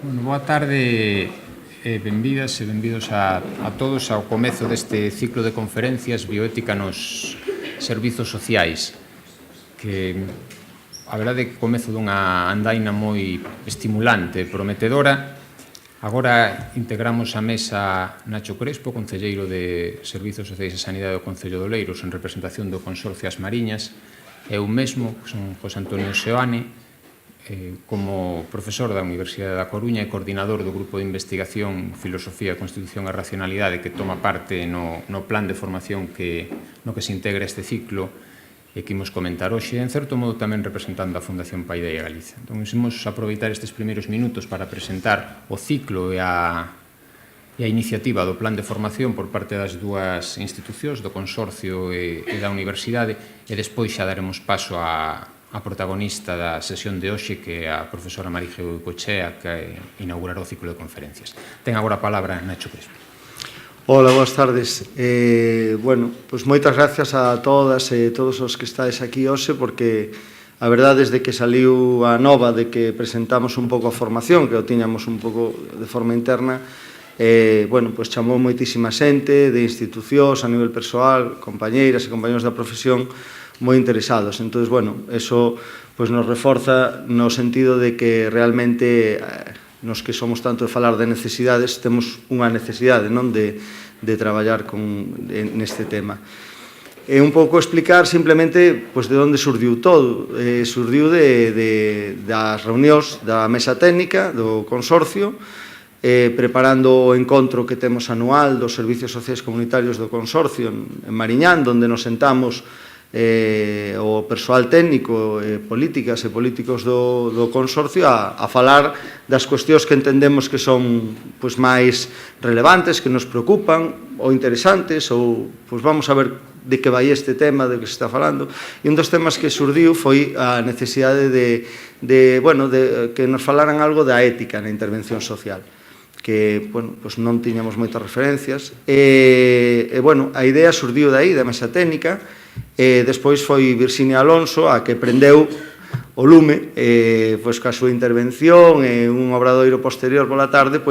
Bueno, boa tarde e benvidas e benvidos a todos ao comezo deste ciclo de conferencias Bioética nos servizos sociais, que a verdade é que comezo dunha andaina moi estimulante e prometedora. Agora integramos a mesa Nacho Crespo, concelleiro de Servizos Sociais e Sanidade do Concello de Oleiros, en representación do Consorcio As Mariñas, e eu mesmo, que son José Antonio Seoane, como profesor da Universidade da Coruña e coordinador do Grupo de Investigación Filosofía, Constitución e Racionalidade que toma parte no plan de formación no que se integra este ciclo e que imos comentar hoxe, en certo modo tamén representando a Fundación Paideia Galiza. Entón, imos aproveitar estes primeiros minutos para presentar o ciclo e a iniciativa do plan de formación por parte das dúas institucións, do Consorcio e da Universidade, e despois xa daremos paso a protagonista da sesión de hoxe, que é a profesora Marije Cochea, que inaugurará o ciclo de conferencias. Ten agora a palabra Nacho Crespo. Hola, boas tardes. Pois moitas gracias a todas e todos os que estáis aquí hoxe, porque a verdade desde que saliu a nova de que presentamos un pouco a formación, que o tiñamos un pouco de forma interna, pois chamou moitísima xente de institucións a nivel persoal, compañeiras e compañeros da profesión, moi interesados. Entón, eso nos reforza no sentido de que realmente nos que somos tanto de falar de necesidades, temos unha necesidade de traballar neste tema. É un pouco explicar simplemente de onde surdiu todo. Surdiu das reunións da mesa técnica do consorcio, preparando o encontro que temos anual dos servicios sociais comunitarios do consorcio en Mariñán, onde nos sentamos o persoal técnico, políticas e políticos do consorcio a falar das cuestións que entendemos que son máis relevantes, que nos preocupan ou interesantes, ou vamos a ver de que vai este tema de que se está falando. E un dos temas que surdiu foi a necesidade de que nos falaran algo da ética na intervención social, que non tiñamos moitas referencias. A idea surdiu dai, da mesa técnica. Despois foi Virxinia Alonso a que prendeu o lume coa súa intervención e un obradoiro posterior pola tarde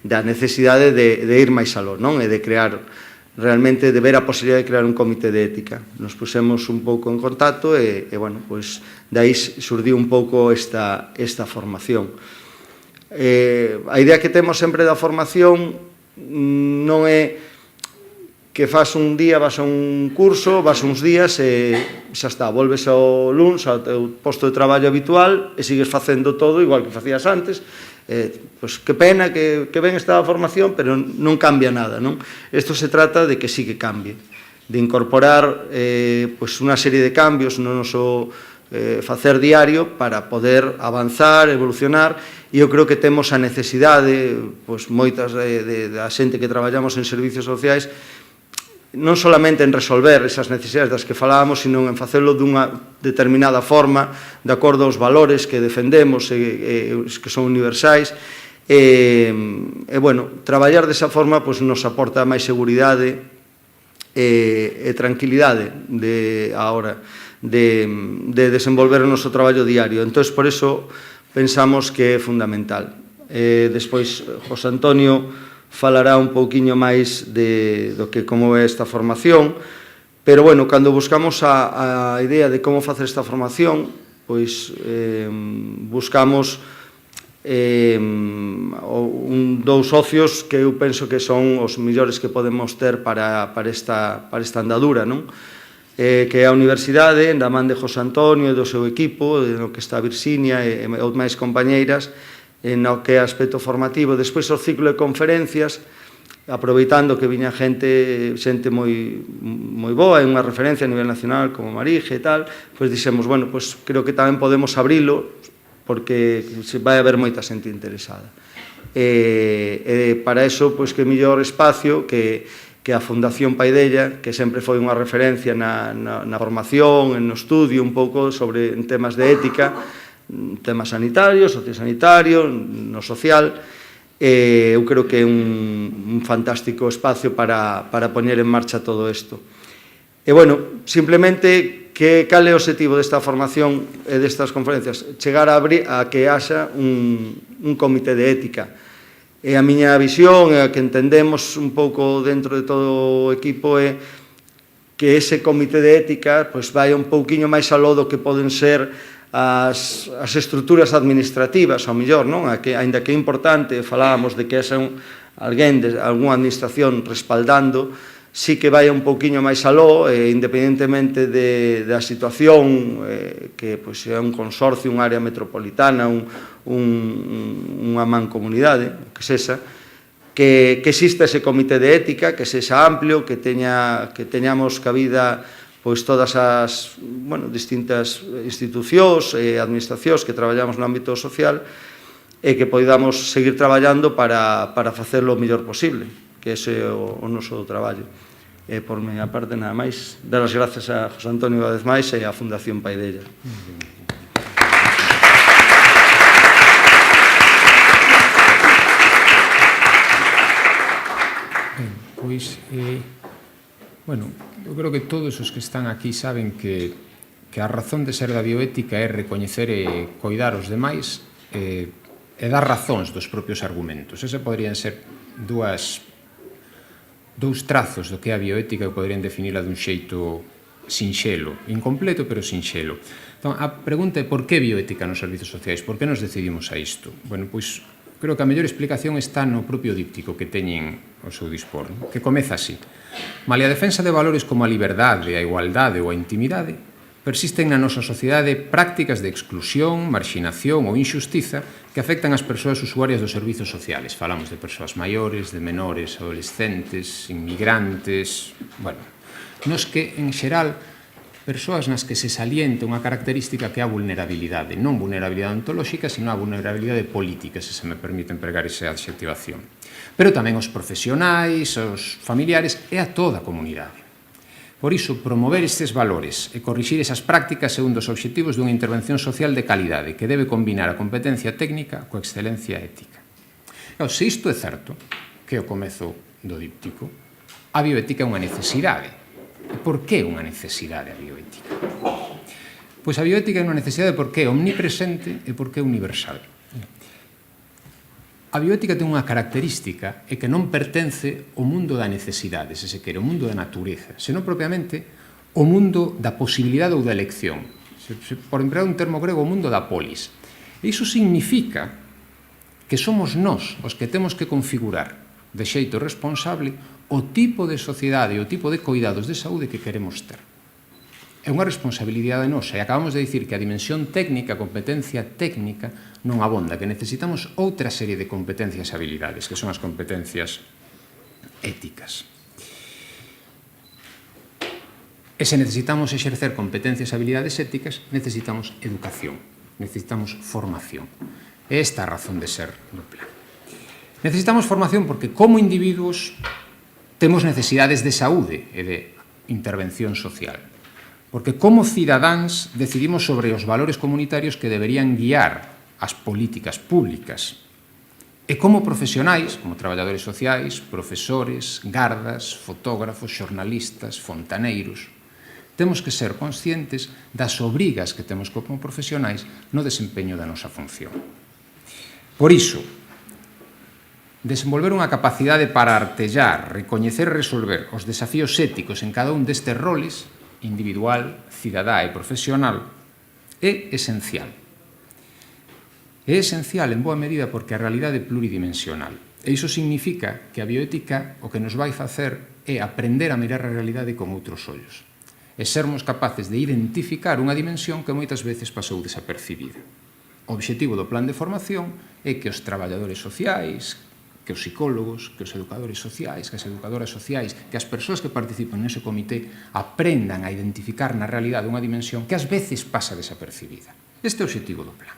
da necesidade de ir máis aló, e de crear realmente, de ver a posibilidade de crear un comité de ética. Nos pusemos un pouco en contacto e dai surdiu un pouco esta formación. A idea que temos sempre da formación non é que faz un día, vas a un curso, vas uns días e xa está, volves ao luns ao teu posto de traballo habitual e sigues facendo todo igual que facías antes. Que pena que ben está a formación, pero non cambia nada, non? Isto se trata de que sí que cambie, de incorporar unha serie de cambios no noso facer diario para poder avanzar, evolucionar, e eu creo que temos a necesidade, moitas da xente que traballamos en servicios sociais, non solamente en resolver esas necesidades das que falábamos, sino en facelo dunha determinada forma, de acordo aos valores que defendemos e que son universais. Traballar desa forma nos aporta máis seguridade e tranquilidade a hora de desenvolver o noso traballo diario. Entón, por iso pensamos que é fundamental. Despois, José Antonio falará un pouquiño máis do que como é esta formación, pero, cando buscamos a idea de como facer esta formación, buscamos dous socios que eu penso que son os mellores que podemos ter para esta andadura, que é a Universidade, da man de José Antonio e do seu equipo, no que está Virxinia e máis compañeiras, no que é aspecto formativo. Despois o ciclo de conferencias, aproveitando que viña xente moi boa, é unha referencia a nivel nacional como Marije e tal, dixemos, creo que tamén podemos abrilo porque vai haber moita xente interesada. Para iso, que mellor espacio que a Fundación Paideia, que sempre foi unha referencia na formación, no estudio un pouco sobre temas de ética, tema sanitario, sociosanitario, no social. Eu creo que é un fantástico espacio para poñer en marcha todo isto. Simplemente cal é o objetivo desta formación e destas conferencias? Chegar a que haxa un comité de ética. E a miña visión, e a que entendemos un pouco dentro de todo o equipo, é que ese comité de ética vai un pouquiño máis aló do que poden ser as estruturas administrativas, ao mellor, aínda que é importante, falábamos de que haxa alguén de algunha administración respaldando, sí que vai un pouquiño máis aló, independentemente da situación, que é un consorcio, unha área metropolitana, unha mancomunidade, que sexa, que exista ese comité de ética, que sexa amplio, que teñamos cabida todas as distintas institucións e administracións que traballamos no ámbito social e que podamos seguir traballando para facelo o mellor posible, que ese é o noso traballo. Por miña parte, nada máis, dar as grazas a José Antonio unha vez máis e á Fundación Paidella. Pois, eu creo que todos os que están aquí saben que a razón de ser da bioética é recoñecer e coidar os demais e dar razóns dos propios argumentos. Ese poderían ser dous trazos do que é a bioética e poderían definirla dun xeito sinxelo, incompleto, pero sinxelo. Entón, a pregunta é por que bioética nos servizos sociais? Por que nos decidimos a isto? Pois, creo que a mellor explicación está no propio díptico que teñen ao seu dispor, que comeza así. Malia a defensa de valores como a liberdade, a igualdade ou a intimidade, persisten na nosa sociedade prácticas de exclusión, marxinación ou injustiza que afectan as persoas usuarias dos servizos sociales. Falamos de persoas maiores, de menores, adolescentes, inmigrantes... nos que, en xeral, persoas nas que se salienta unha característica que é a vulnerabilidade, non vulnerabilidade ontolóxica, sino a vulnerabilidade política, se me permite empregar esa adxectivación. Pero tamén os profesionais, os familiares e a toda a comunidade. Por iso, promover estes valores e corrixir esas prácticas é un dos obxectivos dunha intervención social de calidade que debe combinar a competencia técnica coa excelencia ética. Se isto é certo, que é o comezo do díptico, a bioética é unha necesidade. Por que unha necesidade a bioética? Pois a bioética é unha necesidade porque é omnipresente e porque é universal. A bioética ten unha característica é que non pertence ao mundo da necesidade, se quere, ao mundo da natureza, senón propiamente ao mundo da posibilidade ou da elección. Por emplear un termo grego, o mundo da polis. E iso significa que somos nós os que temos que configurar de xeito responsable o tipo de sociedade e o tipo de coidados de saúde que queremos ter. É unha responsabilidade nosa e acabamos de dicir que a dimensión técnica, a competencia técnica, non abonda, que necesitamos outra serie de competencias e habilidades, que son as competencias éticas. E se necesitamos exercer competencias e habilidades éticas, necesitamos educación, necesitamos formación. É esta a razón de ser do plan. Necesitamos formación porque, como individuos, temos necesidades de saúde e de intervención social. Porque, como cidadáns, decidimos sobre os valores comunitarios que deberían guiar as políticas públicas. E como profesionais, como traballadores sociais, profesores, gardas, fotógrafos, xornalistas, fontaneiros, temos que ser conscientes das obrigas que temos como profesionais no desempeño da nosa función. Por iso, desenvolver unha capacidade para artellar, recoñecer e resolver os desafíos éticos en cada un destes roles, individual, cidadá e profesional, é esencial. É esencial en boa medida porque a realidade é pluridimensional. E iso significa que a bioética o que nos vai facer é aprender a mirar a realidade con outros ollos e sermos capaces de identificar unha dimensión que moitas veces pasou desapercibida. O obxectivo do plan de formación é que os traballadores sociais, que os psicólogos, que os educadores sociais, que as educadoras sociais, que as persoas que participan nese comité aprendan a identificar na realidade unha dimensión que ás veces pasa desapercibida. Este é o obxectivo do plan.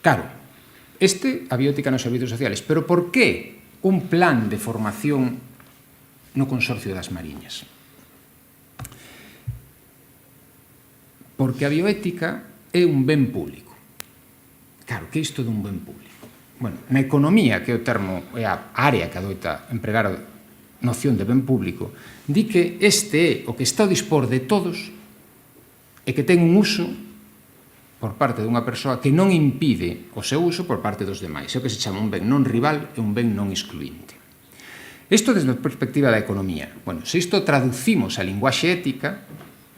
Claro, a bioética nos servizos sociales, pero por que un plan de formación no Consorcio das Mariñas? Porque a bioética é un ben público. Claro, que é isto dun ben público? Na economía, que é o termo, é a área que adoita empregar noción de ben público, di que este é o que está ao dispor de todos e que ten un uso por parte dunha persoa que non impide o seu uso por parte dos demais. É o que se chama un ben non rival e un ben non excluinte. Isto desde a perspectiva da economía. Bueno, se isto traducimos a linguaxe ética,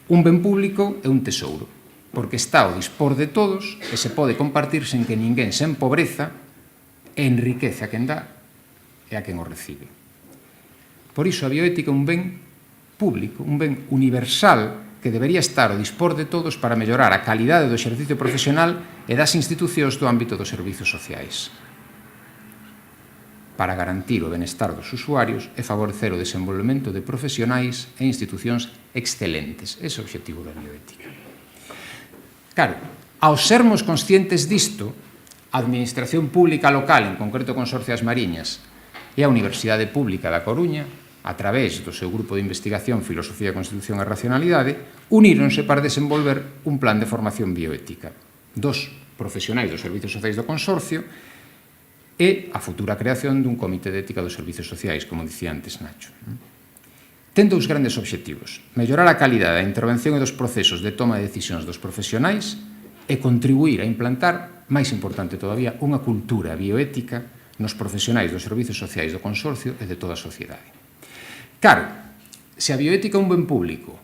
un ben público é un tesouro, porque está ao dispor de todos e se pode compartir sen que ninguén se empobreza e enriquece a quen dá e a quen o recibe. Por iso a bioética é un ben público, un ben universal que debería estar ao dispor de todos para mellorar a calidade do exercicio profesional e das institucións do ámbito dos servizos sociais, para garantir o benestar dos usuarios e favorecer o desenvolvemento de profesionais e institucións excelentes. Ese é o objetivo da bioética. Claro, ao sermos conscientes disto, a Administración Pública Local, en concreto Consorcio das Mariñas, e a Universidade Pública da Coruña, a través do seu grupo de investigación Filosofía, Constitución e Racionalidade, uníronse para desenvolver un plan de formación bioética. Dos profesionais dos servizos sociais do Consorcio e a futura creación dun Comité de Ética dos Servizos Sociais, como dicía antes Nacho. Ten dous grandes obxectivos: mellorar a calidade da intervención e dos procesos de toma de decisións dos profesionais e contribuir a implantar, máis importante todavía, unha cultura bioética nos profesionais dos servizos sociais do Consorcio e de toda a sociedade. Claro, se a bioética é un ben público,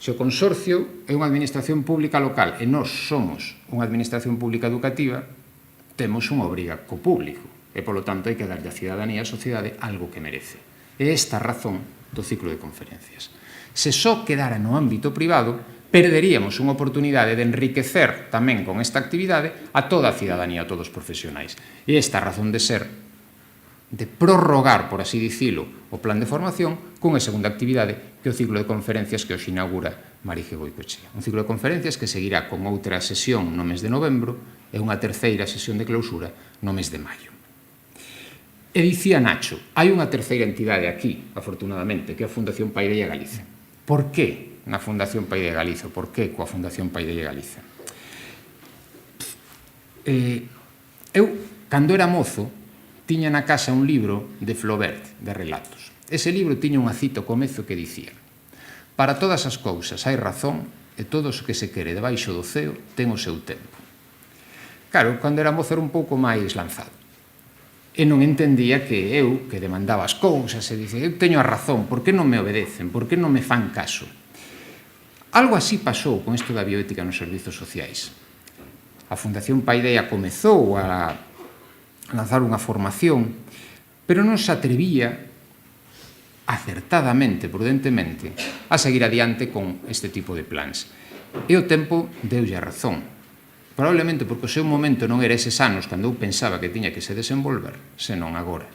se o Consorcio é unha administración pública local e nós somos unha administración pública educativa, temos unha obriga co público e, polo tanto, hai que darlle a cidadanía e a sociedade algo que merece. É esta a razón do ciclo de conferencias. Se só quedara no ámbito privado, perderíamos unha oportunidade de enriquecer tamén con esta actividade a toda a cidadanía, a todos os profesionais. E esta a razón de ser de prorrogar, por así dicilo, o plan de formación cunha segunda actividade que é o ciclo de conferencias que hoxe inaugura Marise Goicoechea. Un ciclo de conferencias que seguirá con outra sesión no mes de novembro e unha terceira sesión de clausura no mes de maio. E dicía Nacho, hai unha terceira entidade aquí, afortunadamente, que é a Fundación Paideia Galiza. Por que na Fundación Paideia Galiza? Por que coa Fundación Paideia Galiza? Eu, cando era mozo, tiña na casa un libro de Flaubert, de relatos. Ese libro tiña unha cita ao comezo que dicía: para todas as cousas hai razón e todo o que se quere debaixo do ceo ten o seu tempo. Claro, cando era mozo era un pouco máis lanzado. E non entendía que eu, que demandaba as cousas, e dicía, eu teño a razón, por que non me obedecen, por que non me fan caso? Algo así pasou con isto da bioética nos servizos sociais. A Fundación Paideia comezou a lanzar unha formación, pero non se atrevía acertadamente, prudentemente, a seguir adiante con este tipo de plans. E o tempo deulle a razón. Probablemente porque o seu momento non era eses anos cando eu pensaba que tiña que se desenvolver, senón agora.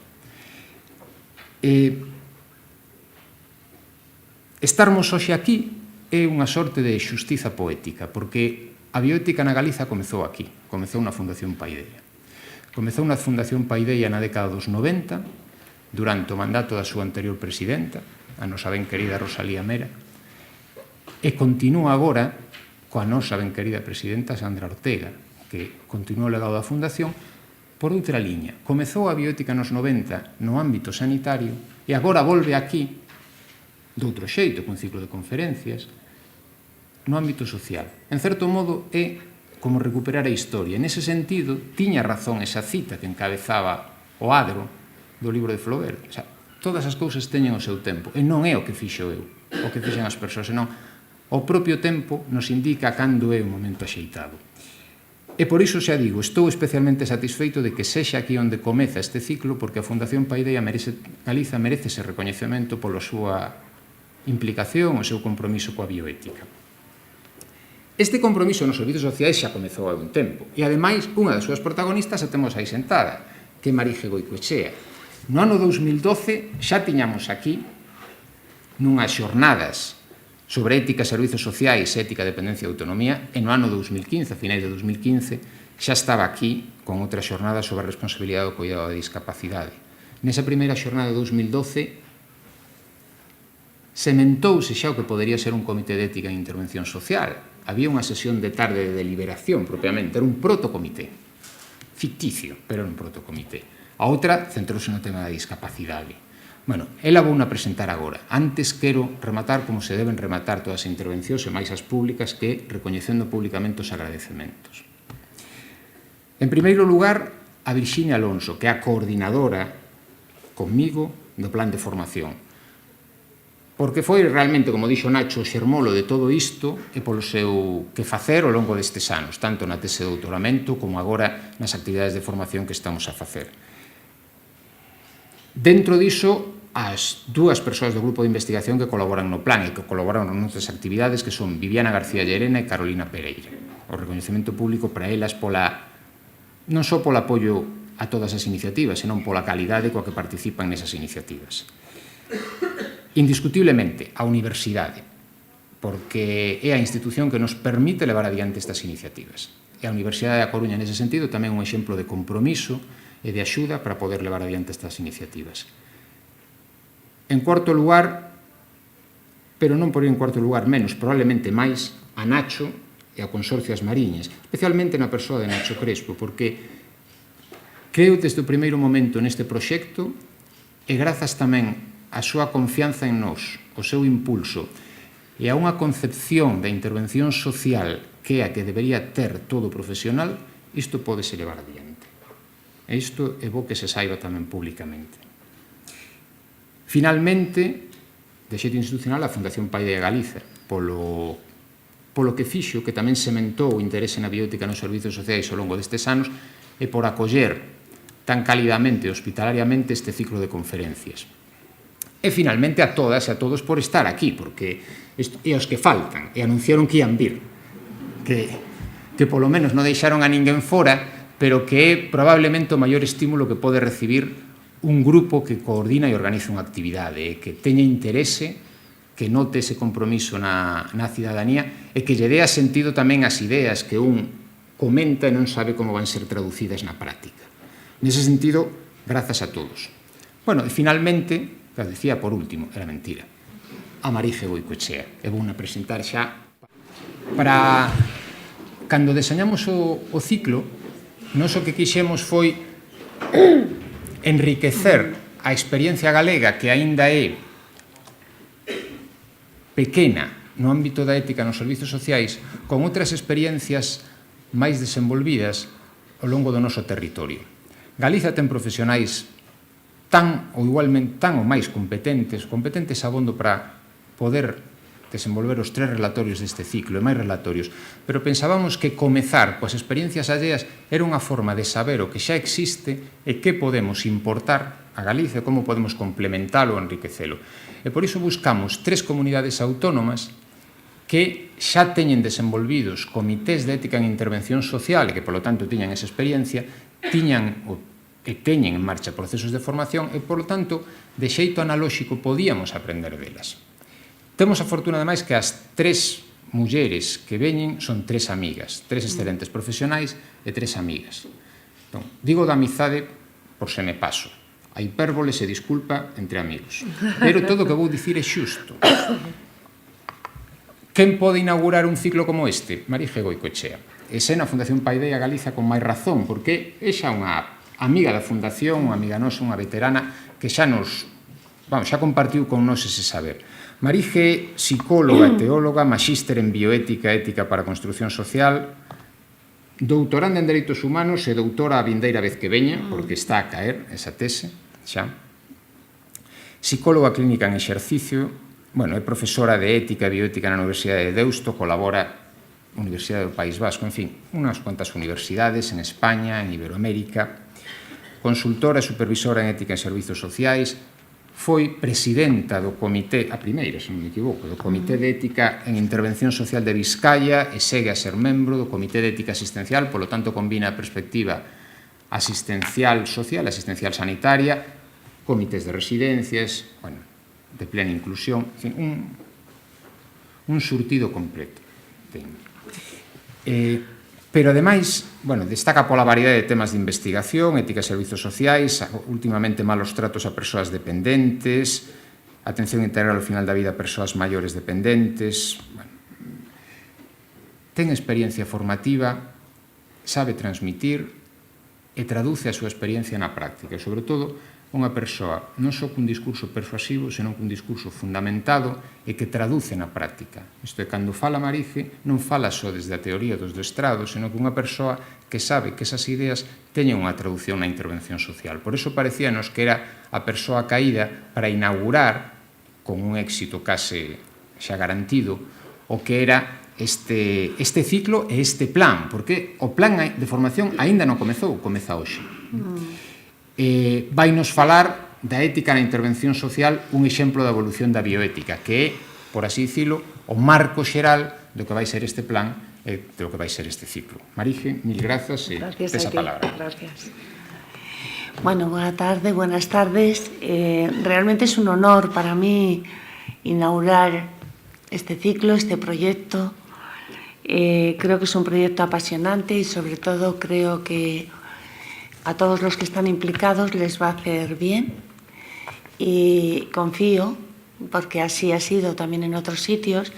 Estarmos hoxe aquí é unha sorte de xustiza poética, porque a bioética na Galiza comezou aquí, comezou na Fundación Paideia. Comezou na Fundación Paideia na década dos 90, durante o mandato da súa anterior presidenta, a nosa ben querida Rosalía Mera, e continúa agora coa nosa ben querida presidenta Sandra Ortega, que continúa o legado da Fundación por outra liña. Comezou a bioética nos 90 no ámbito sanitario e agora volve aquí, doutro xeito, cun ciclo de conferencias, no ámbito social. En certo modo, é como recuperar a historia. Nese sentido, tiña razón esa cita que encabezaba o adro do libro de Flaubert. O sea, todas as cousas teñen o seu tempo. E non é o que fixo eu, o que fixen as persoas, senón o propio tempo nos indica cando é o momento axeitado. E por iso xa digo, estou especialmente satisfeito de que sexa aquí onde comeza este ciclo, porque a Fundación Paideia Galiza merece ese recoñecemento pola súa implicación, o seu compromiso coa bioética. Este compromiso nos servizos sociais xa comezou há un tempo e, ademais, unha das súas protagonistas a temos aí sentada, que é Marise Goicoechea. No ano 2012 xa tiñamos aquí nunhas xornadas sobre ética, servizos sociais, ética, dependencia e autonomía, e no ano 2015, a finais de 2015, xa estaba aquí con outra xornada sobre a responsabilidade do cuidado da discapacidade. Nesa primeira xornada de 2012 sementouse xa o que podería ser un comité de ética e intervención social. Había unha sesión de tarde de deliberación, propiamente, era un protocomité, ficticio, pero era un protocomité. A outra centrouse no tema da discapacidade. Bueno, ela vou na presentar agora. Antes quero rematar como se deben rematar todas as intervencións e máis as públicas, que recoñecendo públicamente os agradecementos. En primeiro lugar, a Virxinia Alonso, que é a coordinadora comigo do plan de formación. Porque foi realmente, como dixo Nacho, o xermolo de todo isto e polo seu quefacer ao longo destes anos, tanto na tese de doutoramento como agora nas actividades de formación que estamos a facer. Dentro diso, as dúas persoas do grupo de investigación que colaboran no plan e que colaboran noutras actividades, que son Viviana García Llerena e Carolina Pereira. O recoñecemento público para elas non só polo apoio a todas as iniciativas, senón pola calidade coa que participan nesas iniciativas. Indiscutiblemente, a universidade, porque é a institución que nos permite levar adiante estas iniciativas. E a Universidade da Coruña, nese sentido, tamén un exemplo de compromiso e de axuda para poder levar adiante estas iniciativas. En cuarto lugar, pero non por ir en cuarto lugar menos, probablemente máis, a Nacho e ao Consorcio As Mariñas, especialmente na persoa de Nacho Crespo, porque creo desde o primeiro momento neste proxecto e grazas tamén á súa confianza en nós, o seu impulso e a unha concepción da intervención social que é a que debería ter todo profesional, isto pódese levar adiante. E isto é bo que se saiba tamén públicamente. Finalmente, de xeito institucional, a Fundación Paideia Galiza, polo que fixo, que tamén sementou o interese na bioética nos servizos sociais ao longo destes anos, e por acoller tan calidamente e hospitalariamente este ciclo de conferencias. E finalmente a todas e a todos por estar aquí, porque é os que faltan, e anunciaron que ian vir, que polo menos non deixaron a ninguén fora, pero que é probablemente o maior estímulo que pode recibir un grupo que coordina e organiza unha actividade, que teña interese, que note ese compromiso na cidadanía e que lle dea sentido tamén as ideas que un comenta e non sabe como van ser traducidas na práctica. Nese sentido, grazas a todos. Bueno, e finalmente, que decía por último, era mentira, a Marije Goicoechea. E vou a presentar xa para... Cando deseñamos o ciclo, non o que quixemos foi enriquecer a experiencia galega, que aínda é pequena no ámbito da ética nos servizos sociais, con outras experiencias máis desenvolvidas ao longo do noso territorio. Galiza ten profesionais tan ou igualmente tan ou máis competentes abondo para poder desenvolver os 3 relatorios deste ciclo e máis relatorios, pero pensábamos que comezar coas experiencias alleas era unha forma de saber o que xa existe e que podemos importar a Galicia, como podemos complementalo ou enriquecelo. E por iso buscamos 3 comunidades autónomas que xa teñen desenvolvidos comités de ética en intervención social e que, polo tanto, tiñan esa experiencia, tiñan e teñen en marcha procesos de formación e, polo tanto, de xeito analóxico podíamos aprender delas. Temos a fortuna, ademais, que as 3 mulleres que veñen son 3 amigas, 3 excelentes profesionais e 3 amigas. Entón, digo da amizade por se me paso. A hipérbole se disculpa entre amigos. Pero todo o que vou dicir é xusto. Quen pode inaugurar un ciclo como este? Marije Goicoechea. E se na Fundación Paideia Galiza con máis razón, porque é xa unha amiga da Fundación, unha amiga nosa, unha veterana, que xa compartiu con nós ese saber. Marije, psicóloga e teóloga, maxíster en bioética e ética para a construción social, doutoranda en Dereitos Humanos e doutora a vindeira vez que veña, porque está a caer esa tese, xa. Psicóloga clínica en exercicio, é profesora de ética e bioética na Universidade de Deusto, colabora na Universidade do País Vasco, en fin, unhas cuantas universidades en España, en Iberoamérica, consultora e supervisora en ética e servizos sociais, foi presidenta do comité, a primeira, se non me equivoco, do Comité de Ética en Intervención Social de Vizcaya e segue a ser membro do Comité de Ética Asistencial, polo tanto combina a perspectiva asistencial social, asistencial sanitaria, comités de residencias, de plena inclusión, en fin, un surtido completo. Pero, ademais, destaca pola variedade de temas de investigación, ética e servizos sociais, últimamente malos tratos a persoas dependentes, atención integral ao final da vida a persoas maiores dependentes. Ten experiencia formativa, sabe transmitir e traduce a súa experiencia na práctica. E, sobre todo, unha persoa non só cun discurso persuasivo, senón cun discurso fundamentado e que traduce na práctica. Isto é, cando fala Marije, non fala só desde a teoría dos do estrado, senón que unha persoa que sabe que esas ideas teñen unha traducción na intervención social. Por iso parecíanos que era a persoa caída para inaugurar, con un éxito case xa garantido, o que era este ciclo e este plan, porque o plan de formación aínda non comezou, comeza hoxe. Vai nos falar da ética na intervención social, un exemplo da evolución da bioética, que é, por así dicilo, o marco xeral do que vai ser este plan e do que vai ser este ciclo. Marije, mil grazas e esa palabra. Gracias. Bueno, buenas tardes. Realmente es un honor para mí inaugurar este ciclo, este proyecto. Creo que es un proyecto apasionante y sobre todo creo que a todos los que están implicados les va a hacer bien y confío, porque así ha sido también en otros sitios,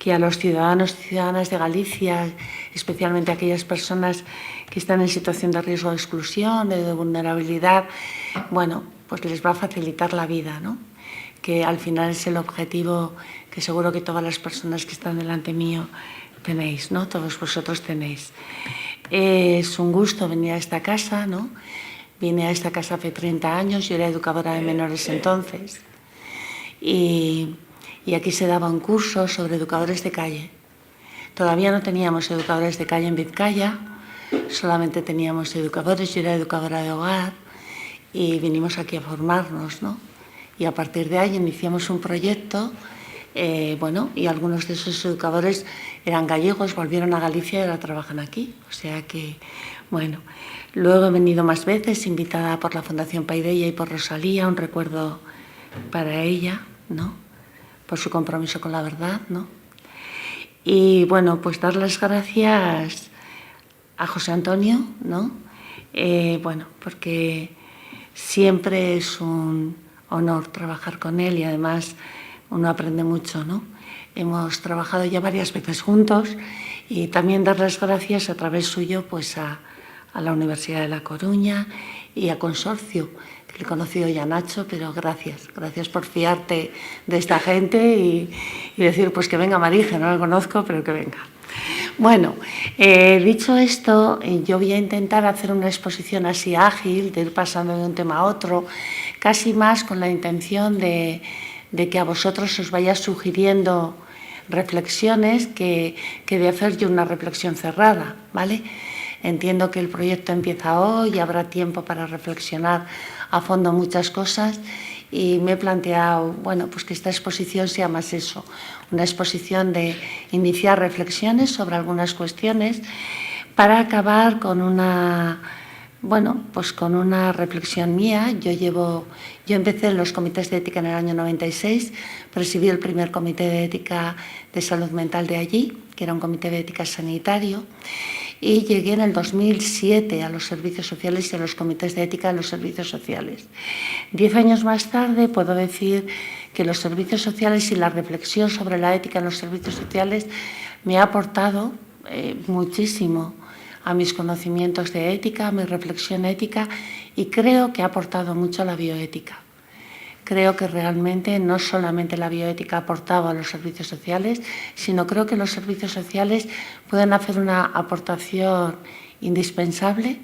que a los ciudadanos y ciudadanas de Galicia, especialmente a aquellas personas que están en situación de riesgo de exclusión, de vulnerabilidad, bueno, pues les va a facilitar la vida, ¿no? Que al final es el objetivo que seguro que todas las personas que están delante mío tenéis, ¿no? Todos vosotros tenéis. Es un gusto venir a esta casa, ¿no? Vine a esta casa hace 30 años, yo era educadora de menores entonces, y aquí se daba un curso sobre educadores de calle. Todavía no teníamos educadores de calle en Vizcaya, solamente teníamos educadores, yo era educadora de hogar, y vinimos aquí a formarnos, ¿no? Y a partir de ahí iniciamos un proyecto. Bueno, y algunos de esos educadores eran gallegos, volvieron a Galicia y ahora trabajan aquí. O sea que, bueno, luego he venido más veces, invitada por la Fundación Paideia y por Rosalía, un recuerdo para ella, ¿no? Por su compromiso con la verdad, ¿no? Y bueno, pues dar las gracias a José Antonio, ¿no? Bueno, porque siempre es un honor trabajar con él y además uno aprende mucho, ¿no? Hemos trabajado ya varias veces juntos y también dar las gracias a través suyo pues a la Universidad de La Coruña y a Consorcio, que le he conocido ya a Nacho, pero gracias por fiarte de esta gente y decir pues que venga Marije, no la conozco, pero que venga. Bueno, dicho esto, yo voy a intentar hacer una exposición así ágil, de ir pasando de un tema a otro, casi más con la intención de que a vosotros os vaya sugiriendo reflexiones que de hacer yo una reflexión cerrada, ¿vale? Entiendo que el proyecto empieza hoy y habrá tiempo para reflexionar a fondo muchas cosas y me he planteado, bueno, pues que esta exposición sea más eso, una exposición de iniciar reflexiones sobre algunas cuestiones para acabar con una... Bueno, pues con una reflexión mía. Yo empecé en los comités de ética en el año 96, presidí el primer comité de ética de salud mental de allí, que era un comité de ética sanitario, y llegué en el 2007 a los servicios sociales y a los comités de ética de los servicios sociales. 10 años más tarde puedo decir que los servicios sociales y la reflexión sobre la ética en los servicios sociales me ha aportado muchísimo a mis conocimientos de ética, a mi reflexión ética y creo que ha aportado mucho a la bioética. Creo que realmente no solamente la bioética ha aportado a los servicios sociales, sino creo que los servicios sociales pueden hacer una aportación indispensable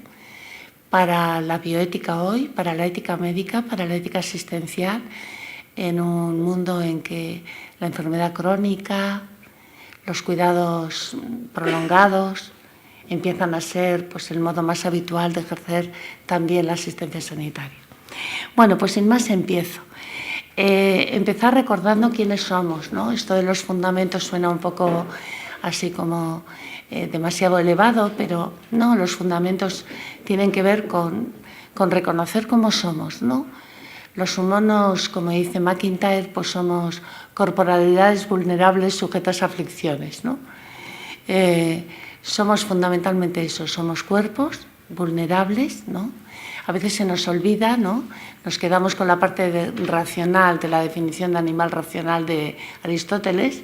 para la bioética hoy, para la ética médica, para la ética asistencial, en un mundo en que la enfermedad crónica, los cuidados prolongados, empiezan a ser pues, el modo más habitual de ejercer también la asistencia sanitaria. Bueno, pues sin más empiezo. Empezar recordando quiénes somos, ¿no? Esto de los fundamentos suena un poco así como demasiado elevado, pero no, los fundamentos tienen que ver con reconocer cómo somos, ¿no? Los humanos, como dice McIntyre, pues somos corporalidades vulnerables sujetas a aflicciones, ¿no? Somos fundamentalmente eso, somos cuerpos vulnerables, ¿no? A veces se nos olvida, ¿no? Nos quedamos con la parte racional de la definición de animal racional de Aristóteles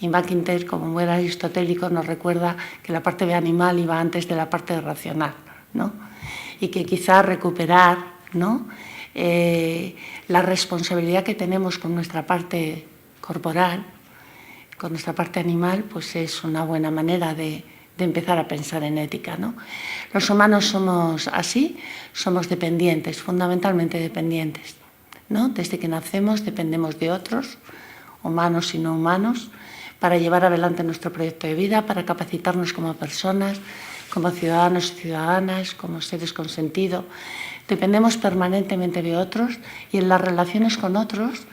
y McIntyre, como buen aristotélico, nos recuerda que la parte de animal iba antes de la parte racional, ¿no? Y que quizá recuperar, ¿no? la responsabilidad que tenemos con nuestra parte corporal, con nuestra parte animal, pues es una buena manera de empezar a pensar en ética, ¿no? Los humanos somos así, somos dependientes, fundamentalmente dependientes, ¿no? Desde que nacemos dependemos de otros, humanos y no humanos, para llevar adelante nuestro proyecto de vida, para capacitarnos como personas, como ciudadanos y ciudadanas, como seres con sentido. Dependemos permanentemente de otros y en las relaciones con otros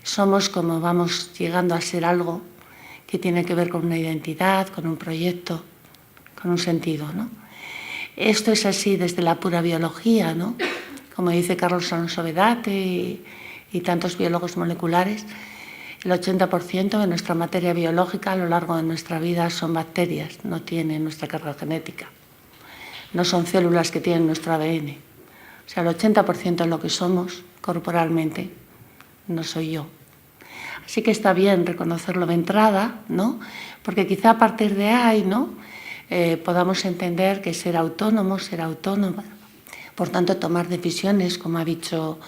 somos como vamos llegando a ser algo que tiene que ver con una identidad, con un proyecto, con un sentido, ¿no? Esto es así desde la pura biología, ¿no? Como dice Carlos Alonso Vedate y tantos biólogos moleculares, el 80% de nuestra materia biológica a lo largo de nuestra vida son bacterias, no tienen nuestra carga genética. No son células que tienen nuestro ADN. O sea, el 80% de lo que somos corporalmente no soy yo. Así que está bien reconocerlo de entrada, ¿no? Porque quizá a partir de ahí, ¿no? Podamos entender que ser autónomo, ser autónoma, por tanto tomar decisiones, como ha dicho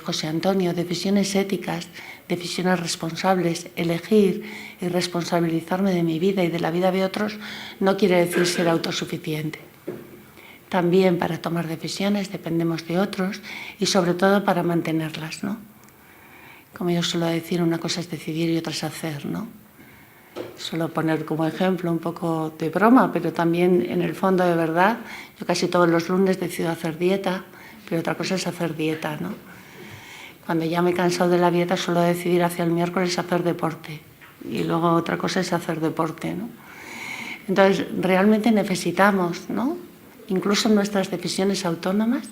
José Antonio, decisiones éticas, decisiones responsables, elegir y responsabilizarme de mi vida y de la vida de otros, no quiere decir ser autosuficiente. También para tomar decisiones dependemos de otros y sobre todo para mantenerlas, ¿no? Como yo suelo decir, una cosa es decidir y otra es hacer, ¿no? Suelo poner como ejemplo un poco de broma, pero también en el fondo de verdad. Yo casi todos los lunes decido hacer dieta, pero otra cosa es hacer dieta, ¿no? Cuando ya me he cansado de la dieta suelo decidir hacia el miércoles hacer deporte y luego otra cosa es hacer deporte, ¿no? Entonces realmente necesitamos, ¿no? Incluso en nuestras decisiones autónomas,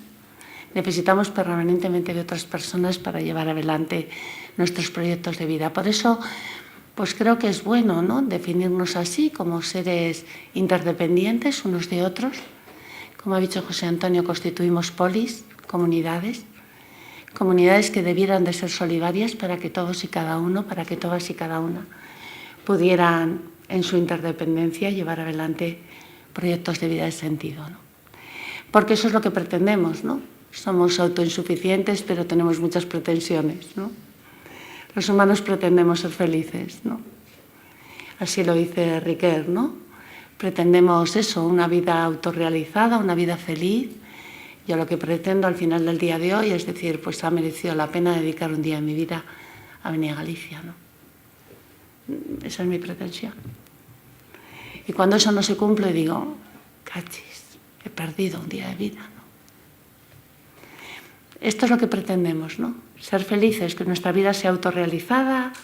necesitamos permanentemente de otras personas para llevar adelante nuestros proyectos de vida. Por eso, pues creo que es bueno, ¿no? Definirnos así, como seres interdependientes unos de otros. Como ha dicho José Antonio, constituimos polis, comunidades que debieran de ser solidarias para que todos y cada uno, para que todas y cada una pudieran en su interdependencia llevar adelante proyectos de vida de sentido, ¿no? Porque eso es lo que pretendemos, ¿no? Somos autoinsuficientes, pero tenemos muchas pretensiones, ¿no? Los humanos pretendemos ser felices, ¿no? Así lo dice Riquet, ¿no? Pretendemos eso, una vida autorrealizada, una vida feliz. Yo lo que pretendo al final del día de hoy es decir, pues ha merecido la pena dedicar un día de mi vida a venir a Galicia, ¿no? Esa es mi pretensión. Y cuando eso no se cumple digo, cachis, he perdido un día de vida, ¿no? Esto es lo que pretendemos, ¿no? Ser felices, que nuestra vida sea autorrealizada,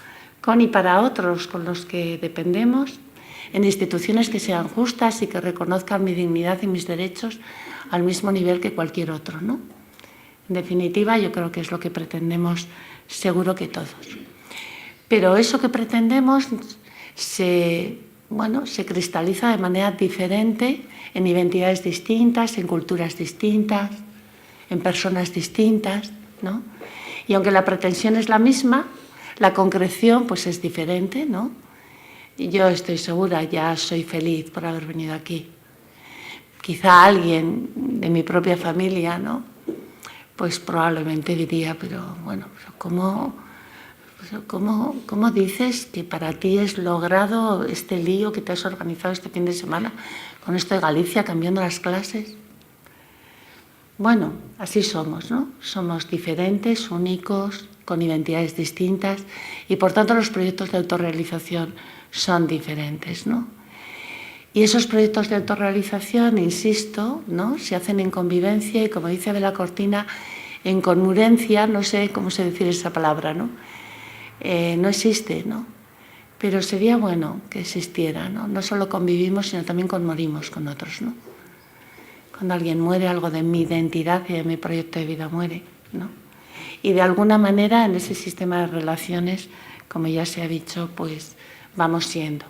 con y para otros con los que dependemos, en instituciones que sean justas y que reconozcan mi dignidad y mis derechos al mismo nivel que cualquier otro, ¿no? En definitiva, yo creo que es lo que pretendemos seguro que todos. Pero eso que pretendemos se cristaliza de manera diferente en identidades distintas, en culturas distintas, en personas distintas, ¿no? Y aunque la pretensión es la misma, la concreción pues es diferente, ¿no? Y yo estoy segura, ya soy feliz por haber venido aquí. Quizá alguien de mi propia familia, ¿no? Pues probablemente diría, pero bueno, ¿cómo dices que para ti es logrado este lío que te has organizado este fin de semana con esto de Galicia cambiando las clases? Bueno, así somos, ¿no? Somos diferentes, únicos, con identidades distintas y por tanto los proyectos de autorrealización son diferentes, ¿no? Y esos proyectos de autorrealización, insisto, ¿no? Se hacen en convivencia y, como dice Abela Cortina, en conmurencia, no sé cómo se decir esa palabra, ¿no? No existe, ¿no? Pero sería bueno que existiera, ¿no? No solo convivimos, sino también conmorimos con otros, ¿no? Cuando alguien muere, algo de mi identidad y de mi proyecto de vida muere, ¿no? Y de alguna manera en ese sistema de relaciones, como ya se ha dicho, pues vamos siendo.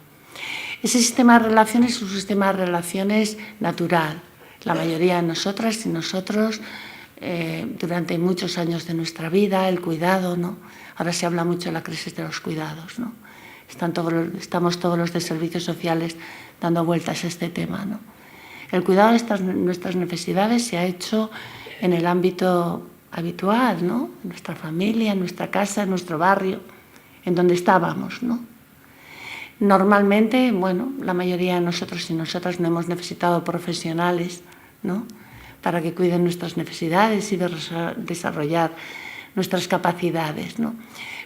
Ese sistema de relaciones es un sistema de relaciones natural. La mayoría de nosotras y nosotros, durante muchos años de nuestra vida, el cuidado, ¿no? Ahora se habla mucho de la crisis de los cuidados, ¿no? Estamos todos los de servicios sociales dando vueltas a este tema, ¿no? El cuidado de nuestras necesidades se ha hecho en el ámbito habitual, ¿no? En nuestra familia, en nuestra casa, en nuestro barrio, en donde estábamos, ¿no? Normalmente, bueno, la mayoría de nosotros y nosotras no hemos necesitado profesionales, ¿no?, para que cuiden nuestras necesidades y desarrollar nuestras capacidades, ¿no?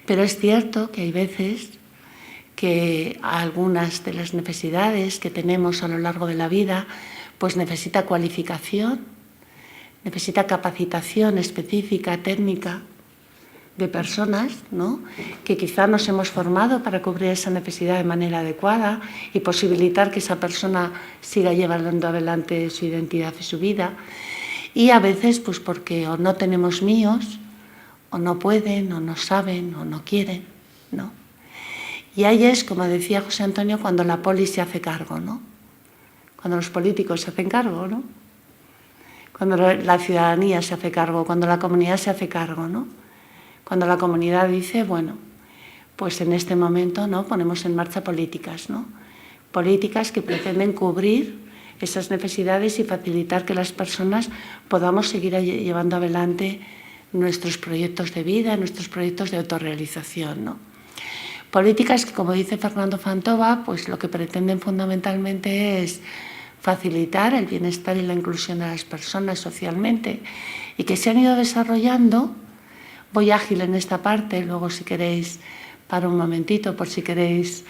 Pero es cierto que hay veces que algunas de las necesidades que tenemos a lo largo de la vida pues necesita cualificación, necesita capacitación específica, técnica, de personas, ¿no?, que quizá nos hemos formado para cubrir esa necesidad de manera adecuada y posibilitar que esa persona siga llevando adelante su identidad y su vida. Y a veces, pues porque o no tenemos míos, o no pueden, o no saben, o no quieren, ¿no? Y ahí es, como decía José Antonio, cuando la polis se hace cargo, ¿no? Cuando los políticos se hacen cargo, ¿no? Cuando la ciudadanía se hace cargo, cuando la comunidad se hace cargo, ¿no? Cuando la comunidad dice, bueno, pues en este momento, ¿no?, ponemos en marcha políticas, ¿no? Políticas que pretenden cubrir esas necesidades y facilitar que las personas podamos seguir llevando adelante nuestros proyectos de vida, nuestros proyectos de autorrealización, ¿no? Políticas que, como dice Fernando Fantova, pues lo que pretenden fundamentalmente es facilitar el bienestar y la inclusión de las personas socialmente y que se han ido desarrollando. Voy ágil en esta parte, luego si queréis paro un momentito por si queréis.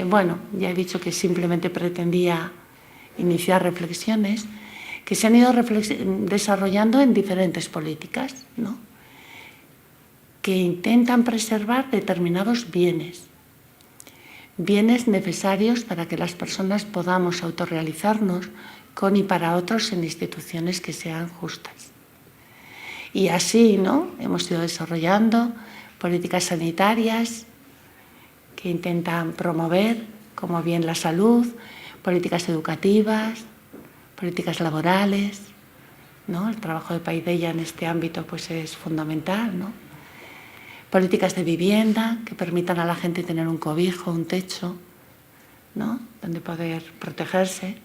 Bueno, ya he dicho que simplemente pretendía iniciar reflexiones que se han ido desarrollando en diferentes políticas, ¿no?, que intentan preservar determinados bienes necesarios para que las personas podamos autorrealizarnos con y para otros en instituciones que sean justas. Y así, ¿no?, hemos ido desarrollando políticas sanitarias que intentan promover como bien la salud, políticas educativas, políticas laborales, ¿no? El trabajo de Paideia en este ámbito pues es fundamental, ¿no? Políticas de vivienda que permitan a la gente tener un cobijo, un techo, ¿no?, donde poder protegerse.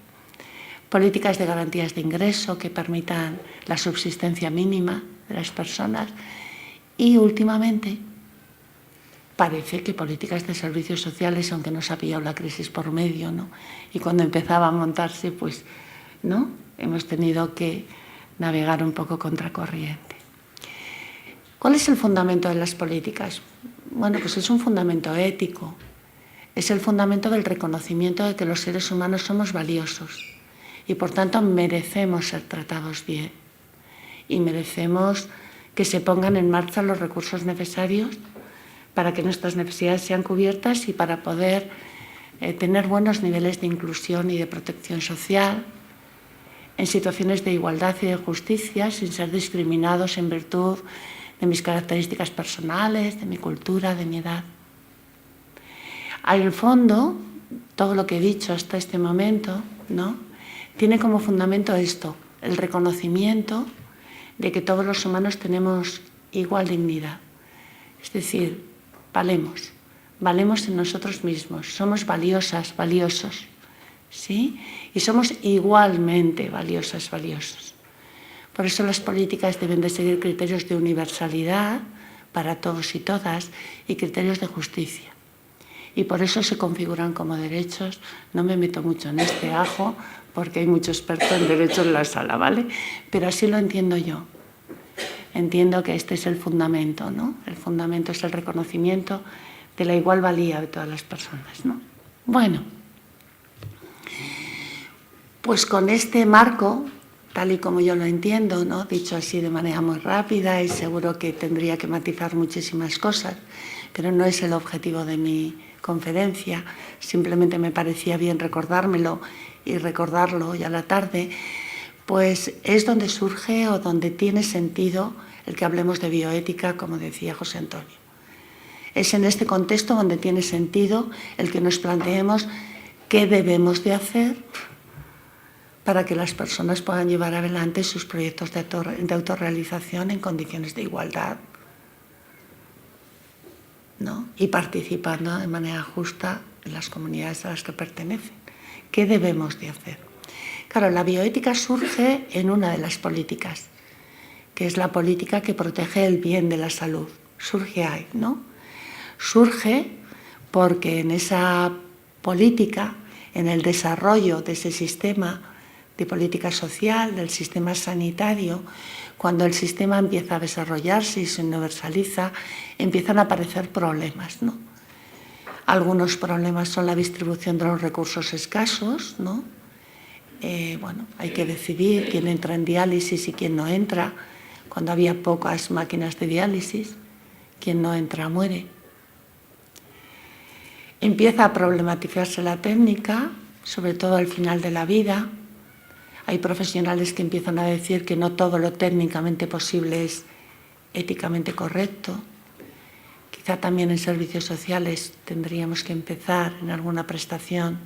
Políticas de garantías de ingreso que permitan la subsistencia mínima de las personas. Y últimamente parece que políticas de servicios sociales, aunque nos ha pillado la crisis por medio, ¿no?, y cuando empezaba a montarse, pues, ¿no?, hemos tenido que navegar un poco contracorriente. ¿Cuál es el fundamento de las políticas? Bueno, pues es un fundamento ético. Es el fundamento del reconocimiento de que los seres humanos somos valiosos y, por tanto, merecemos ser tratados bien y merecemos que se pongan en marcha los recursos necesarios para que nuestras necesidades sean cubiertas y para poder tener buenos niveles de inclusión y de protección social en situaciones de igualdad y de justicia, sin ser discriminados en virtud de mis características personales, de mi cultura, de mi edad. Al fondo, todo lo que he dicho hasta este momento, ¿no?, tiene como fundamento esto, el reconocimiento de que todos los humanos tenemos igual dignidad. Es decir, valemos en nosotros mismos, somos valiosas, valiosos, ¿sí? Y somos igualmente valiosas, valiosos. Por eso las políticas deben de seguir criterios de universalidad para todos y todas y criterios de justicia. Y por eso se configuran como derechos. No me meto mucho en este ajo porque hay mucho experto en derecho en la sala, ¿vale? Pero así lo entiendo yo. Entiendo que este es el fundamento, ¿no? El fundamento es el reconocimiento de la igual valía de todas las personas, ¿no? Bueno, pues con este marco, tal y como yo lo entiendo, ¿no?, dicho así de manera muy rápida, y seguro que tendría que matizar muchísimas cosas, pero no es el objetivo de mi conferencia, simplemente me parecía bien recordármelo y recordarlo ya a la tarde, pues es donde surge o donde tiene sentido el que hablemos de bioética, como decía José Antonio. Es en este contexto donde tiene sentido el que nos planteemos qué debemos de hacer para que las personas puedan llevar adelante sus proyectos de autorrealización en condiciones de igualdad, ¿no?, y participando de manera justa en las comunidades a las que pertenecen. ¿Qué debemos de hacer? Claro, la bioética surge en una de las políticas, que es la política que protege el bien de la salud. Surge ahí, ¿no? Surge porque en esa política, en el desarrollo de ese sistema de política social, del sistema sanitario, cuando el sistema empieza a desarrollarse y se universaliza, empiezan a aparecer problemas, ¿no? Algunos problemas son la distribución de los recursos escasos, ¿no? Bueno, hay que decidir quién entra en diálisis y quién no entra. Cuando había pocas máquinas de diálisis, quien no entra muere. Empieza a problematizarse la técnica, sobre todo al final de la vida. Hay profesionales que empiezan a decir que no todo lo técnicamente posible es éticamente correcto. Quizá también en servicios sociales tendríamos que empezar en alguna prestación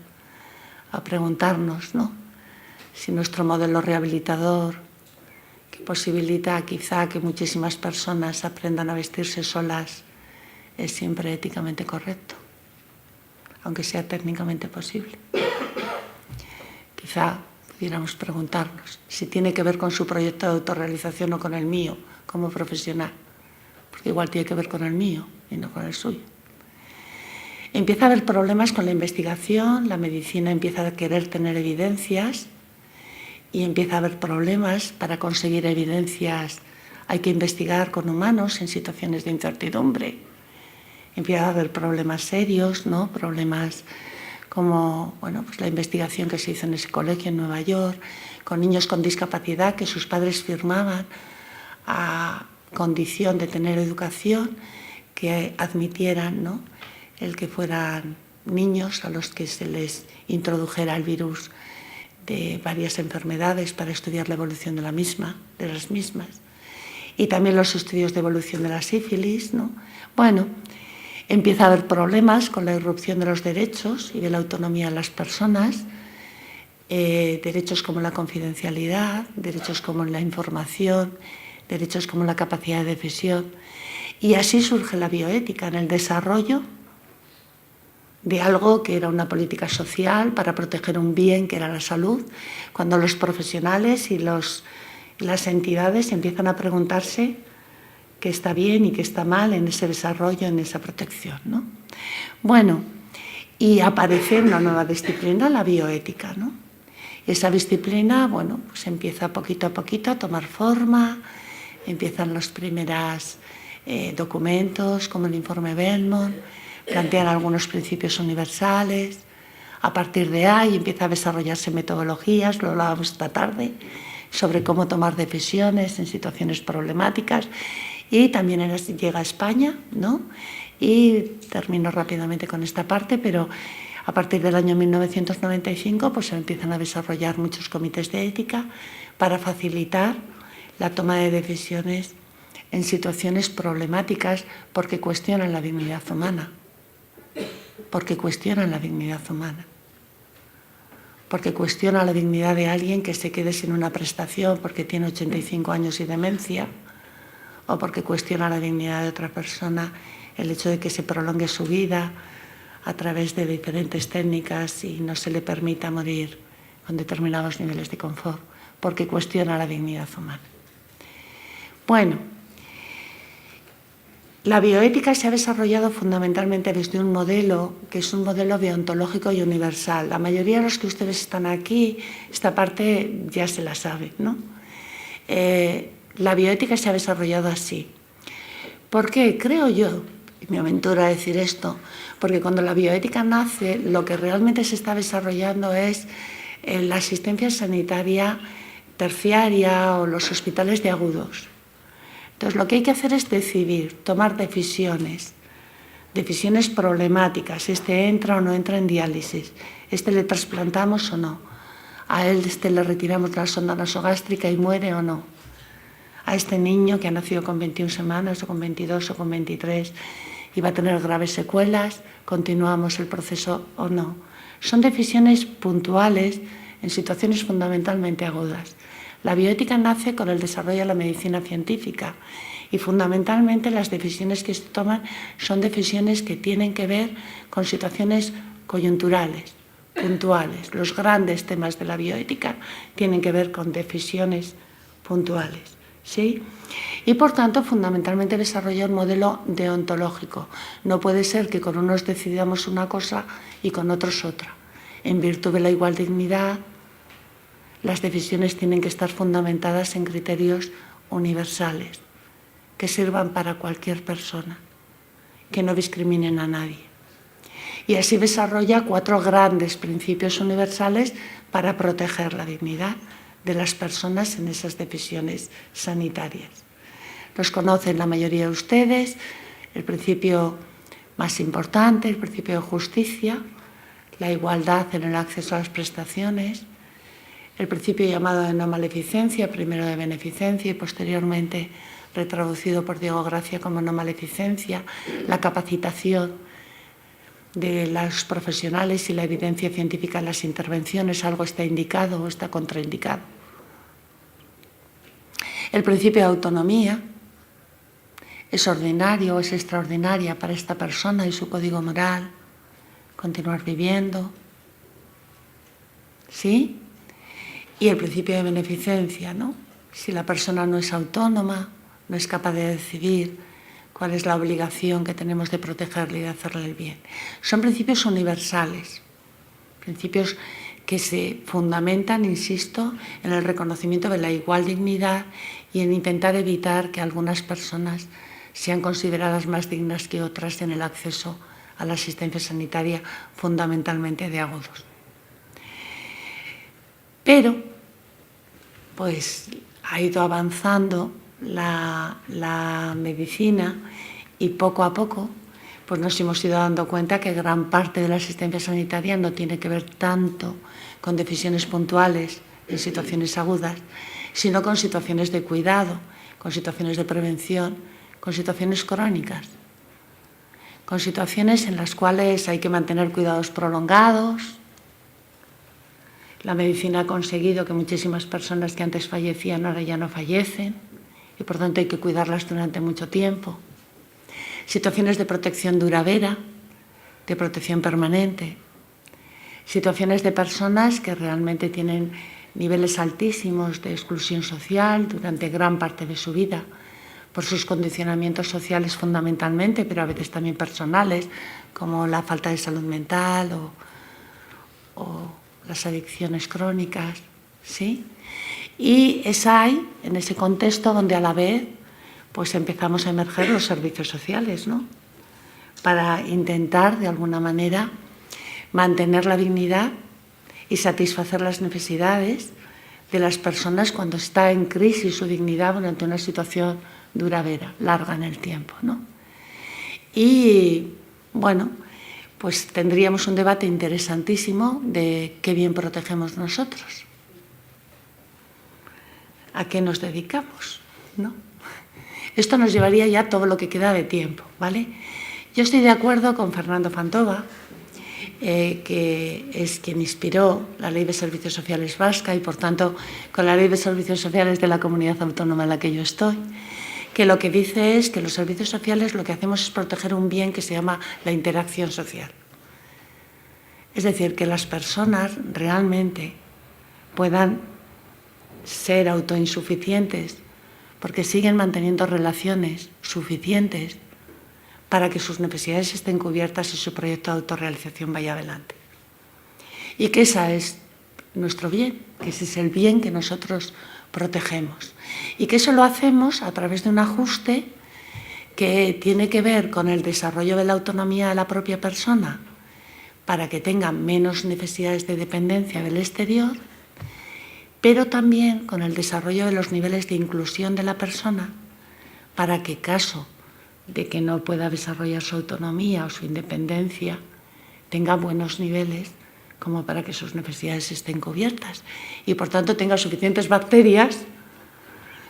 a preguntarnos, ¿no?, si nuestro modelo rehabilitador, que posibilita quizá que muchísimas personas aprendan a vestirse solas, es siempre éticamente correcto, aunque sea técnicamente posible. Quizá pudiéramos preguntarnos si tiene que ver con su proyecto de autorrealización o con el mío como profesional, porque igual tiene que ver con el mío y no con el suyo. Empieza a haber problemas con la investigación, la medicina empieza a querer tener evidencias y empieza a haber problemas para conseguir evidencias. Hay que investigar con humanos en situaciones de incertidumbre. Empieza a haber problemas serios, ¿no?, problemas como, bueno, pues la investigación que se hizo en ese colegio en Nueva York, con niños con discapacidad que sus padres firmaban a condición de tener educación, que admitieran, ¿no?, el que fueran niños a los que se les introdujera el virus de varias enfermedades para estudiar la evolución de las mismas. Y también los estudios de evolución de la sífilis, ¿no? Bueno, empieza a haber problemas con la irrupción de los derechos y de la autonomía de las personas, derechos como la confidencialidad, derechos como la información, derechos como la capacidad de decisión. Y así surge la bioética en el desarrollo de algo que era una política social para proteger un bien que era la salud, cuando los profesionales y las entidades empiezan a preguntarse qué está bien y qué está mal en ese desarrollo, en esa protección, ¿no? Bueno, y aparece una nueva disciplina, la bioética, ¿no? Esa disciplina, bueno, pues empieza poquito a poquito a tomar forma, empiezan los primeros documentos como el informe Belmont, plantean algunos principios universales. A partir de ahí empieza a desarrollarse metodologías, lo hablábamos esta tarde, sobre cómo tomar decisiones en situaciones problemáticas, y también llega a España, ¿no? Y termino rápidamente con esta parte, pero a partir del año 1995 pues se empiezan a desarrollar muchos comités de ética para facilitar la toma de decisiones en situaciones problemáticas porque cuestionan la dignidad humana. Porque cuestionan la dignidad humana. Porque cuestiona la dignidad de alguien que se quede sin una prestación porque tiene 85 años y demencia, o porque cuestiona la dignidad de otra persona el hecho de que se prolongue su vida a través de diferentes técnicas y no se le permita morir con determinados niveles de confort, porque cuestiona la dignidad humana. Bueno, la bioética se ha desarrollado fundamentalmente desde un modelo que es un modelo deontológico y universal. La mayoría de los que ustedes están aquí, esta parte ya se la saben, ¿no? La bioética se ha desarrollado así. ¿Por qué? Creo yo, y me aventuro a decir esto, porque cuando la bioética nace, lo que realmente se está desarrollando es la asistencia sanitaria terciaria o los hospitales de agudos. Entonces, lo que hay que hacer es decidir, tomar decisiones problemáticas. Este entra o no entra en diálisis, este le trasplantamos o no, a este le retiramos la sonda nasogástrica y muere o no, a este niño que ha nacido con 21 semanas o con 22 o con 23 y va a tener graves secuelas, continuamos el proceso o no. Son decisiones puntuales en situaciones fundamentalmente agudas. La bioética nace con el desarrollo de la medicina científica y fundamentalmente las decisiones que se toman son decisiones que tienen que ver con situaciones coyunturales, puntuales. Los grandes temas de la bioética tienen que ver con decisiones puntuales. ¿sí? Y, por tanto, fundamentalmente desarrolla un modelo deontológico. No puede ser que con unos decidamos una cosa y con otros otra. En virtud de la igual dignidad, las decisiones tienen que estar fundamentadas en criterios universales, que sirvan para cualquier persona, que no discriminen a nadie. Y así desarrolla 4 grandes principios universales para proteger la dignidad de las personas en esas decisiones sanitarias. Los conocen la mayoría de ustedes, el principio más importante, el principio de justicia, la igualdad en el acceso a las prestaciones, el principio llamado de no maleficencia, primero de beneficencia y posteriormente retraducido por Diego Gracia como no maleficencia, la capacitación de los profesionales y la evidencia científica en las intervenciones, algo está indicado o está contraindicado. El principio de autonomía es ordinario o es extraordinaria para esta persona y su código moral, continuar viviendo, ¿sí? Y el principio de beneficencia, ¿no? Si la persona no es autónoma, no es capaz de decidir cuál es la obligación que tenemos de protegerle y de hacerle el bien. Son principios universales, principios que se fundamentan, insisto, en el reconocimiento de la igual dignidad y en intentar evitar que algunas personas sean consideradas más dignas que otras en el acceso a la asistencia sanitaria, fundamentalmente de agudos. Pero, pues, ha ido avanzando la medicina y poco a poco pues nos hemos ido dando cuenta que gran parte de la asistencia sanitaria no tiene que ver tanto con decisiones puntuales en situaciones agudas, sino con situaciones de cuidado, con situaciones de prevención, con situaciones crónicas, con situaciones en las cuales hay que mantener cuidados prolongados. La medicina ha conseguido que muchísimas personas que antes fallecían ahora ya no fallecen y por tanto hay que cuidarlas durante mucho tiempo. Situaciones de protección duradera, de protección permanente. Situaciones de personas que realmente tienen niveles altísimos de exclusión social durante gran parte de su vida, por sus condicionamientos sociales fundamentalmente, pero a veces también personales, como la falta de salud mental o las adicciones crónicas, ¿sí? Y es ahí, en ese contexto, donde a la vez pues empezamos a emerger los servicios sociales, ¿no? Para intentar, de alguna manera, mantener la dignidad y satisfacer las necesidades de las personas cuando está en crisis su dignidad durante una situación duradera, larga en el tiempo, ¿no? Y, bueno, pues tendríamos un debate interesantísimo de qué bien protegemos nosotros. ¿A qué nos dedicamos? ¿No? Esto nos llevaría ya todo lo que queda de tiempo, ¿vale? Yo estoy de acuerdo con Fernando Fantova, que es quien inspiró la Ley de Servicios Sociales vasca y, por tanto, con la Ley de Servicios Sociales de la comunidad autónoma en la que yo estoy, que lo que dice es que los servicios sociales lo que hacemos es proteger un bien que se llama la interacción social. Es decir, que las personas realmente puedan ser autoinsuficientes porque siguen manteniendo relaciones suficientes para que sus necesidades estén cubiertas y su proyecto de autorrealización vaya adelante. Y que ese es nuestro bien, que ese es el bien que nosotros protegemos. Y que eso lo hacemos a través de un ajuste que tiene que ver con el desarrollo de la autonomía de la propia persona para que tenga menos necesidades de dependencia del exterior, pero también con el desarrollo de los niveles de inclusión de la persona para que, caso de que no pueda desarrollar su autonomía o su independencia, tenga buenos niveles como para que sus necesidades estén cubiertas y, por tanto, tenga suficientes bacterias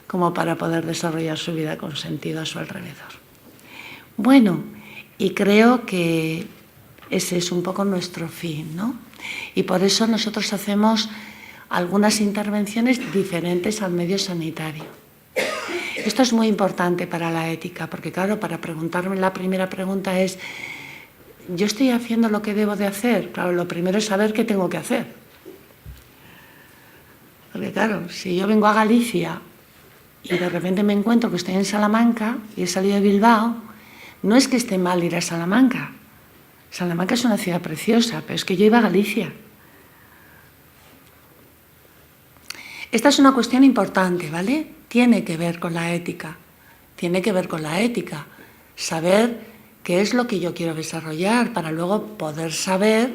como para poder desarrollar su vida con sentido a su alrededor. Bueno, y creo que ese es un poco nuestro fin, ¿no? Y por eso nosotros hacemos algunas intervenciones diferentes al medio sanitario. Esto es muy importante para la ética, porque claro, para preguntarme la primera pregunta es, ¿yo estoy haciendo lo que debo de hacer? Claro, lo primero es saber qué tengo que hacer. Porque claro, si yo vengo a Galicia y de repente me encuentro que estoy en Salamanca y he salido de Bilbao, no es que esté mal ir a Salamanca. Salamanca es una ciudad preciosa, pero es que yo iba a Galicia. Esta es una cuestión importante, ¿vale? Tiene que ver con la ética. Tiene que ver con la ética. Saber qué es lo que yo quiero desarrollar para luego poder saber,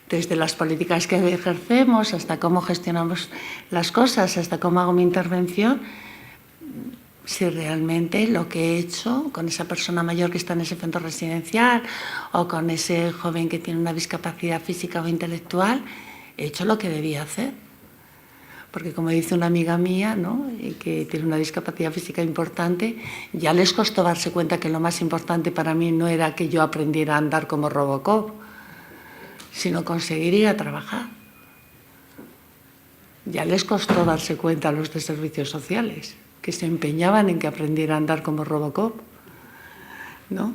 desde las políticas que ejercemos hasta cómo gestionamos las cosas, hasta cómo hago mi intervención, si realmente lo que he hecho con esa persona mayor que está en ese centro residencial o con ese joven que tiene una discapacidad física o intelectual, he hecho lo que debía hacer. Porque como dice una amiga mía, ¿no?, que tiene una discapacidad física importante, ya les costó darse cuenta que lo más importante para mí no era que yo aprendiera a andar como Robocop, sino conseguir ir a trabajar. Ya les costó darse cuenta a los de servicios sociales, que se empeñaban en que aprendiera a andar como Robocop, ¿no?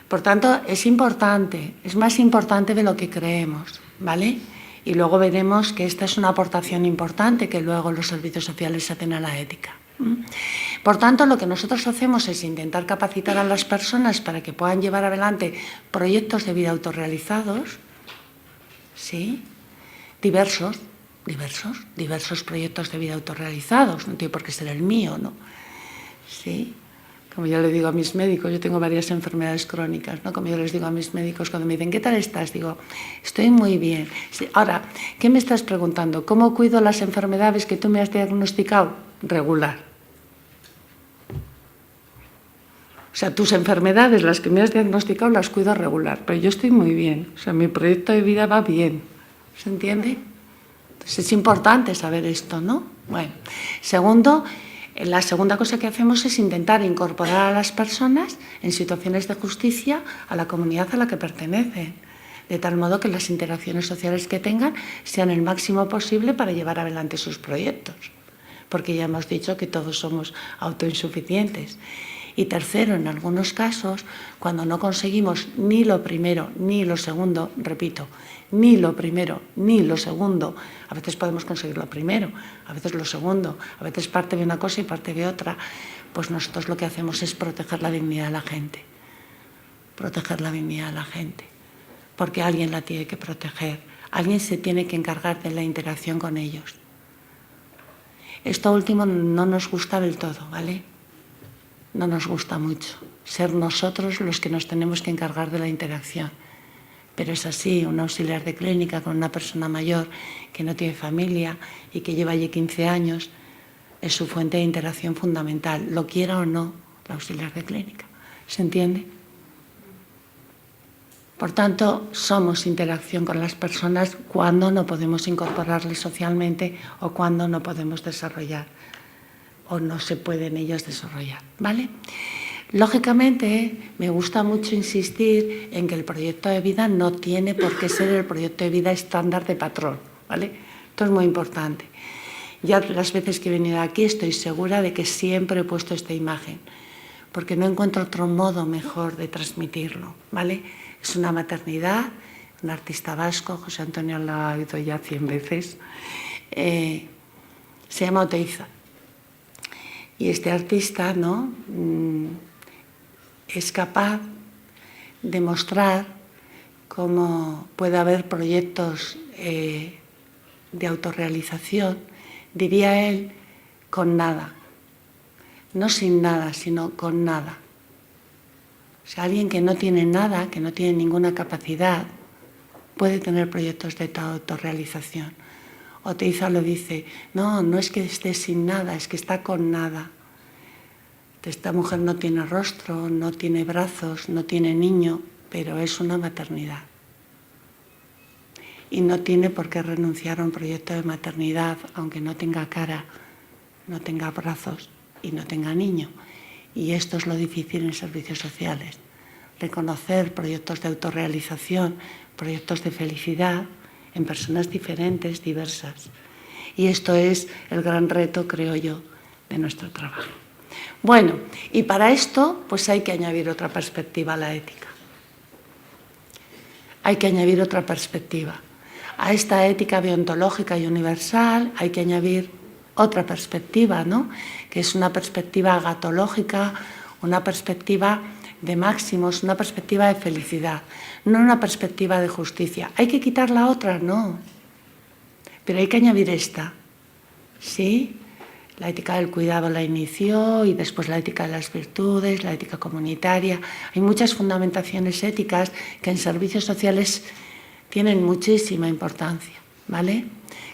Por tanto, es importante, es más importante de lo que creemos, ¿vale? Y luego veremos que esta es una aportación importante que luego los servicios sociales hacen a la ética. Por tanto, lo que nosotros hacemos es intentar capacitar a las personas para que puedan llevar adelante proyectos de vida autorrealizados, ¿sí?, diversos proyectos de vida autorrealizados, no tiene por qué ser el mío, ¿no? ¿Sí? Como yo le digo a mis médicos, yo tengo varias enfermedades crónicas, ¿no? Como yo les digo a mis médicos cuando me dicen, ¿qué tal estás? Digo, estoy muy bien. Sí, ahora, ¿qué me estás preguntando? ¿Cómo cuido las enfermedades que tú me has diagnosticado? Regular. O sea, tus enfermedades, las que me has diagnosticado, las cuido regular, pero yo estoy muy bien. O sea, mi proyecto de vida va bien. ¿Se entiende? Entonces es importante saber esto, ¿no? Bueno, segundo, la segunda cosa que hacemos es intentar incorporar a las personas en situaciones de justicia a la comunidad a la que pertenecen, de tal modo que las interacciones sociales que tengan sean el máximo posible para llevar adelante sus proyectos, porque ya hemos dicho que todos somos autoinsuficientes. Y tercero, en algunos casos, cuando no conseguimos ni lo primero ni lo segundo, repito, ni lo primero ni lo segundo, a veces podemos conseguir lo primero, a veces lo segundo, a veces parte de una cosa y parte de otra, pues nosotros lo que hacemos es proteger la dignidad de la gente, proteger la dignidad de la gente, porque alguien la tiene que proteger, alguien se tiene que encargar de la interacción con ellos. Esto último no nos gusta del todo, ¿vale? No nos gusta mucho ser nosotros los que nos tenemos que encargar de la interacción. Pero es así, un auxiliar de clínica con una persona mayor que no tiene familia y que lleva allí 15 años, es su fuente de interacción fundamental, lo quiera o no el auxiliar de clínica. ¿Se entiende? Por tanto, somos interacción con las personas cuando no podemos incorporarles socialmente o cuando no podemos desarrollar o no se pueden ellos desarrollar, ¿vale? Lógicamente, me gusta mucho insistir en que el proyecto de vida no tiene por qué ser el proyecto de vida estándar de patrón, ¿vale? Esto es muy importante. Ya las veces que he venido aquí estoy segura de que siempre he puesto esta imagen, porque no encuentro otro modo mejor de transmitirlo, ¿vale? Es una maternidad, un artista vasco, José Antonio lo ha oído ya 100 veces, se llama Oteiza. Y este artista, ¿no?, es capaz de mostrar cómo puede haber proyectos de autorrealización, diría él, con nada. No sin nada, sino con nada. O sea, alguien que no tiene nada, que no tiene ninguna capacidad, puede tener proyectos de autorrealización. Oteiza lo dice, no, no es que esté sin nada, es que está con nada. Esta mujer no tiene rostro, no tiene brazos, no tiene niño, pero es una maternidad. Y no tiene por qué renunciar a un proyecto de maternidad, aunque no tenga cara, no tenga brazos y no tenga niño. Y esto es lo difícil en servicios sociales, reconocer proyectos de autorrealización, proyectos de felicidad en personas diferentes, diversas. Y esto es el gran reto, creo yo, de nuestro trabajo. Bueno, y para esto pues hay que añadir otra perspectiva a la ética. Hay que añadir otra perspectiva. A esta ética deontológica y universal hay que añadir otra perspectiva, ¿no? Que es una perspectiva agatológica, una perspectiva de máximos, una perspectiva de felicidad, no una perspectiva de justicia. ¿Hay que quitar la otra? No. Pero hay que añadir esta, ¿sí? La ética del cuidado la inició y después la ética de las virtudes, la ética comunitaria. Hay muchas fundamentaciones éticas que en servicios sociales tienen muchísima importancia, ¿vale?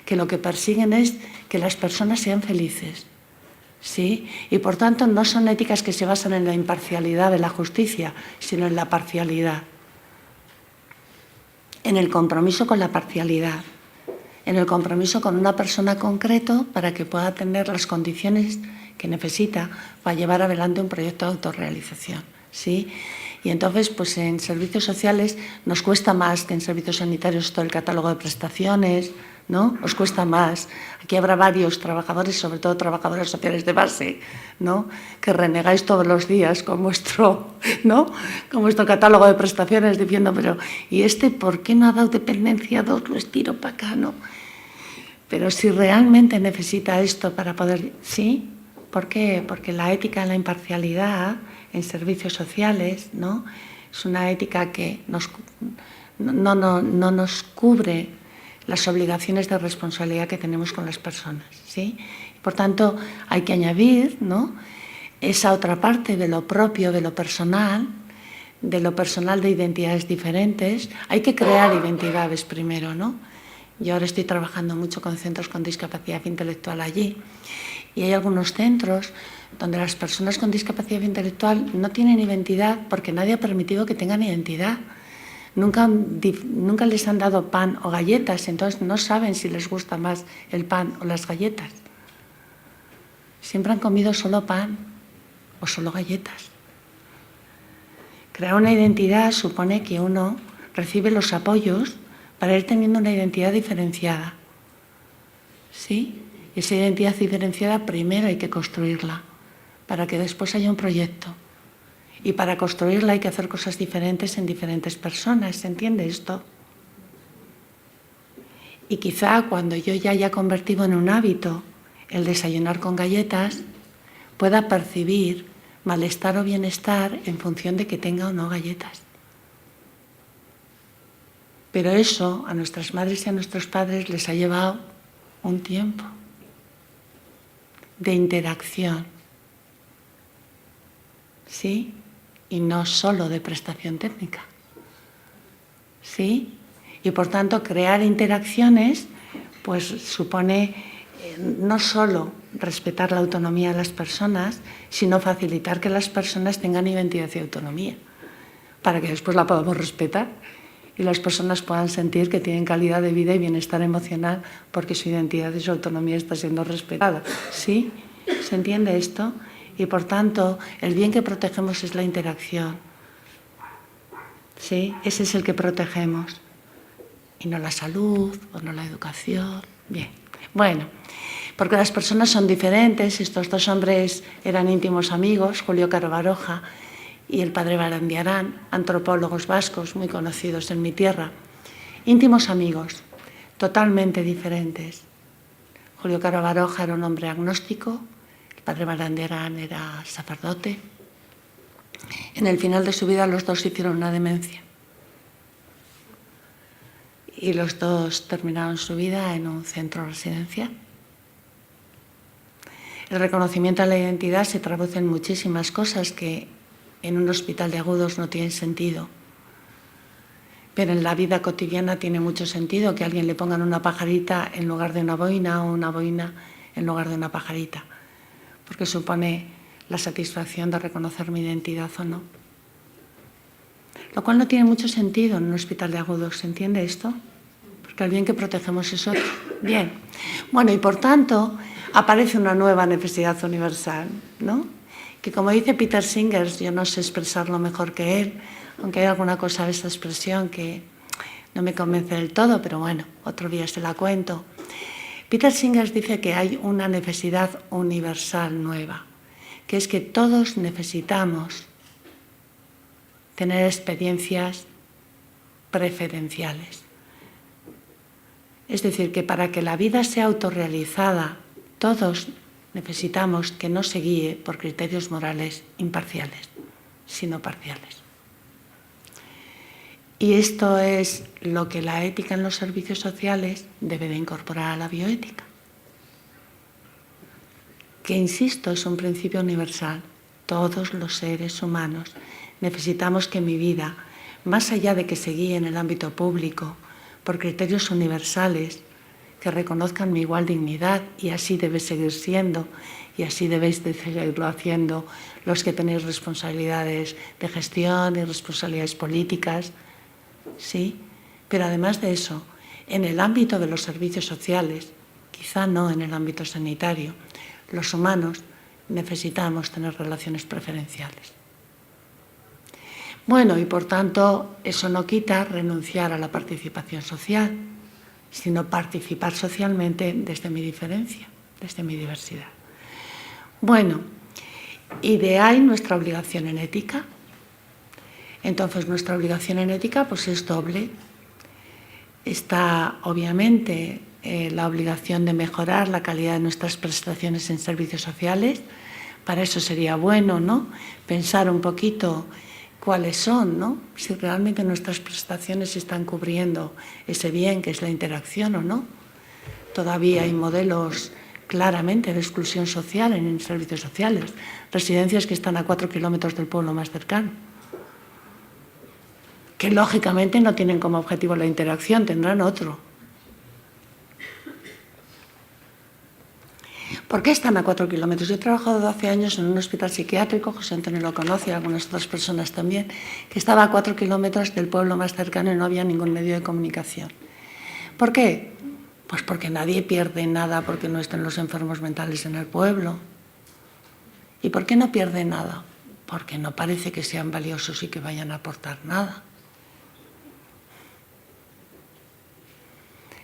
Que lo que persiguen es que las personas sean felices, ¿sí? Y por tanto no son éticas que se basan en la imparcialidad de la justicia, sino en la parcialidad, en el compromiso con la parcialidad, en el compromiso con una persona concreto para que pueda tener las condiciones que necesita para llevar adelante un proyecto de autorrealización, ¿sí? Y entonces, pues en servicios sociales nos cuesta más que en servicios sanitarios todo el catálogo de prestaciones, ¿no? Os cuesta más. Aquí habrá varios trabajadores, sobre todo trabajadores sociales de base, ¿no? Que renegáis todos los días con vuestro, ¿no? Con vuestro catálogo de prestaciones diciendo, pero ¿y este por qué no ha dado dependencia 2? Lo estiro para acá, ¿no? Pero si realmente necesita esto para poder... ¿Sí? ¿Por qué? Porque la ética de la imparcialidad en servicios sociales, ¿no? Es una ética que no nos cubre las obligaciones de responsabilidad que tenemos con las personas, ¿sí? Por tanto, hay que añadir, ¿no? Esa otra parte de lo propio, de lo personal de identidades diferentes. Hay que crear identidades primero, ¿no? Yo ahora estoy trabajando mucho con centros con discapacidad intelectual allí y hay algunos centros donde las personas con discapacidad intelectual no tienen identidad porque nadie ha permitido que tengan identidad. Nunca les han dado pan o galletas, entonces no saben si les gusta más el pan o las galletas. Siempre han comido solo pan o solo galletas. Crear una identidad supone que uno recibe los apoyos para ir teniendo una identidad diferenciada. ¿Sí? Y esa identidad diferenciada primero hay que construirla para que después haya un proyecto. Y para construirla hay que hacer cosas diferentes en diferentes personas, ¿se entiende esto? Y quizá cuando yo ya haya convertido en un hábito el desayunar con galletas, pueda percibir malestar o bienestar en función de que tenga o no galletas. Pero eso a nuestras madres y a nuestros padres les ha llevado un tiempo de interacción, ¿sí? Y no solo de prestación técnica, ¿sí? Y por tanto crear interacciones pues supone no solo respetar la autonomía de las personas, sino facilitar que las personas tengan identidad y autonomía, para que después la podamos respetar y las personas puedan sentir que tienen calidad de vida y bienestar emocional porque su identidad y su autonomía está siendo respetada. ¿Sí? ¿Se entiende esto? Y por tanto, el bien que protegemos es la interacción. ¿Sí? Ese es el que protegemos. Y no la salud o no la educación. Bien. Bueno, porque las personas son diferentes. Estos dos hombres eran íntimos amigos, Julio Caro Baroja y el padre Barandiarán, antropólogos vascos muy conocidos en mi tierra. Íntimos amigos, totalmente diferentes. Julio Caro Baroja era un hombre agnóstico, el padre Barandiarán era sacerdote. En el final de su vida los dos hicieron una demencia. Y los dos terminaron su vida en un centro residencial. El reconocimiento de la identidad se traduce en muchísimas cosas que en un hospital de agudos no tienen sentido. Pero en la vida cotidiana tiene mucho sentido que a alguien le pongan una pajarita en lugar de una boina o una boina en lugar de una pajarita, porque supone la satisfacción de reconocer mi identidad o no. Lo cual no tiene mucho sentido en un hospital de agudos, ¿se entiende esto? Porque el bien que protegemos es otro. Bien. Bueno, y por tanto aparece una nueva necesidad universal, ¿no? Que como dice Peter Singer, yo no sé expresarlo mejor que él, aunque hay alguna cosa de esta expresión que no me convence del todo, pero bueno, otro día se la cuento. Peter Singer dice que hay una necesidad universal nueva, que es que todos necesitamos tener experiencias preferenciales. Es decir, que para que la vida sea autorrealizada, todos necesitamos que no se guíe por criterios morales imparciales, sino parciales. Y esto es lo que la ética en los servicios sociales debe de incorporar a la bioética. Que, insisto, es un principio universal. Todos los seres humanos necesitamos que mi vida, más allá de que se guíe en el ámbito público por criterios universales, que reconozcan mi igual dignidad, y así debe seguir siendo, y así debéis de seguirlo haciendo los que tenéis responsabilidades de gestión y responsabilidades políticas, ¿sí? Pero además de eso, en el ámbito de los servicios sociales, quizá no en el ámbito sanitario, los humanos necesitamos tener relaciones preferenciales. Bueno, y por tanto, eso no quita renunciar a la participación social, sino participar socialmente desde mi diferencia, desde mi diversidad. Bueno, y de ahí nuestra obligación en ética. Entonces, nuestra obligación en ética pues es doble. Está, obviamente, la obligación de mejorar la calidad de nuestras prestaciones en servicios sociales. Para eso sería bueno, ¿no?, pensar un poquito cuáles son, ¿no?, si realmente nuestras prestaciones están cubriendo ese bien que es la interacción o no. Todavía hay modelos claramente de exclusión social en servicios sociales, residencias que están a 4 kilómetros del pueblo más cercano, que lógicamente no tienen como objetivo la interacción, tendrán otro. ¿Por qué están a 4 kilómetros? Yo he trabajado 12 años en un hospital psiquiátrico, José Antonio lo conoce, y algunas otras personas también, que estaba a 4 kilómetros del pueblo más cercano y no había ningún medio de comunicación. ¿Por qué? Pues porque nadie pierde nada porque no estén los enfermos mentales en el pueblo. ¿Y por qué no pierde nada? Porque no parece que sean valiosos y que vayan a aportar nada.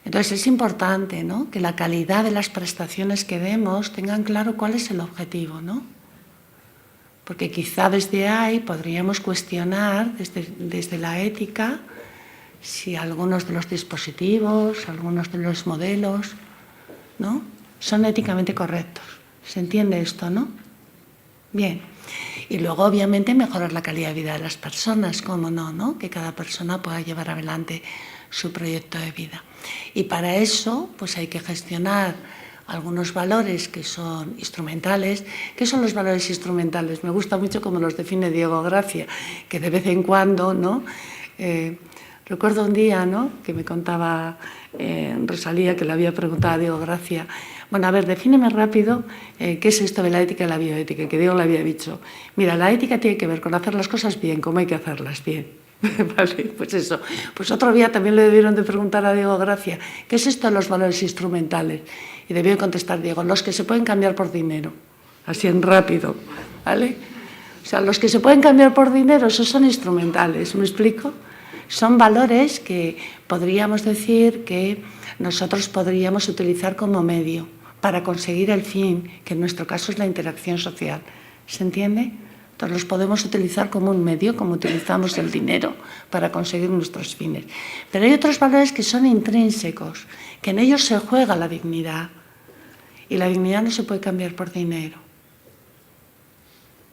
Entonces es importante, ¿no?, que la calidad de las prestaciones que demos tengan claro cuál es el objetivo, ¿no? Porque quizá desde ahí podríamos cuestionar desde la ética si algunos de los dispositivos, algunos de los modelos, ¿no?, son éticamente correctos. ¿Se entiende esto, no? Bien. Y luego, obviamente, mejorar la calidad de vida de las personas, cómo no, ¿no?, que cada persona pueda llevar adelante su proyecto de vida. Y para eso, pues hay que gestionar algunos valores que son instrumentales. ¿Qué son los valores instrumentales? Me gusta mucho cómo los define Diego Gracia, que de vez en cuando, ¿no? Recuerdo un día, ¿no?, que me contaba Rosalía, que le había preguntado a Diego Gracia, bueno, a ver, defíneme rápido qué es esto de la ética y la bioética, que Diego le había dicho, mira, la ética tiene que ver con hacer las cosas bien, como hay que hacerlas bien. Vale, pues eso. Pues otro día también le debieron de preguntar a Diego Gracia, ¿qué es esto de los valores instrumentales? Y debió contestar Diego, los que se pueden cambiar por dinero, así en rápido, ¿vale? O sea, los que se pueden cambiar por dinero, esos son instrumentales, ¿me explico? Son valores que podríamos decir que nosotros podríamos utilizar como medio para conseguir el fin, que en nuestro caso es la interacción social. ¿Se entiende? Entonces los podemos utilizar como un medio, como utilizamos el dinero para conseguir nuestros fines. Pero hay otros valores que son intrínsecos, que en ellos se juega la dignidad. Y la dignidad no se puede cambiar por dinero.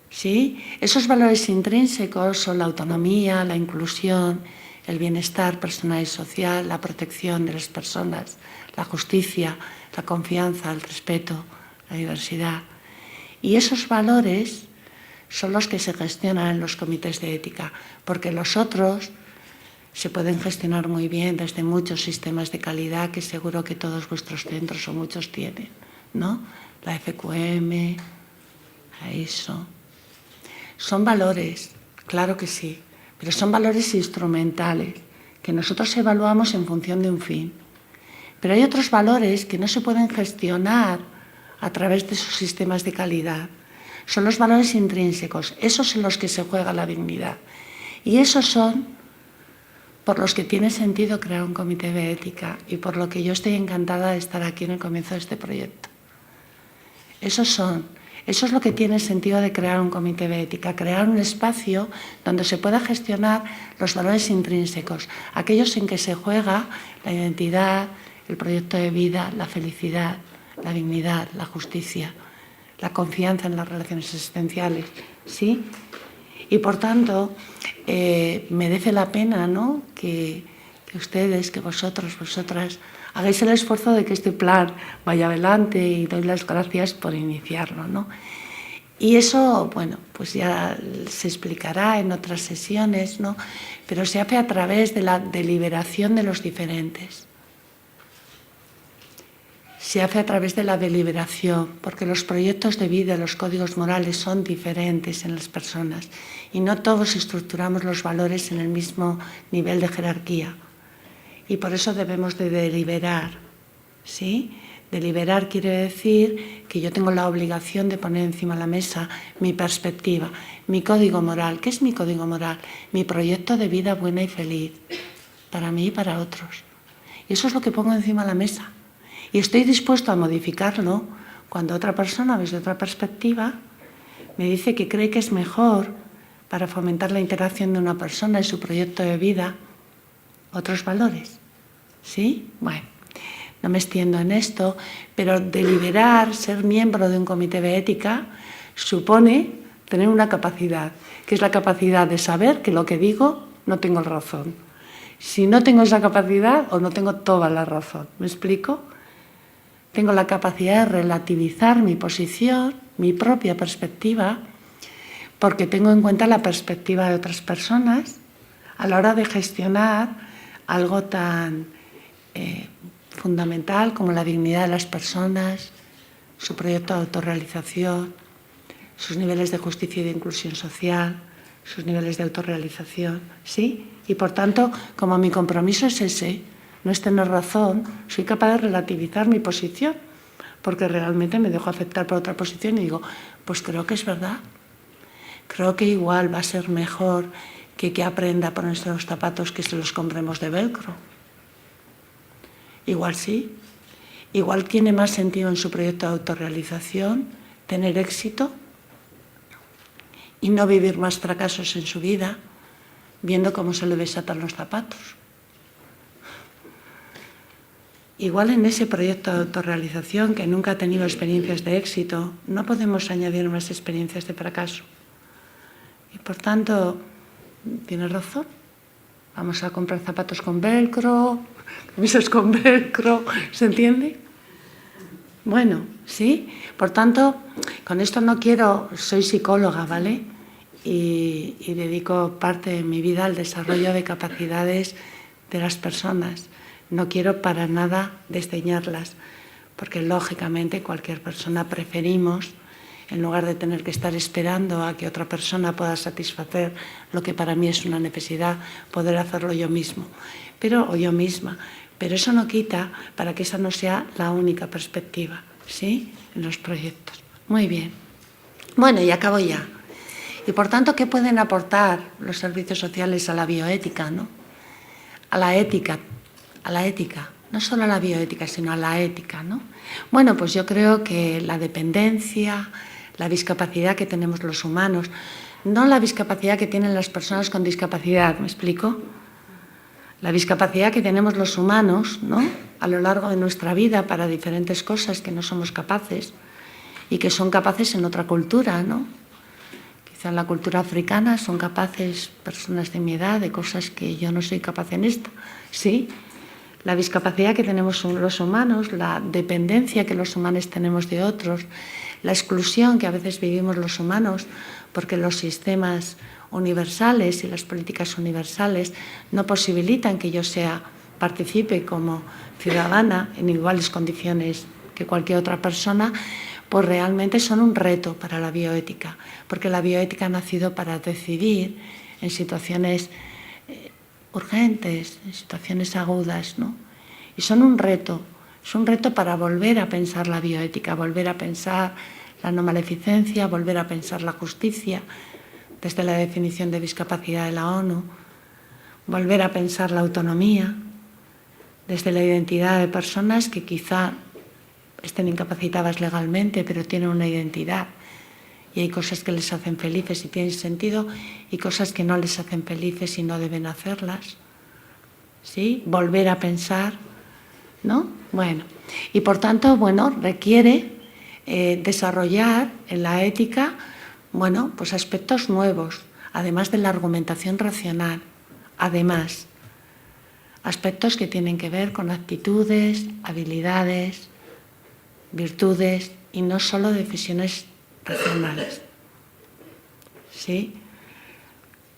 ¿Sí? Esos valores intrínsecos son la autonomía, la inclusión, el bienestar personal y social, la protección de las personas, la justicia, la confianza, el respeto, la diversidad. Y esos valores son los que se gestionan en los comités de ética, porque los otros se pueden gestionar muy bien desde muchos sistemas de calidad que seguro que todos vuestros centros o muchos tienen, ¿no? La FQM, la ISO. Son valores, claro que sí, pero son valores instrumentales que nosotros evaluamos en función de un fin. Pero hay otros valores que no se pueden gestionar a través de esos sistemas de calidad. Son los valores intrínsecos, esos son los que se juega la dignidad. Y esos son por los que tiene sentido crear un comité de ética y por lo que yo estoy encantada de estar aquí en el comienzo de este proyecto. Eso es lo que tiene sentido de crear un comité de ética, crear un espacio donde se pueda gestionar los valores intrínsecos, aquellos en que se juega la identidad, el proyecto de vida, la felicidad, la dignidad, la justicia, la confianza en las relaciones existenciales, ¿sí? Y por tanto, merece la pena, ¿no?, que ustedes, que vosotros, vosotras, hagáis el esfuerzo de que este plan vaya adelante, y doy las gracias por iniciarlo, ¿no? Y eso, bueno, pues ya se explicará en otras sesiones, ¿no? Pero se hace a través de la deliberación de los diferentes. Se hace a través de la deliberación, porque los proyectos de vida, los códigos morales son diferentes en las personas y no todos estructuramos los valores en el mismo nivel de jerarquía. Y por eso debemos de deliberar, ¿sí? Deliberar quiere decir que yo tengo la obligación de poner encima de la mesa mi perspectiva, mi código moral. ¿Qué es mi código moral? Mi proyecto de vida buena y feliz, para mí y para otros. Y eso es lo que pongo encima de la mesa. Y estoy dispuesto a modificarlo cuando otra persona, desde otra perspectiva, me dice que cree que es mejor para fomentar la interacción de una persona y su proyecto de vida otros valores. ¿Sí? Bueno. No me extiendo en esto, pero deliberar, ser miembro de un comité de ética, supone tener una capacidad, que es la capacidad de saber que lo que digo no tengo razón. Si no tengo esa capacidad, o no tengo toda la razón. ¿Me explico? Tengo la capacidad de relativizar mi posición, mi propia perspectiva, porque tengo en cuenta la perspectiva de otras personas a la hora de gestionar algo tan fundamental como la dignidad de las personas, su proyecto de autorrealización, sus niveles de justicia y de inclusión social, sus niveles de autorrealización, ¿sí? Y por tanto, como mi compromiso es ese, no es tener razón, soy capaz de relativizar mi posición, porque realmente me dejo afectar por otra posición y digo, pues creo que es verdad, creo que igual va a ser mejor que aprenda a ponerse los zapatos que se los compremos de velcro. Igual sí, igual tiene más sentido en su proyecto de autorrealización tener éxito y no vivir más fracasos en su vida viendo cómo se le desatan los zapatos. Igual en ese proyecto de autorrealización que nunca ha tenido experiencias de éxito, no podemos añadir más experiencias de fracaso. Y por tanto, tiene razón, vamos a comprar zapatos con velcro, camisas con velcro, ¿se entiende? Bueno, ¿sí? Por tanto, con esto no quiero, soy psicóloga, ¿vale? Y dedico parte de mi vida al desarrollo de capacidades de las personas. No quiero para nada desdeñarlas, porque lógicamente cualquier persona preferimos, en lugar de tener que estar esperando a que otra persona pueda satisfacer lo que para mí es una necesidad, poder hacerlo yo mismo, o yo misma. Pero eso no quita para que esa no sea la única perspectiva, ¿sí?, en los proyectos. Muy bien. Bueno, y acabo ya. Y por tanto, ¿qué pueden aportar los servicios sociales a la bioética, ¿no? A la ética, no solo a la bioética, sino a la ética, ¿no? Bueno, pues yo creo que la dependencia, la discapacidad que tenemos los humanos, no la discapacidad que tienen las personas con discapacidad, ¿me explico? La discapacidad que tenemos los humanos, ¿no?, a lo largo de nuestra vida para diferentes cosas que no somos capaces y que son capaces en otra cultura, ¿no? Quizá en la cultura africana son capaces personas de mi edad de cosas que yo no soy capaz en esta, ¿sí? La discapacidad que tenemos los humanos, la dependencia que los humanos tenemos de otros, la exclusión que a veces vivimos los humanos porque los sistemas universales y las políticas universales no posibilitan que yo participe como ciudadana en iguales condiciones que cualquier otra persona, pues realmente son un reto para la bioética, porque la bioética ha nacido para decidir en situaciones urgentes, en situaciones agudas, ¿no? Y son un reto, es un reto para volver a pensar la bioética, volver a pensar la no maleficencia, volver a pensar la justicia, desde la definición de discapacidad de la ONU, volver a pensar la autonomía, desde la identidad de personas que quizá estén incapacitadas legalmente, pero tienen una identidad y hay cosas que les hacen felices y tienen sentido y cosas que no les hacen felices y no deben hacerlas. ¿Sí? Volver a pensar ¿no? Bueno, y por tanto, bueno, requiere desarrollar en la ética, bueno, pues aspectos nuevos, además de la argumentación racional, además, aspectos que tienen que ver con actitudes, habilidades, virtudes y no solo decisiones racionales. ¿Sí?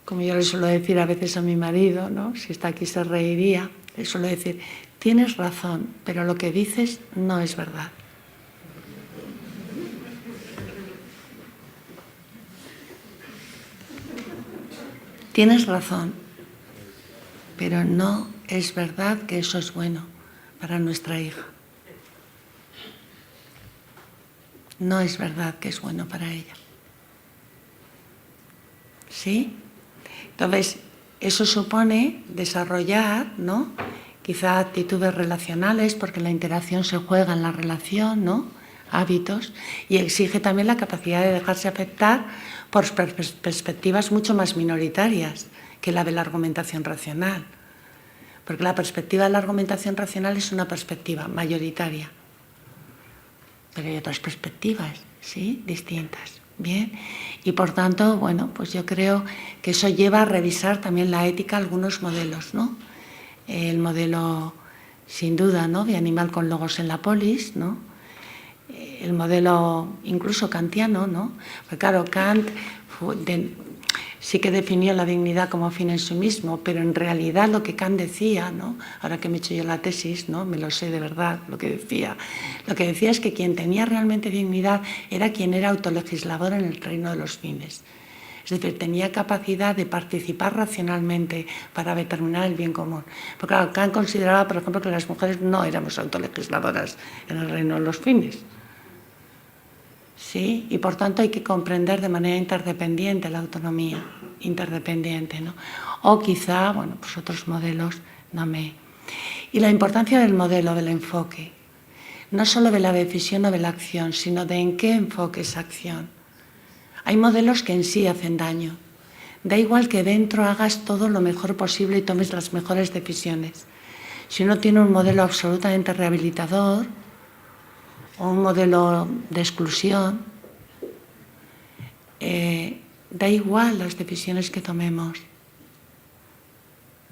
Como yo le suelo decir a veces a mi marido, ¿no? Si está aquí se reiría, le suelo decir, tienes razón, pero lo que dices no es verdad. Tienes razón, pero no es verdad que eso es bueno para nuestra hija. No es verdad que es bueno para ella. ¿Sí? Entonces, eso supone desarrollar, ¿no? Quizá actitudes relacionales, porque la interacción se juega en la relación, ¿no? Hábitos, y exige también la capacidad de dejarse afectar por perspectivas mucho más minoritarias que la de la argumentación racional. Porque la perspectiva de la argumentación racional es una perspectiva mayoritaria. Pero hay otras perspectivas, ¿sí? Distintas. Bien, y por tanto, bueno, pues yo creo que eso lleva a revisar también la ética algunos modelos, ¿no? El modelo, sin duda, ¿no? De animal con logos en la polis, ¿no? El modelo incluso kantiano, ¿no? Porque claro, Kant sí que definió la dignidad como fin en sí mismo, pero en realidad lo que Kant decía, ¿no? Ahora que me he hecho yo la tesis, ¿no? Me lo sé de verdad lo que decía. Lo que decía es que quien tenía realmente dignidad era quien era autolegislador en el reino de los fines. Es decir, tenía capacidad de participar racionalmente para determinar el bien común. Porque claro, Kant consideraba, por ejemplo, que las mujeres no éramos autolegisladoras en el reino de los fines. ¿Sí? Y por tanto hay que comprender de manera interdependiente la autonomía, interdependiente, ¿no? O quizá, bueno, pues otros modelos no me... Y la importancia del modelo, del enfoque, no solo de la decisión o de la acción, sino de en qué enfoque esa acción. Hay modelos que en sí hacen daño. Da igual que dentro hagas todo lo mejor posible y tomes las mejores decisiones. Si uno tiene un modelo absolutamente rehabilitador, o un modelo de exclusión, da igual las decisiones que tomemos.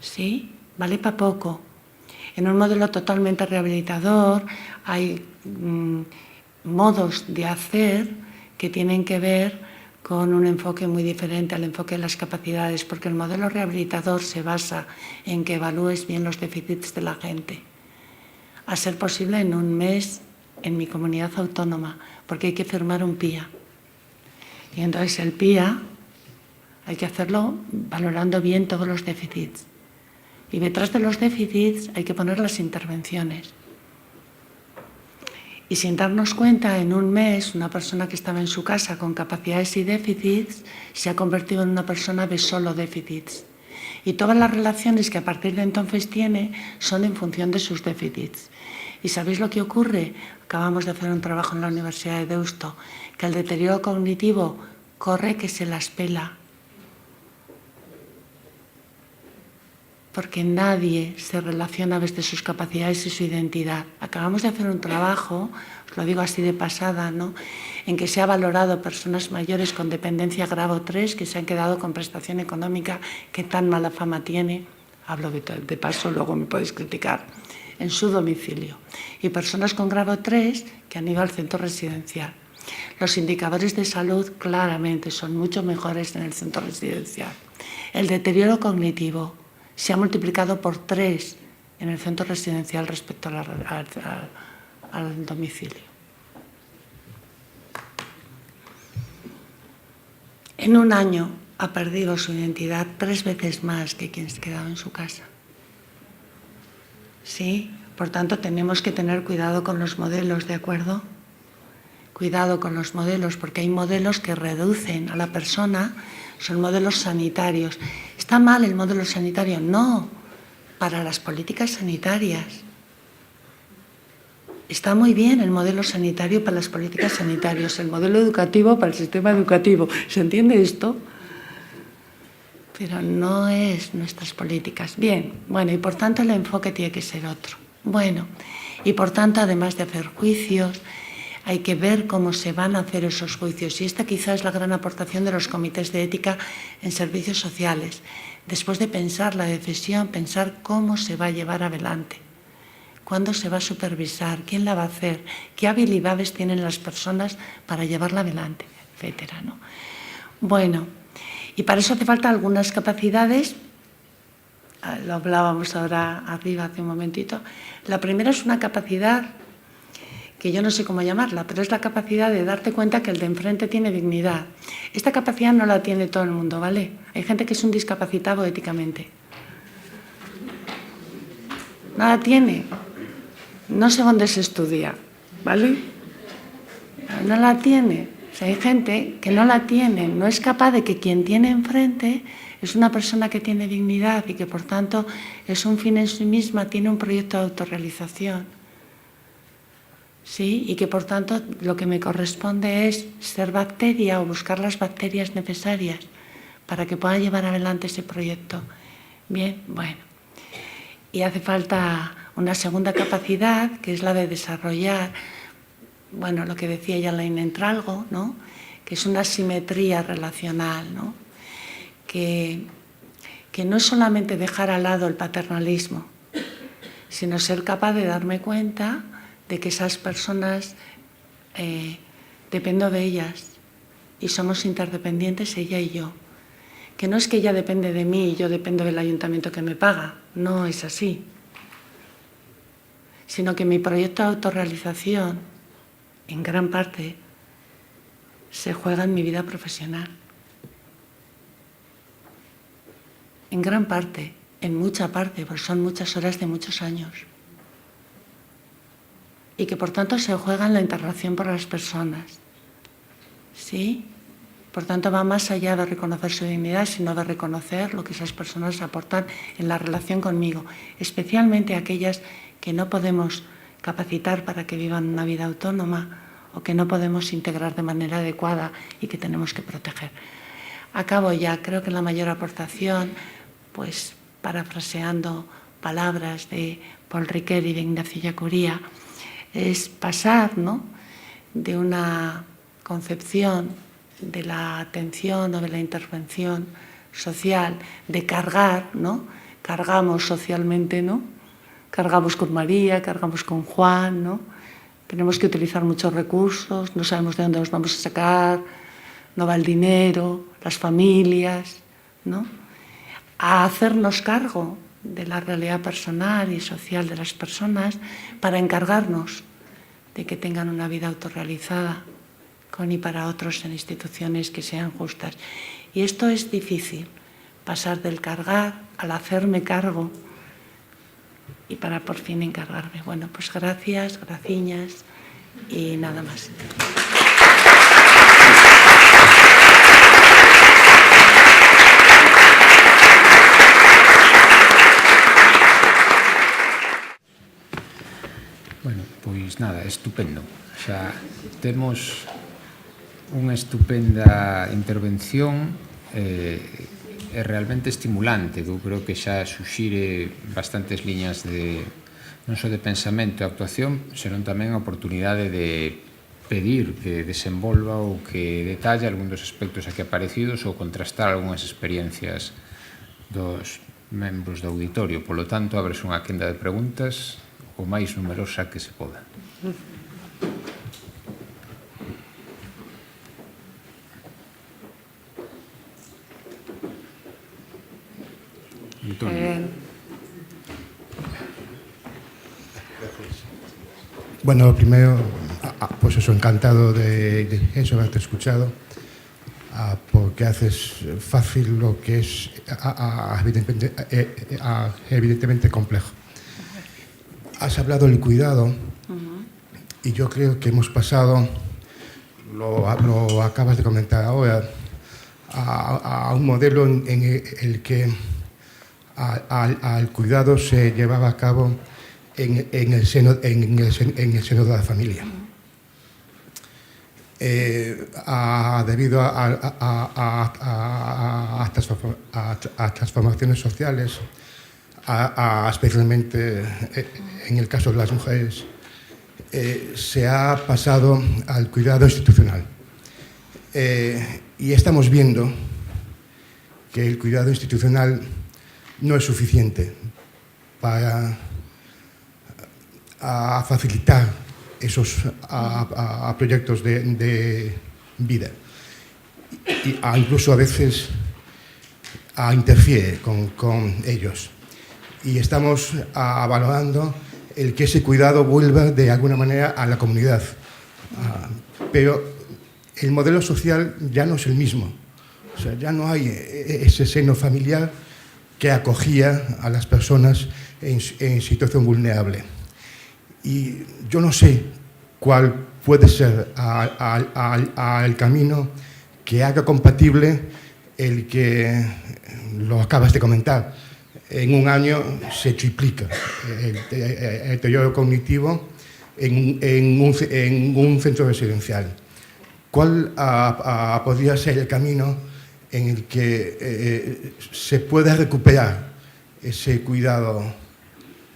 ¿Sí? Vale para poco. En un modelo totalmente rehabilitador hay modos de hacer que tienen que ver con un enfoque muy diferente al enfoque de las capacidades, porque el modelo rehabilitador se basa en que evalúes bien los déficits de la gente. A ser posible en un mes en mi comunidad autónoma, porque hay que firmar un PIA. Y entonces el PIA hay que hacerlo valorando bien todos los déficits. Y detrás de los déficits hay que poner las intervenciones. Y sin darnos cuenta, en un mes, una persona que estaba en su casa con capacidades y déficits se ha convertido en una persona de solo déficits. Y todas las relaciones que a partir de entonces tiene son en función de sus déficits. ¿Y sabéis lo que ocurre? Acabamos de hacer un trabajo en la Universidad de Deusto, que el deterioro cognitivo corre que se las pela. Porque nadie se relaciona desde sus capacidades y su identidad. Acabamos de hacer un trabajo, os lo digo así de pasada, ¿no?, en que se ha valorado personas mayores con dependencia grado 3 que se han quedado con prestación económica que tan mala fama tiene, hablo de paso, luego me podéis criticar, en su domicilio. Y personas con grado 3 que han ido al centro residencial. Los indicadores de salud claramente son mucho mejores en el centro residencial. El deterioro cognitivo se ha multiplicado por 3 en el centro residencial respecto al domicilio. En un año ha perdido su identidad 3 veces más que quien se quedaba en su casa. ¿Sí? Por tanto, tenemos que tener cuidado con los modelos, ¿de acuerdo? Cuidado con los modelos, porque hay modelos que reducen a la persona, son modelos sanitarios. ¿Está mal el modelo sanitario? No, para las políticas sanitarias. Está muy bien el modelo sanitario para las políticas sanitarias, el modelo educativo para el sistema educativo. ¿Se entiende esto? Pero no es nuestras políticas. Bien, bueno, y por tanto el enfoque tiene que ser otro. Bueno, y por tanto, además de hacer juicios, hay que ver cómo se van a hacer esos juicios. Y esta quizá es la gran aportación de los comités de ética en servicios sociales. Después de pensar la decisión, pensar cómo se va a llevar adelante, cuándo se va a supervisar, quién la va a hacer, qué habilidades tienen las personas para llevarla adelante, etcétera, ¿no? Bueno, y para eso hace falta algunas capacidades. Lo hablábamos ahora arriba hace un momentito. La primera es una capacidad que yo no sé cómo llamarla, pero es la capacidad de darte cuenta que el de enfrente tiene dignidad. Esta capacidad no la tiene todo el mundo, ¿vale? Hay gente que es un discapacitado éticamente. No la tiene. No sé dónde se estudia, ¿vale? No la tiene. O sea, hay gente que no la tiene, no es capaz de que quien tiene enfrente es una persona que tiene dignidad y que por tanto es un fin en sí misma, tiene un proyecto de autorrealización. ¿Sí? Y que por tanto lo que me corresponde es ser bacteria o buscar las bacterias necesarias para que pueda llevar adelante ese proyecto. Bien, bueno. Y hace falta una segunda capacidad, que es la de desarrollar, bueno, lo que decía ya Elaine Entralgo, ¿no? Que es una simetría relacional, ¿no? Que no es solamente dejar al lado el paternalismo, sino ser capaz de darme cuenta de que esas personas dependo de ellas y somos interdependientes ella y yo. Que no es que ella depende de mí y yo dependo del ayuntamiento que me paga, no es así. Sino que mi proyecto de autorrealización, en gran parte, se juega en mi vida profesional. En gran parte, en mucha parte, porque son muchas horas de muchos años. Y que por tanto se juega en la interrelación por las personas. ¿Sí? Por tanto va más allá de reconocer su dignidad, sino de reconocer lo que esas personas aportan en la relación conmigo, especialmente aquellas que no podemos capacitar para que vivan una vida autónoma o que no podemos integrar de manera adecuada y que tenemos que proteger. Acabo ya, creo que la mayor aportación, pues parafraseando palabras de Paul Ricoeur y de Ignacio Ellacuría, es pasar, ¿no?, de una concepción de la atención o de la intervención social, de cargar, ¿no? Cargamos socialmente, ¿no? Cargamos con María, cargamos con Juan, ¿no? Tenemos que utilizar muchos recursos, no sabemos de dónde los vamos a sacar, no va el dinero, las familias, ¿no? A hacernos cargo de la realidad personal y social de las personas para encargarnos de que tengan una vida autorrealizada con y para otros en instituciones que sean justas. Y esto es difícil, pasar del cargar al hacerme cargo y para por fin encargarme. Bueno, pues gracias, graciñas y nada más. Bueno, pois nada, estupendo. Xa temos unha estupenda intervención é realmente estimulante. Eu creo que xa suxire bastantes liñas de non só de pensamento e actuación, senón tamén a oportunidade de pedir que desenvolva ou que detalle algún dos aspectos aquí aparecidos ou contrastar algunhas experiencias dos membros do auditorio. Polo tanto, abres unha quenda de preguntas o máis numerosa que se poda. Bueno, primero, pues eso, encantado de eso, haberte escuchado, porque haces fácil lo que es evidentemente complejo. Has hablado del cuidado y yo creo que hemos pasado, lo acabas de comentar ahora, a un modelo en el que al cuidado se llevaba a cabo en el seno de la familia. Debido a transformaciones sociales, especialmente en el caso de las mujeres, se ha pasado al cuidado institucional. Y estamos viendo que el cuidado institucional no es suficiente para facilitar esos proyectos de vida. Y incluso a veces interfiere con ellos. Y estamos valorando el que ese cuidado vuelva de alguna manera a la comunidad. Pero el modelo social ya no es el mismo. O sea, ya no hay ese seno familiar que acogía a las personas en situación vulnerable. Y yo no sé cuál puede ser el camino que haga compatible el que lo acabas de comentar. En un año se triplica el deterioro cognitivo en un centro residencial. ¿Cuál podría ser el camino en el que se pueda recuperar ese cuidado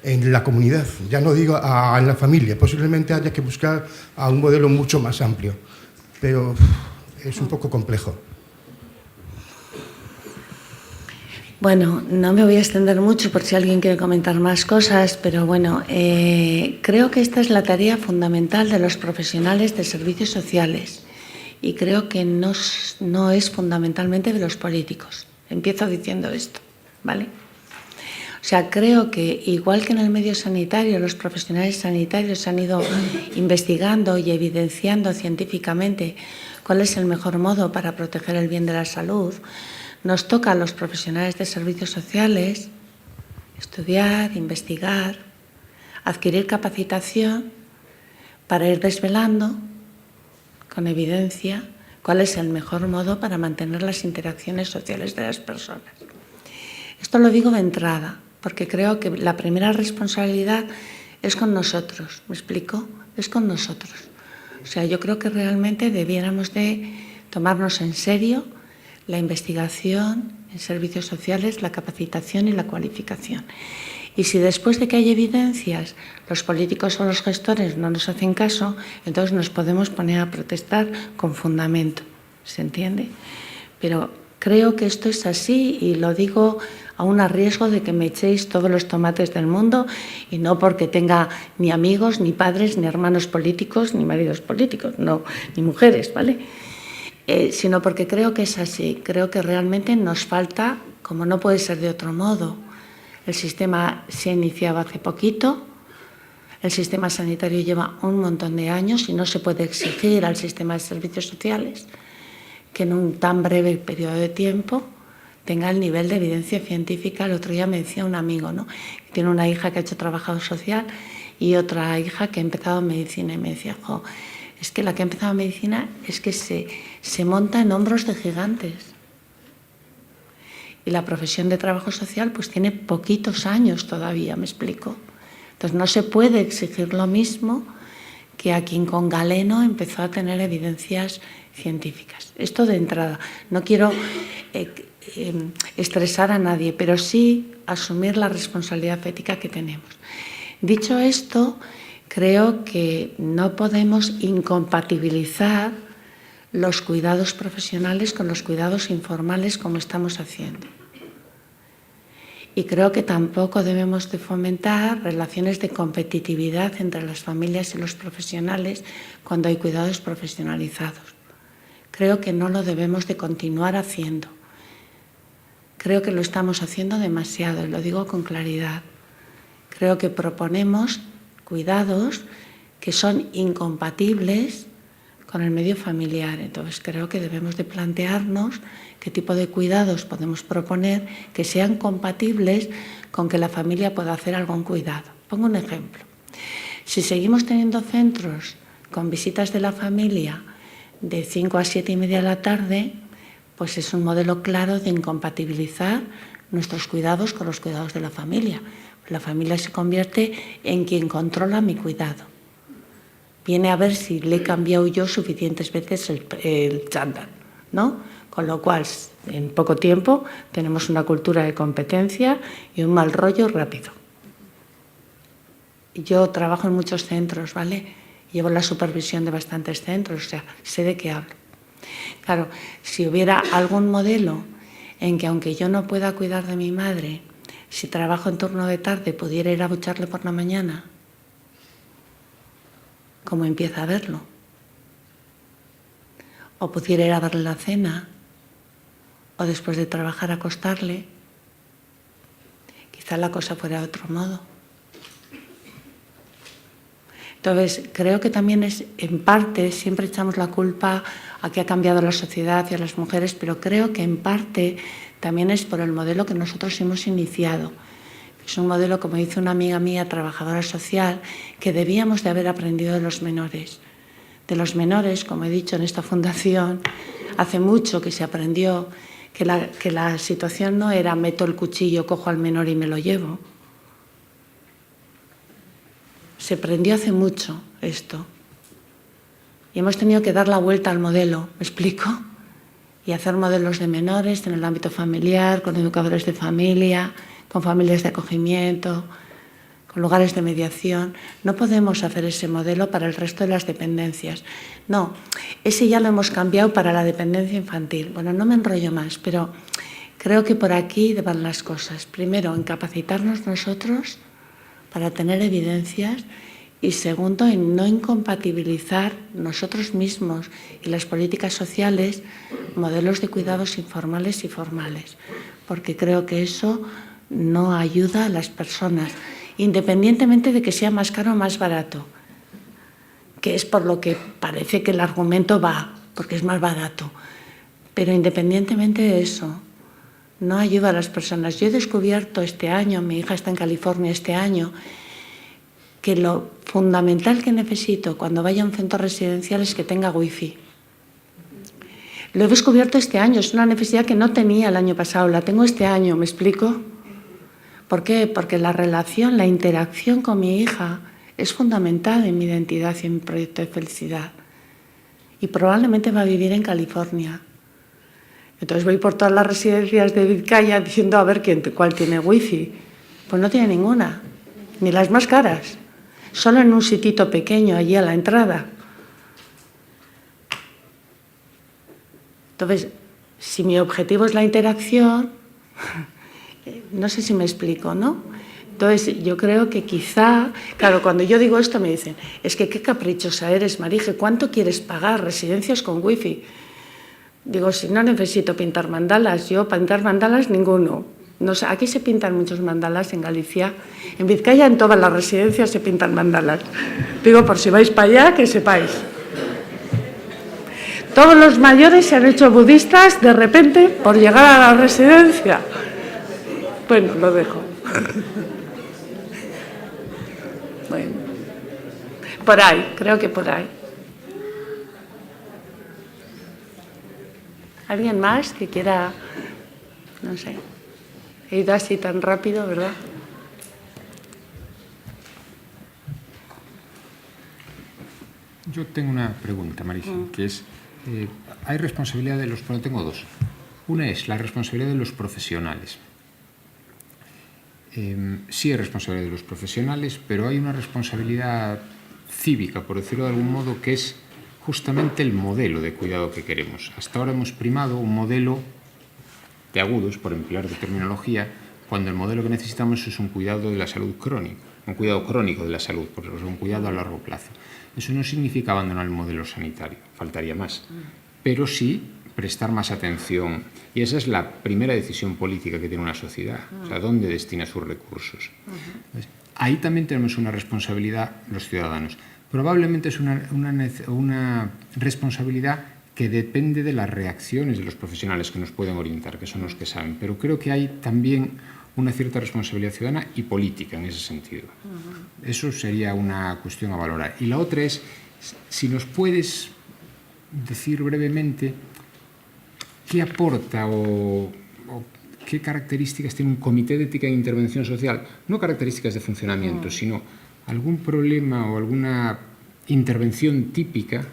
en la comunidad? Ya no digo en la familia, posiblemente haya que buscar a un modelo mucho más amplio, pero es un poco complejo. Bueno, no me voy a extender mucho por si alguien quiere comentar más cosas, pero bueno, creo que esta es la tarea fundamental de los profesionales de servicios sociales y creo que no es fundamentalmente de los políticos. Empiezo diciendo esto, ¿vale? O sea, creo que igual que en el medio sanitario, los profesionales sanitarios han ido investigando y evidenciando científicamente cuál es el mejor modo para proteger el bien de la salud, nos toca a los profesionales de servicios sociales estudiar, investigar, adquirir capacitación para ir desvelando con evidencia cuál es el mejor modo para mantener las interacciones sociales de las personas. Esto lo digo de entrada, porque creo que la primera responsabilidad es con nosotros, ¿me explico? Es con nosotros. O sea, yo creo que realmente debiéramos de tomarnos en serio la investigación en servicios sociales, la capacitación y la cualificación. Y si después de que hay evidencias los políticos o los gestores no nos hacen caso, entonces nos podemos poner a protestar con fundamento, ¿se entiende? Pero creo que esto es así y lo digo aún a riesgo de que me echéis todos los tomates del mundo y no porque tenga ni amigos, ni padres, ni hermanos políticos, ni maridos políticos, no, ni mujeres, ¿vale? Sino porque creo que es así, creo que realmente nos falta, como no puede ser de otro modo. El sistema se ha iniciado hace poquito, el sistema sanitario lleva un montón de años y no se puede exigir al sistema de servicios sociales que en un tan breve periodo de tiempo tenga el nivel de evidencia científica. El otro día me decía un amigo, ¿no?, que tiene una hija que ha hecho trabajo social y otra hija que ha empezado medicina y me decía, jo, es que la que ha empezado medicina es que se monta en hombros de gigantes. Y la profesión de trabajo social pues tiene poquitos años todavía, ¿me explico? Entonces no se puede exigir lo mismo que a quien con galeno empezó a tener evidencias científicas. Esto de entrada. No quiero estresar a nadie, pero sí asumir la responsabilidad ética que tenemos. Dicho esto, creo que no podemos incompatibilizar los cuidados profesionales con los cuidados informales como estamos haciendo. Y creo que tampoco debemos de fomentar relaciones de competitividad entre las familias y los profesionales cuando hay cuidados profesionalizados. Creo que no lo debemos de continuar haciendo. Creo que lo estamos haciendo demasiado, y lo digo con claridad. Creo que proponemos cuidados que son incompatibles con el medio familiar. Entonces creo que debemos de plantearnos qué tipo de cuidados podemos proponer que sean compatibles con que la familia pueda hacer algún cuidado. Pongo un ejemplo. Si seguimos teniendo centros con visitas de la familia de 5 a 7 y media de la tarde, pues es un modelo claro de incompatibilizar nuestros cuidados con los cuidados de la familia. La familia se convierte en quien controla mi cuidado. Viene a ver si le he cambiado yo suficientes veces el chándal, ¿no? Con lo cual, en poco tiempo, tenemos una cultura de competencia y un mal rollo rápido. Yo trabajo en muchos centros, ¿vale? Llevo la supervisión de bastantes centros, o sea, sé de qué hablo. Claro, si hubiera algún modelo en que, aunque yo no pueda cuidar de mi madre, si trabajo en turno de tarde, pudiera ir a ducharle por la mañana, ¿cómo empieza a verlo? O pudiera ir a darle la cena, o después de trabajar acostarle, quizá la cosa fuera de otro modo. Entonces, creo que también es, en parte, siempre echamos la culpa a que ha cambiado la sociedad y a las mujeres, pero creo que en parte también es por el modelo que nosotros hemos iniciado. Es un modelo, como dice una amiga mía, trabajadora social, que debíamos de haber aprendido de los menores. De los menores, como he dicho en esta fundación, hace mucho que se aprendió que la situación no era meto el cuchillo, cojo al menor y me lo llevo. Se aprendió hace mucho esto. Y hemos tenido que dar la vuelta al modelo, ¿me explico? Y hacer modelos de menores en el ámbito familiar, con educadores de familia, con familias de acogimiento, con lugares de mediación. No podemos hacer ese modelo para el resto de las dependencias. No, ese ya lo hemos cambiado para la dependencia infantil. Bueno, no me enrollo más, pero creo que por aquí van las cosas. Primero, en capacitarnos nosotros para tener evidencias, y segundo, en no incompatibilizar nosotros mismos y las políticas sociales modelos de cuidados informales y formales, porque creo que eso no ayuda a las personas, independientemente de que sea más caro o más barato, que es por lo que parece que el argumento va, porque es más barato. Pero independientemente de eso, no ayuda a las personas. Yo he descubierto este año, mi hija está en California este año, que lo fundamental que necesito cuando vaya a un centro residencial es que tenga wifi. Lo he descubierto este año, es una necesidad que no tenía el año pasado, la tengo este año, ¿me explico? ¿Por qué? Porque la relación, la interacción con mi hija es fundamental en mi identidad y en mi proyecto de felicidad. Y probablemente va a vivir en California. Entonces voy por todas las residencias de Vizcaya diciendo a ver cuál tiene wifi. Pues no tiene ninguna, ni las más caras. Solo en un sitito pequeño, allí a la entrada. Entonces, si mi objetivo es la interacción, no sé si me explico, ¿no? Entonces, yo creo que quizá, claro, cuando yo digo esto me dicen, es que qué caprichosa eres, Marije, ¿cuánto quieres pagar? Residencias con wifi. Digo, si no necesito pintar mandalas, yo pintar mandalas ninguno. No sé, aquí se pintan muchos mandalas en Galicia. En Vizcaya, en todas las residencias se pintan mandalas. Digo, por si vais para allá, que sepáis. Todos los mayores se han hecho budistas de repente por llegar a la residencia. Bueno, lo dejo. Bueno, por ahí, creo que por ahí. ¿Alguien más que quiera? No sé. He ido así tan rápido, ¿verdad? Yo tengo una pregunta, Marisa, que es, hay responsabilidad de los... Bueno, tengo dos. Una es la responsabilidad de los profesionales. Sí hay responsabilidad de los profesionales, pero hay una responsabilidad cívica, por decirlo de algún modo, que es justamente el modelo de cuidado que queremos. Hasta ahora hemos primado un modelo de agudos, por emplear de terminología, cuando el modelo que necesitamos es un cuidado de la salud crónico, un cuidado crónico de la salud, porque es un cuidado a largo plazo. Eso no significa abandonar el modelo sanitario, faltaría más, pero sí prestar más atención. Y esa es la primera decisión política que tiene una sociedad, o sea, dónde destina sus recursos. Entonces, ahí también tenemos una responsabilidad los ciudadanos. Probablemente es una responsabilidad que depende de las reacciones de los profesionales que nos pueden orientar, que son los que saben. Pero creo que hay también una cierta responsabilidad ciudadana y política en ese sentido. Eso sería una cuestión a valorar. Y la otra es, si nos puedes decir brevemente qué aporta o qué características tiene un comité de ética e intervención social, no características de funcionamiento, sino algún problema o alguna intervención típica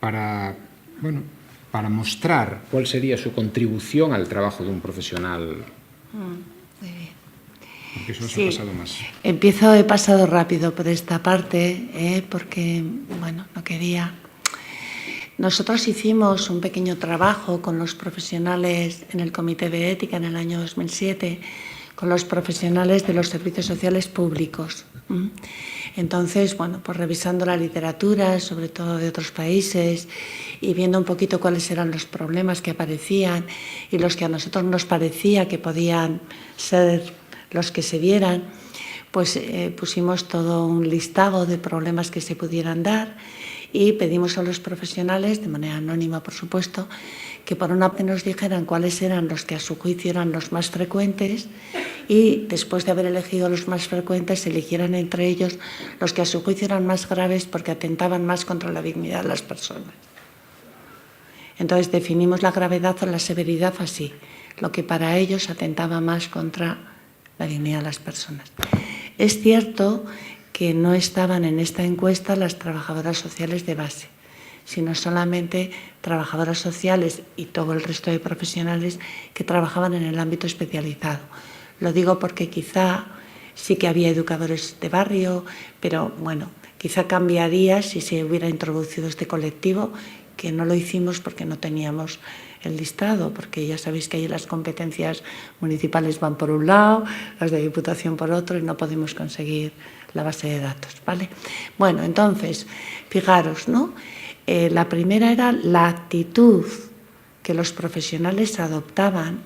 para, bueno, para mostrar cuál sería su contribución al trabajo de un profesional. Muy bien. Porque eso nos Sí. ha pasado más. He pasado rápido por esta parte, porque, bueno, no quería. Nosotros hicimos un pequeño trabajo con los profesionales en el Comité de Ética en el año 2007, con los profesionales de los servicios sociales públicos. Entonces, bueno, pues revisando la literatura, sobre todo de otros países, y viendo un poquito cuáles eran los problemas que aparecían y los que a nosotros nos parecía que podían ser los que se vieran, pues pusimos todo un listado de problemas que se pudieran dar y pedimos a los profesionales, de manera anónima por supuesto, que por una parte nos dijeran cuáles eran los que a su juicio eran los más frecuentes y después de haber elegido los más frecuentes eligieran entre ellos los que a su juicio eran más graves porque atentaban más contra la dignidad de las personas. Entonces definimos la gravedad o la severidad así, lo que para ellos atentaba más contra la dignidad de las personas. Es cierto que no estaban en esta encuesta las trabajadoras sociales de base, sino solamente trabajadoras sociales y todo el resto de profesionales que trabajaban en el ámbito especializado. Lo digo porque quizá sí que había educadores de barrio, pero bueno, quizá cambiaría si se hubiera introducido este colectivo, que no lo hicimos porque no teníamos el listado, porque ya sabéis que ahí las competencias municipales van por un lado, las de Diputación por otro, y no podemos conseguir la base de datos, ¿vale? Bueno, entonces, fijaros, ¿no? La primera era la actitud que los profesionales adoptaban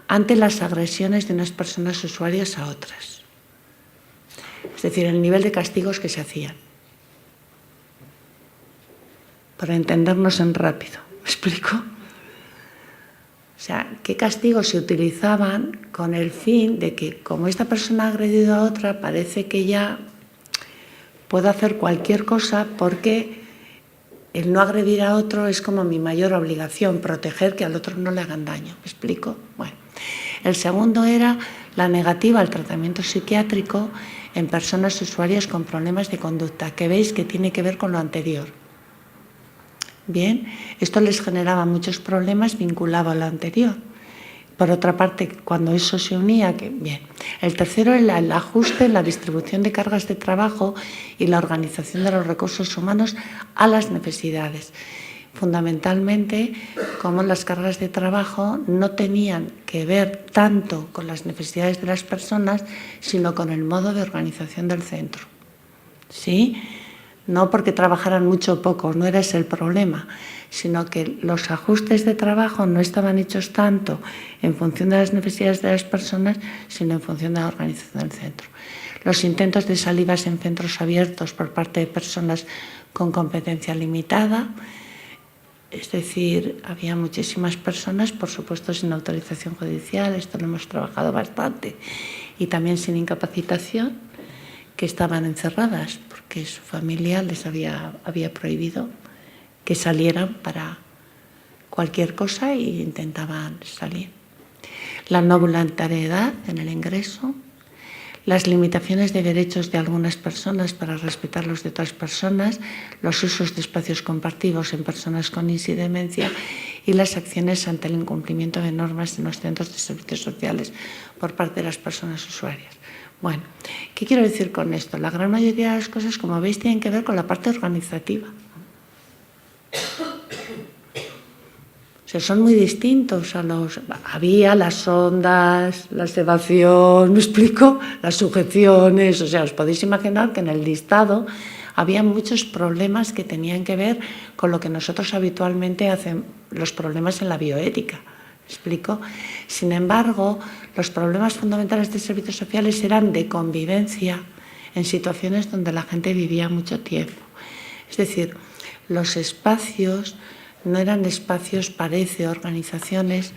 ante las agresiones de unas personas usuarias a otras. Es decir, el nivel de castigos que se hacían. Para entendernos en rápido, ¿me explico? O sea, qué castigos se utilizaban con el fin de que, como esta persona ha agredido a otra, parece que ya puedo hacer cualquier cosa porque el no agredir a otro es como mi mayor obligación, proteger que al otro no le hagan daño. ¿Me explico? Bueno, el segundo era la negativa al tratamiento psiquiátrico en personas usuarias con problemas de conducta, que veis que tiene que ver con lo anterior. Bien, esto les generaba muchos problemas vinculado a lo anterior. Por otra parte, cuando eso se unía, que bien. El tercero es el ajuste, la distribución de cargas de trabajo y la organización de los recursos humanos a las necesidades. Fundamentalmente, como las cargas de trabajo no tenían que ver tanto con las necesidades de las personas, sino con el modo de organización del centro. ¿Sí? No porque trabajaran mucho o poco, no era ese el problema, sino que los ajustes de trabajo no estaban hechos tanto en función de las necesidades de las personas, sino en función de la organización del centro. Los intentos de salidas en centros abiertos por parte de personas con competencia limitada, es decir, había muchísimas personas, por supuesto sin autorización judicial, esto lo hemos trabajado bastante, y también sin incapacitación, que estaban encerradas porque su familia les había prohibido que salieran para cualquier cosa e intentaban salir. La no voluntariedad en el ingreso, las limitaciones de derechos de algunas personas para respetar los de otras personas, los usos de espacios compartidos en personas con incidencia y las acciones ante el incumplimiento de normas en los centros de servicios sociales por parte de las personas usuarias. Bueno, ¿qué quiero decir con esto? La gran mayoría de las cosas, como veis, tienen que ver con la parte organizativa. O sea, son muy distintos a los... Había las ondas, la sedación, ¿me explico? Las sujeciones, o sea, os podéis imaginar que en el listado había muchos problemas que tenían que ver con lo que nosotros habitualmente hacemos, los problemas en la bioética. ¿Me explico? Sin embargo, los problemas fundamentales de servicios sociales eran de convivencia en situaciones donde la gente vivía mucho tiempo. Es decir, los espacios no eran espacios, parece, organizaciones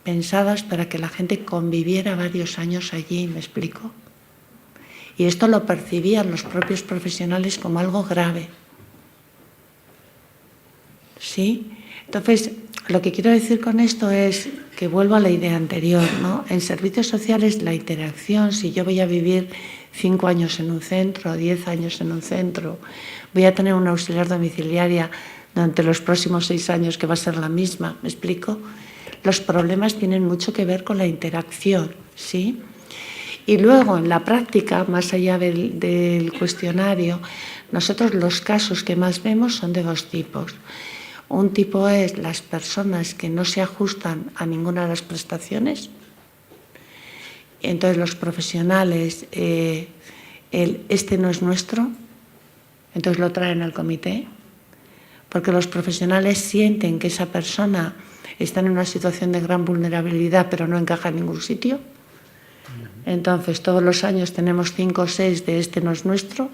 pensadas para que la gente conviviera varios años allí, ¿me explico? Y esto lo percibían los propios profesionales como algo grave. ¿Sí? Entonces, lo que quiero decir con esto es que vuelvo a la idea anterior, ¿no? En servicios sociales la interacción, si yo voy a vivir 5 años en un centro, 10 años en un centro, voy a tener una auxiliar domiciliaria durante los próximos 6 años que va a ser la misma, ¿me explico? Los problemas tienen mucho que ver con la interacción, ¿sí? Y luego, en la práctica, más allá del cuestionario, nosotros los casos que más vemos son de 2 tipos. Un tipo es las personas que no se ajustan a ninguna de las prestaciones. Entonces los profesionales, este no es nuestro, entonces lo traen al comité, porque los profesionales sienten que esa persona está en una situación de gran vulnerabilidad pero no encaja en ningún sitio. Entonces todos los años tenemos 5 o 6 de este no es nuestro.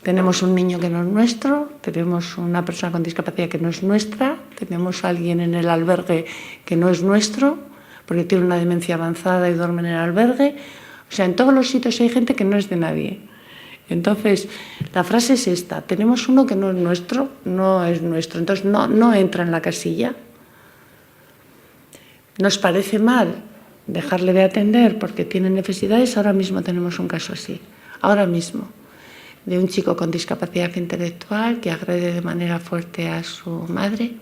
Tenemos un niño que no es nuestro, tenemos una persona con discapacidad que no es nuestra, tenemos a alguien en el albergue que no es nuestro, porque tiene una demencia avanzada y duerme en el albergue. O sea, en todos los sitios hay gente que no es de nadie. Entonces, la frase es esta: tenemos uno que no es nuestro, entonces no entra en la casilla. Nos parece mal dejarle de atender porque tiene necesidades. Ahora mismo tenemos un caso así, ahora mismo, de un chico con discapacidad intelectual que agrede de manera fuerte a su madre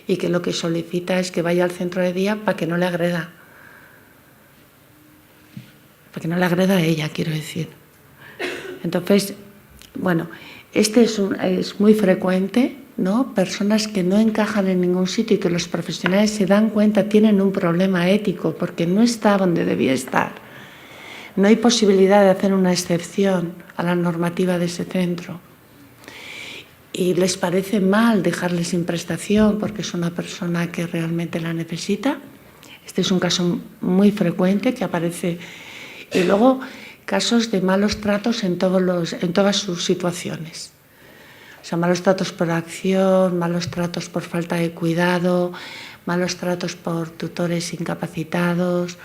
y que lo que solicita es que vaya al centro de día para que no le agreda. Para que no le agreda a ella, quiero decir. Entonces, bueno, este es muy frecuente, ¿no? Personas que no encajan en ningún sitio y que los profesionales se dan cuenta tienen un problema ético porque no está donde debía estar. No hay posibilidad de hacer una excepción a la normativa de ese centro. Y les parece mal dejarle sin prestación porque es una persona que realmente la necesita. Este es un caso muy frecuente que aparece. Y luego, casos de malos tratos en todas sus situaciones. O sea, malos tratos por acción, malos tratos por falta de cuidado, malos tratos por tutores incapacitados,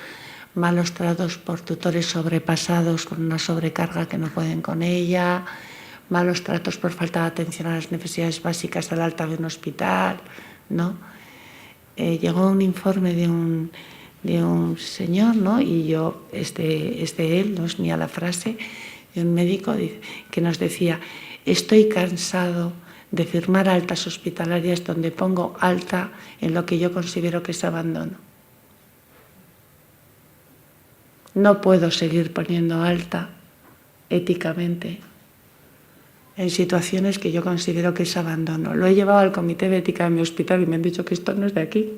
malos tratos por tutores sobrepasados con una sobrecarga que no pueden con ella, malos tratos por falta de atención a las necesidades básicas al alta de un hospital, ¿no? Llegó un informe de un señor, ¿no? Y yo, es de él, no es mía la frase, de un médico que nos decía: estoy cansado de firmar altas hospitalarias donde pongo alta en lo que yo considero que es abandono. No puedo seguir poniendo alta éticamente en situaciones que yo considero que es abandono. Lo he llevado al comité de ética de mi hospital y me han dicho que esto no es de aquí.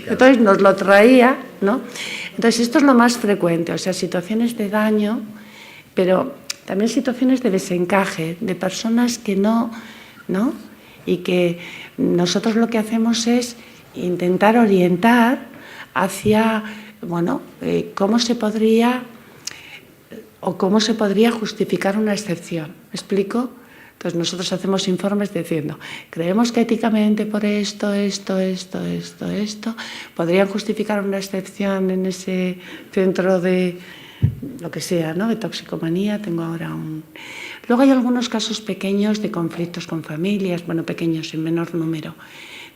Entonces nos lo traía, ¿no? Entonces esto es lo más frecuente, o sea, situaciones de daño, pero también situaciones de desencaje, de personas que no, y que nosotros lo que hacemos es intentar orientar hacia, bueno, cómo se podría justificar una excepción. ¿Me explico? Entonces nosotros hacemos informes diciendo: creemos que éticamente por esto, podrían justificar una excepción en ese centro de lo que sea, ¿no? De toxicomanía. Tengo ahora Luego hay algunos casos pequeños de conflictos con familias, bueno, pequeños en menor número,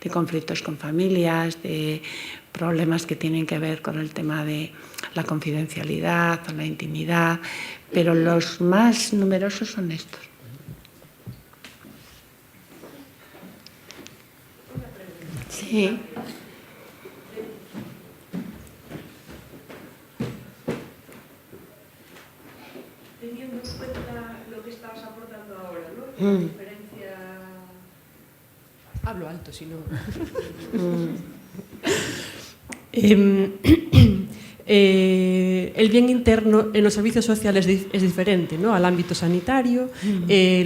de conflictos con familias, de problemas que tienen que ver con el tema de la confidencialidad o la intimidad, pero los más numerosos son estos. Sí. Teniendo en cuenta lo que estabas aportando ahora, ¿no? La diferencia... Hablo alto, si no... el bien interno en los servicios sociales es diferente, ¿no? Al ámbito sanitario,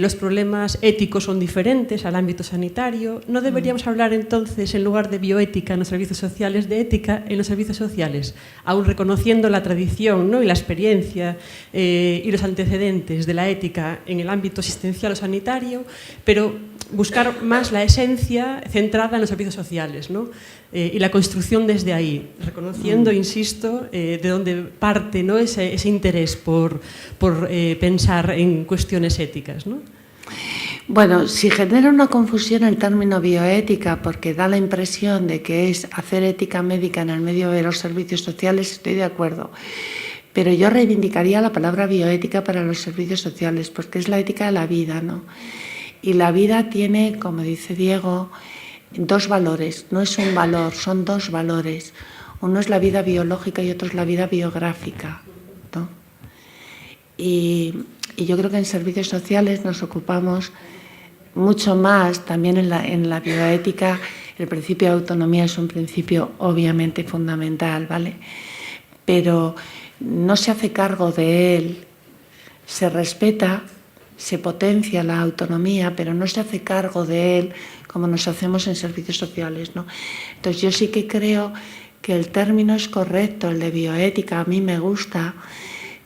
los problemas éticos son diferentes al ámbito sanitario. ¿No deberíamos hablar entonces, en lugar de bioética en los servicios sociales, de ética en los servicios sociales, aún reconociendo la tradición, ¿no? Y la experiencia y los antecedentes de la ética en el ámbito asistencial o sanitario, pero buscar más la esencia centrada en los servicios sociales, ¿no? Y la construcción desde ahí, reconociendo, insisto, de dónde parte, ¿no? ese interés por pensar en cuestiones éticas, ¿no? Bueno, si genera una confusión el término bioética porque da la impresión de que es hacer ética médica en el medio de los servicios sociales, estoy de acuerdo. Pero yo reivindicaría la palabra bioética para los servicios sociales porque es la ética de la vida, ¿no? Y la vida tiene, como dice Diego, dos valores. No es un valor, son dos valores. Uno es la vida biológica y otro es la vida biográfica, ¿no? Y yo creo que en servicios sociales nos ocupamos mucho más, también en la bioética, el principio de autonomía es un principio obviamente fundamental, ¿vale? Pero no se hace cargo de él, se respeta, se potencia la autonomía, pero no se hace cargo de él como nos hacemos en servicios sociales, ¿no? Entonces yo sí que creo que el término es correcto, el de bioética, a mí me gusta,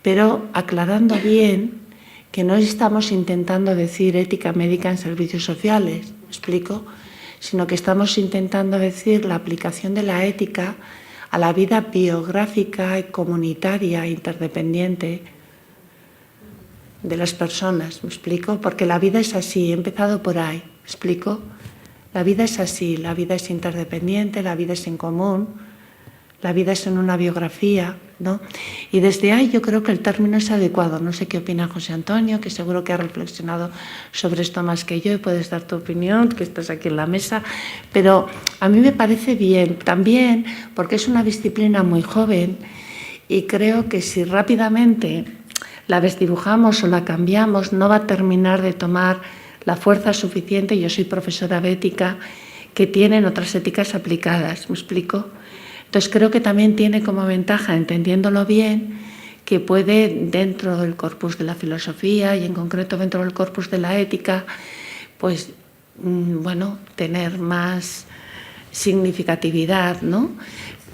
pero aclarando bien que no estamos intentando decir ética médica en servicios sociales, ¿me explico? Sino que estamos intentando decir la aplicación de la ética a la vida biográfica y comunitaria interdependiente de las personas, ¿me explico? Porque la vida es así, he empezado por ahí, ¿me explico? La vida es así, la vida es interdependiente, la vida es en común, la vida es en una biografía, ¿no? Y desde ahí yo creo que el término es adecuado. No sé qué opina José Antonio, que seguro que ha reflexionado sobre esto más que yo y puedes dar tu opinión, que estás aquí en la mesa, pero a mí me parece bien, también porque es una disciplina muy joven y creo que si rápidamente la desdibujamos o la cambiamos no va a terminar de tomar la fuerza suficiente, yo soy profesora de ética, que tienen otras éticas aplicadas, ¿me explico? Entonces creo que también tiene como ventaja, entendiéndolo bien, que puede dentro del corpus de la filosofía y en concreto dentro del corpus de la ética, pues, bueno, tener más significatividad, ¿no?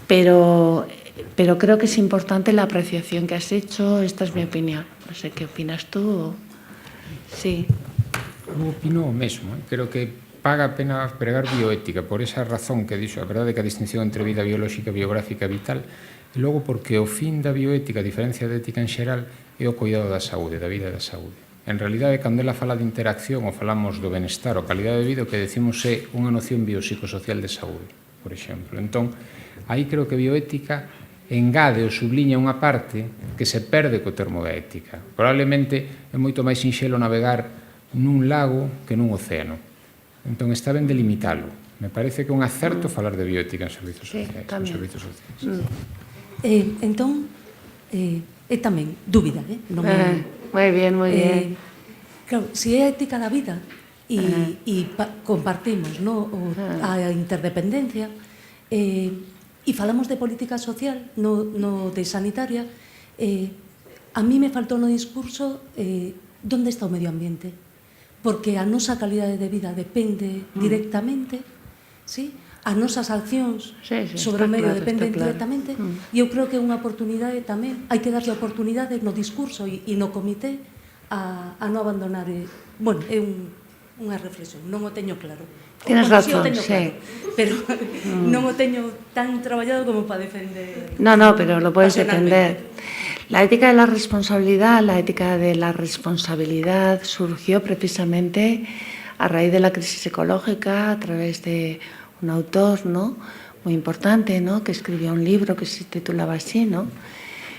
Pero creo que es importante la apreciación que has hecho, esta es mi opinión. No sé qué opinas tú. Sí. Eu opino o mesmo, creo que paga a pena pregar bioética por esa razón que dixo, a verdade que a distinción entre vida biolóxica, biográfica e vital, e logo porque o fin da bioética, a diferencia da ética en xeral, é o cuidado da saúde, da vida e da saúde. En realidade, cando ela fala de interacción ou falamos do benestar ou calidade de vida, o que decimos é unha noción biopsicosocial de saúde, por exemplo. Entón, aí creo que bioética engade ou subliña unha parte que se perde co termo da ética. Probablemente é moito máis sinxelo navegar nun lago que nun océano. Entón, está ben delimitalo. Me parece que é un acerto falar de bioética en servizos sociais. Entón, é tamén dúbida, non é? Moi bien, moi bien. Claro, se é a ética da vida e compartimos a interdependencia e falamos de política social, no de sanitaria, a mí me faltou no discurso onde está o medio ambiente. Porque a nosa calidade de vida depende directamente, ¿sí? As nosas accións sobre o medio dependen directamente, e eu creo que é unha oportunidade tamén, hai que darlle oportunidade no discurso e no comité a non abandonar. Bueno, é unha reflexión, non o teño claro. Tienes razón, sí. Pero non o teño tan traballado como para defender. No, pero lo puedes defender. La ética de la responsabilidad surgió precisamente a raíz de la crisis ecológica a través de un autor, ¿no?, muy importante, ¿no?, que escribió un libro que se titulaba así, ¿no?,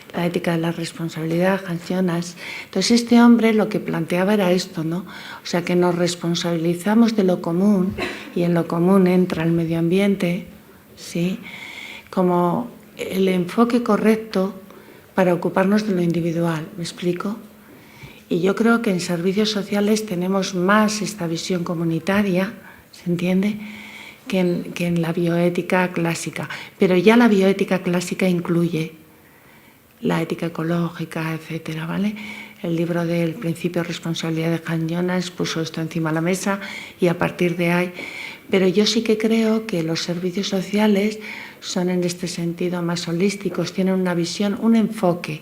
La ética de la responsabilidad, Hans Jonas. Entonces este hombre lo que planteaba era esto, ¿no? O sea, que nos responsabilizamos de lo común y en lo común entra el medio ambiente, ¿sí?, como el enfoque correcto para ocuparnos de lo individual, ¿me explico? Y yo creo que en servicios sociales tenemos más esta visión comunitaria, ¿se entiende?, que en la bioética clásica. Pero ya la bioética clásica incluye la ética ecológica, etcétera, ¿vale? El libro del principio de responsabilidad de Hans Jonas puso esto encima de la mesa y a partir de ahí. Pero yo sí que creo que los servicios sociales son en este sentido más holísticos, tienen una visión, un enfoque,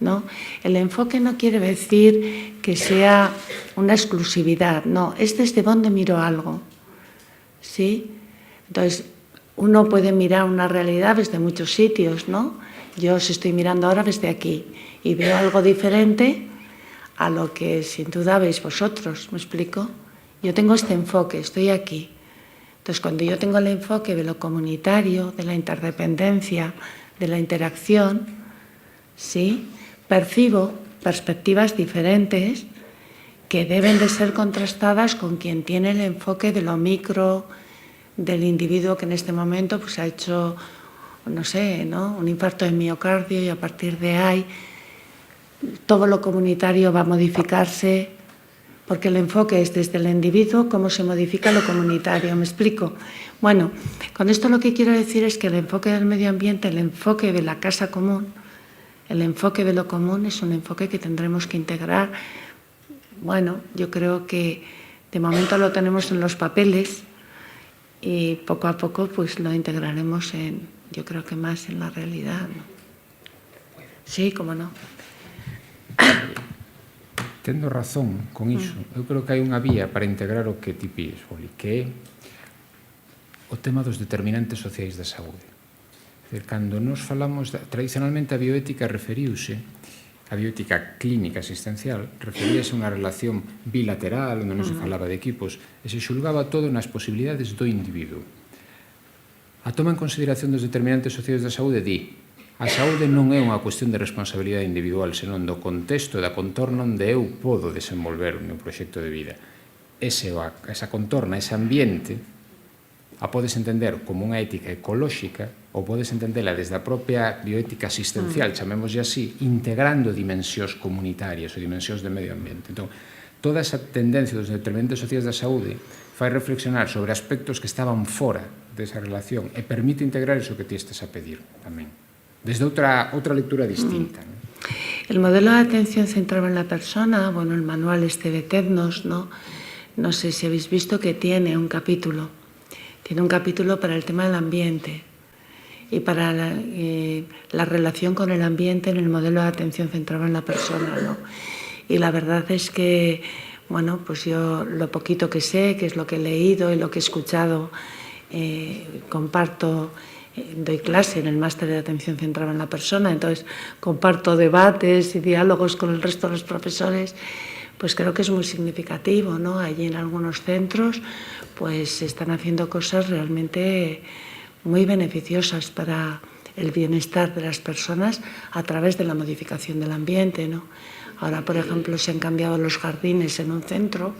¿no? El enfoque no quiere decir que sea una exclusividad, no, es desde dónde miro algo, ¿sí? Entonces, uno puede mirar una realidad desde muchos sitios, ¿no? Yo os estoy mirando ahora desde aquí y veo algo diferente a lo que sin duda veis vosotros, ¿me explico? Yo tengo este enfoque, estoy aquí. Entonces, cuando yo tengo el enfoque de lo comunitario, de la interdependencia, de la interacción, ¿sí?, percibo perspectivas diferentes que deben de ser contrastadas con quien tiene el enfoque de lo micro, del individuo que en este momento pues, ha hecho, no sé, ¿no?, un infarto de miocardio, y a partir de ahí todo lo comunitario va a modificarse, porque el enfoque es desde el individuo cómo se modifica lo comunitario. ¿Me explico? Bueno, con esto lo que quiero decir es que el enfoque del medio ambiente, el enfoque de la casa común, el enfoque de lo común es un enfoque que tendremos que integrar. Bueno, yo creo que de momento lo tenemos en los papeles y poco a poco pues lo integraremos yo creo que más en la realidad, ¿no? Sí, cómo no. Tendo razón con iso. Eu creo que hai unha vía para integrar o que ti pides, Oli, que é o tema dos determinantes sociais da saúde. Cando nos falamos, tradicionalmente a bioética referiuse, a bioética clínica asistencial, referíase a unha relación bilateral, onde non se falaba de equipos, e se xulgaba todo nas posibilidades do individuo. A toma en consideración dos determinantes sociais da saúde di: a saúde non é unha cuestión de responsabilidade individual, senón do contexto e da contorna onde eu podo desenvolver o meu proxecto de vida. Esa contorna, ese ambiente, a podes entender como unha ética ecolóxica ou podes entendela desde a propia bioética asistencial, chamémoslle así, integrando dimensións comunitarias ou dimensións de medio ambiente. Entón, toda esa tendencia dos determinantes sociais da saúde fai reflexionar sobre aspectos que estaban fora desa relación e permite integrar iso que ti estes a pedir tamén, desde outra lectura distinta, ¿no? El modelo de atención centrado en la persona, bueno, el manual este de Tednos, ¿no? No sé si habéis visto que tiene un capítulo para el tema del ambiente y para la relación con el ambiente en el modelo de atención centrado en la persona, ¿no? Y la verdad es que, bueno, pues yo lo poquito que sé, que es lo que he leído y lo que he escuchado, comparto, doy clase en el máster de atención centrada en la persona, entonces comparto debates y diálogos con el resto de los profesores, pues creo que es muy significativo, ¿no? Allí en algunos centros pues se están haciendo cosas realmente muy beneficiosas para el bienestar de las personas a través de la modificación del ambiente, ¿no? Ahora, por ejemplo, se han cambiado los jardines en un centro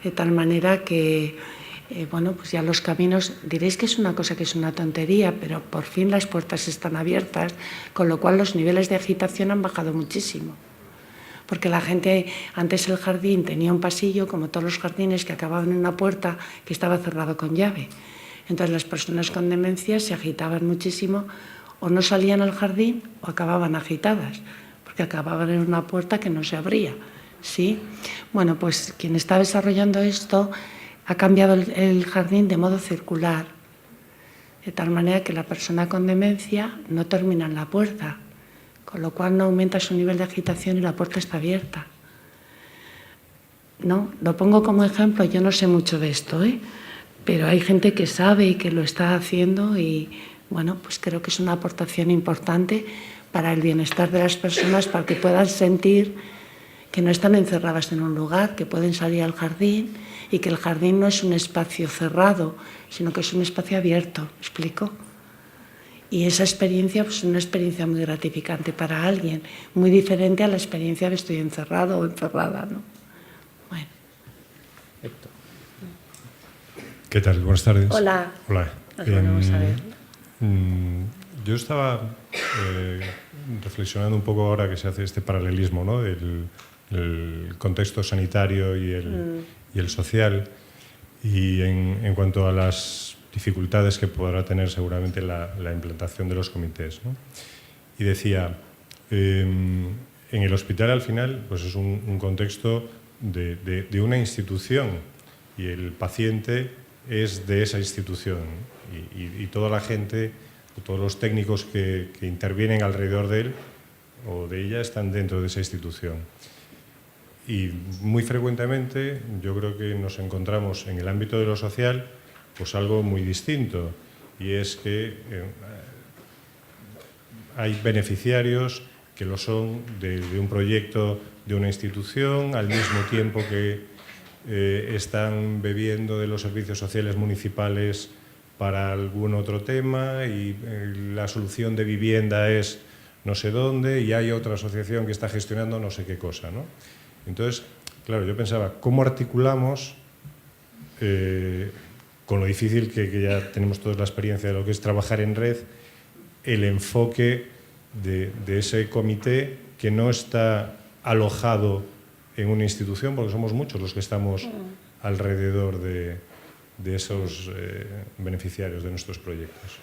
de tal manera que, bueno, pues ya los caminos, diréis que es una cosa que es una tontería, pero por fin las puertas están abiertas, con lo cual los niveles de agitación han bajado muchísimo. Porque la gente, antes el jardín tenía un pasillo, como todos los jardines, que acababan en una puerta que estaba cerrado con llave. Entonces las personas con demencia se agitaban muchísimo, o no salían al jardín o acababan agitadas, porque acababan en una puerta que no se abría, ¿sí? Bueno, pues quien está desarrollando esto ha cambiado el jardín de modo circular, de tal manera que la persona con demencia no termina en la puerta, con lo cual no aumenta su nivel de agitación y la puerta está abierta. No, lo pongo como ejemplo, yo no sé mucho de esto, pero hay gente que sabe y que lo está haciendo y, bueno, pues creo que es una aportación importante para el bienestar de las personas, para que puedan sentir que no están encerradas en un lugar, que pueden salir al jardín y que el jardín no es un espacio cerrado, sino que es un espacio abierto, ¿me explico? Y esa experiencia pues, es una experiencia muy gratificante para alguien, muy diferente a la experiencia de estoy encerrado o encerrada, ¿no? Bueno. Héctor. ¿Qué tal? Buenas tardes. Hola. Hola. Nos volvemos a ver. Yo estaba reflexionando un poco ahora que se hace este paralelismo, ¿no? El contexto sanitario y el social, y en cuanto a las dificultades que podrá tener seguramente la implantación de los comités, ¿no? Y decía, en el hospital al final pues es un contexto de una institución y el paciente es de esa institución y toda la gente, todos los técnicos que intervienen alrededor de él o de ella están dentro de esa institución. Y muy frecuentemente yo creo que nos encontramos en el ámbito de lo social pues algo muy distinto, y es que hay beneficiarios que lo son de un proyecto de una institución, al mismo tiempo que están bebiendo de los servicios sociales municipales para algún otro tema y la solución de vivienda es no sé dónde y hay otra asociación que está gestionando no sé qué cosa, ¿no? Entonces, claro, yo pensaba, ¿cómo articulamos, con lo difícil que ya tenemos toda la experiencia de lo que es trabajar en red, el enfoque de ese comité que no está alojado en una institución, porque somos muchos los que estamos alrededor de esos beneficiarios de nuestros proyectos?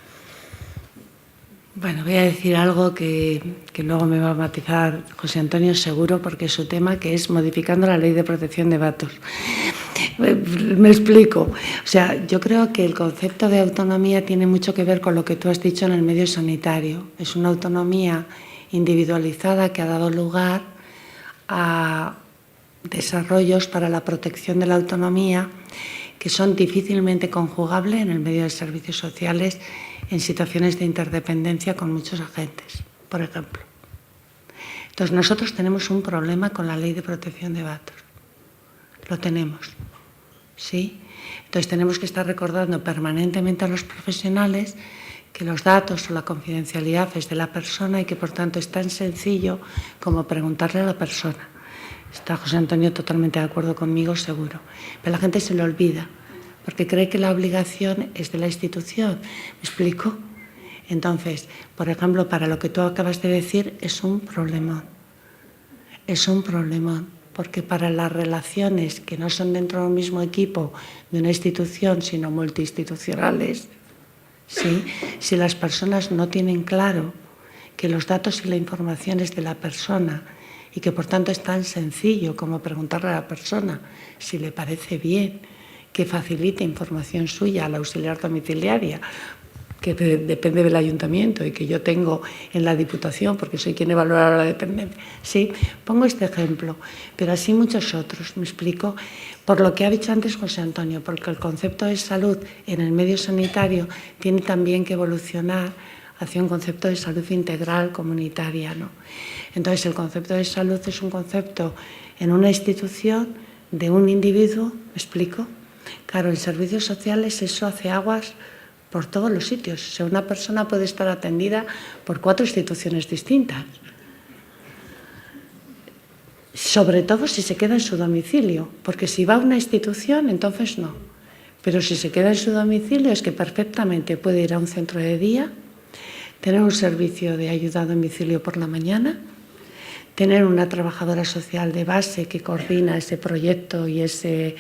Bueno, voy a decir algo que luego me va a matizar José Antonio seguro, porque es su tema, que es modificando la Ley de Protección de Datos. Me explico. O sea, yo creo que el concepto de autonomía tiene mucho que ver con lo que tú has dicho en el medio sanitario. Es una autonomía individualizada que ha dado lugar a desarrollos para la protección de la autonomía que son difícilmente conjugables en el medio de servicios sociales en situaciones de interdependencia con muchos agentes, por ejemplo. Entonces, nosotros tenemos un problema con la Ley de Protección de Datos. Lo tenemos, ¿sí? Entonces, tenemos que estar recordando permanentemente a los profesionales que los datos o la confidencialidad es de la persona y que, por tanto, es tan sencillo como preguntarle a la persona. Está José Antonio totalmente de acuerdo conmigo, seguro. Pero la gente se lo olvida, porque cree que la obligación es de la institución. ¿Me explico? Entonces, por ejemplo, para lo que tú acabas de decir, es un problemón. Es un problemón, porque para las relaciones que no son dentro del mismo equipo de una institución, sino multiinstitucionales, ¿sí? Si las personas no tienen claro que los datos y la información es de la persona y que por tanto es tan sencillo como preguntarle a la persona si le parece bien que facilite información suya a la auxiliar domiciliaria, que depende del ayuntamiento y que yo tengo en la Diputación porque soy quien evalúa la dependencia. Sí, pongo este ejemplo, pero así muchos otros, me explico, por lo que ha dicho antes José Antonio, porque el concepto de salud en el medio sanitario tiene también que evolucionar hacia un concepto de salud integral comunitaria, ¿no? Entonces, el concepto de salud es un concepto en una institución de un individuo, ¿me explico? Claro, en servicios sociales eso hace aguas por todos los sitios. O sea, una persona puede estar atendida por 4 instituciones distintas. Sobre todo si se queda en su domicilio, porque si va a una institución, entonces no. Pero si se queda en su domicilio es que perfectamente puede ir a un centro de día, tener un servicio de ayuda a domicilio por la mañana, tener una trabajadora social de base que coordina ese proyecto y ese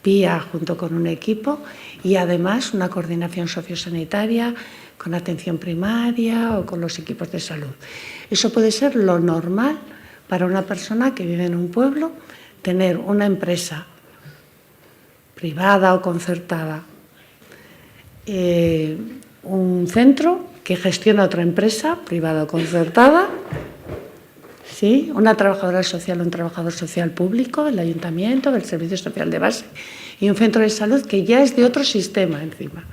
PIA junto con un equipo y además una coordinación sociosanitaria con atención primaria o con los equipos de salud. Eso puede ser lo normal para una persona que vive en un pueblo, tener una empresa privada o concertada, un centro que gestiona otra empresa privada o concertada, ¿sí? Una trabajadora social o un trabajador social público, el ayuntamiento, el servicio social de base y un centro de salud que ya es de otro sistema encima.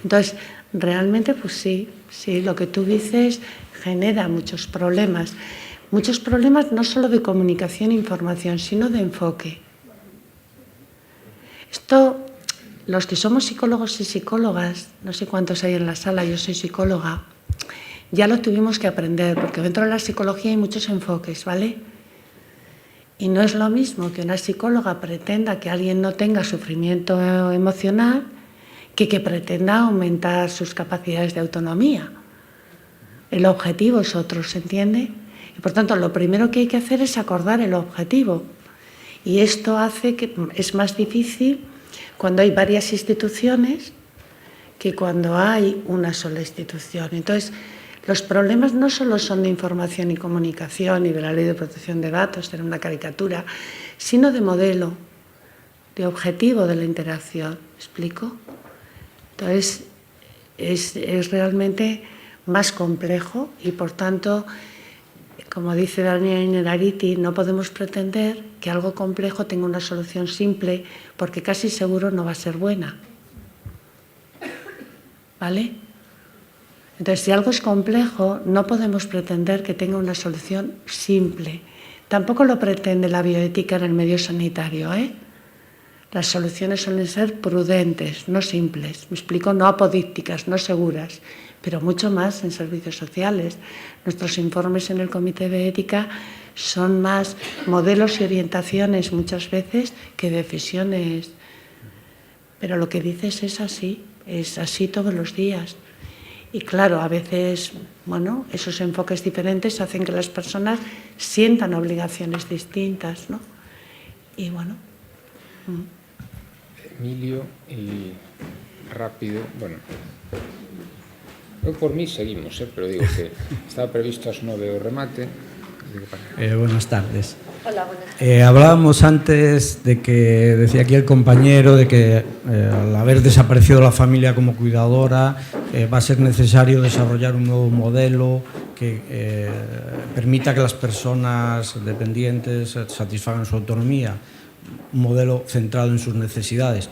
Entonces, realmente, pues sí, lo que tú dices genera muchos problemas no solo de comunicación e información, sino de enfoque. Esto, los que somos psicólogos y psicólogas, no sé cuántos hay en la sala, yo soy psicóloga, ya lo tuvimos que aprender, porque dentro de la psicología hay muchos enfoques, ¿vale? Y no es lo mismo que una psicóloga pretenda que alguien no tenga sufrimiento emocional que pretenda aumentar sus capacidades de autonomía. El objetivo es otro, ¿se entiende? Y por tanto, lo primero que hay que hacer es acordar el objetivo. Y esto hace que es más difícil cuando hay varias instituciones que cuando hay una sola institución. Entonces, los problemas no solo son de información y comunicación y de la Ley de Protección de Datos, de una caricatura, sino de modelo, de objetivo de la interacción. ¿Me explico? Entonces, es realmente más complejo y, por tanto, como dice Daniel Innerarity, no podemos pretender que algo complejo tenga una solución simple porque casi seguro no va a ser buena. ¿Vale? Entonces, si algo es complejo, no podemos pretender que tenga una solución simple. Tampoco lo pretende la bioética en el medio sanitario, ¿eh? Las soluciones suelen ser prudentes, no simples, me explico, no apodícticas, no seguras, pero mucho más en servicios sociales. Nuestros informes en el Comité de Ética son más modelos y orientaciones muchas veces que decisiones. Pero lo que dices es así todos los días. Y claro, a veces, bueno, esos enfoques diferentes hacen que las personas sientan obligaciones distintas, ¿no? Y bueno. Emilio, y rápido, bueno. Yo por mí seguimos, pero digo que estaba previsto a las 9 o remate. Buenas tardes. Hola, buenas. Hablábamos antes de que, decía aquí el compañero, de que al haber desaparecido la familia como cuidadora, va a ser necesario desarrollar un nuevo modelo que permita que las personas dependientes satisfagan su autonomía, un modelo centrado en sus necesidades.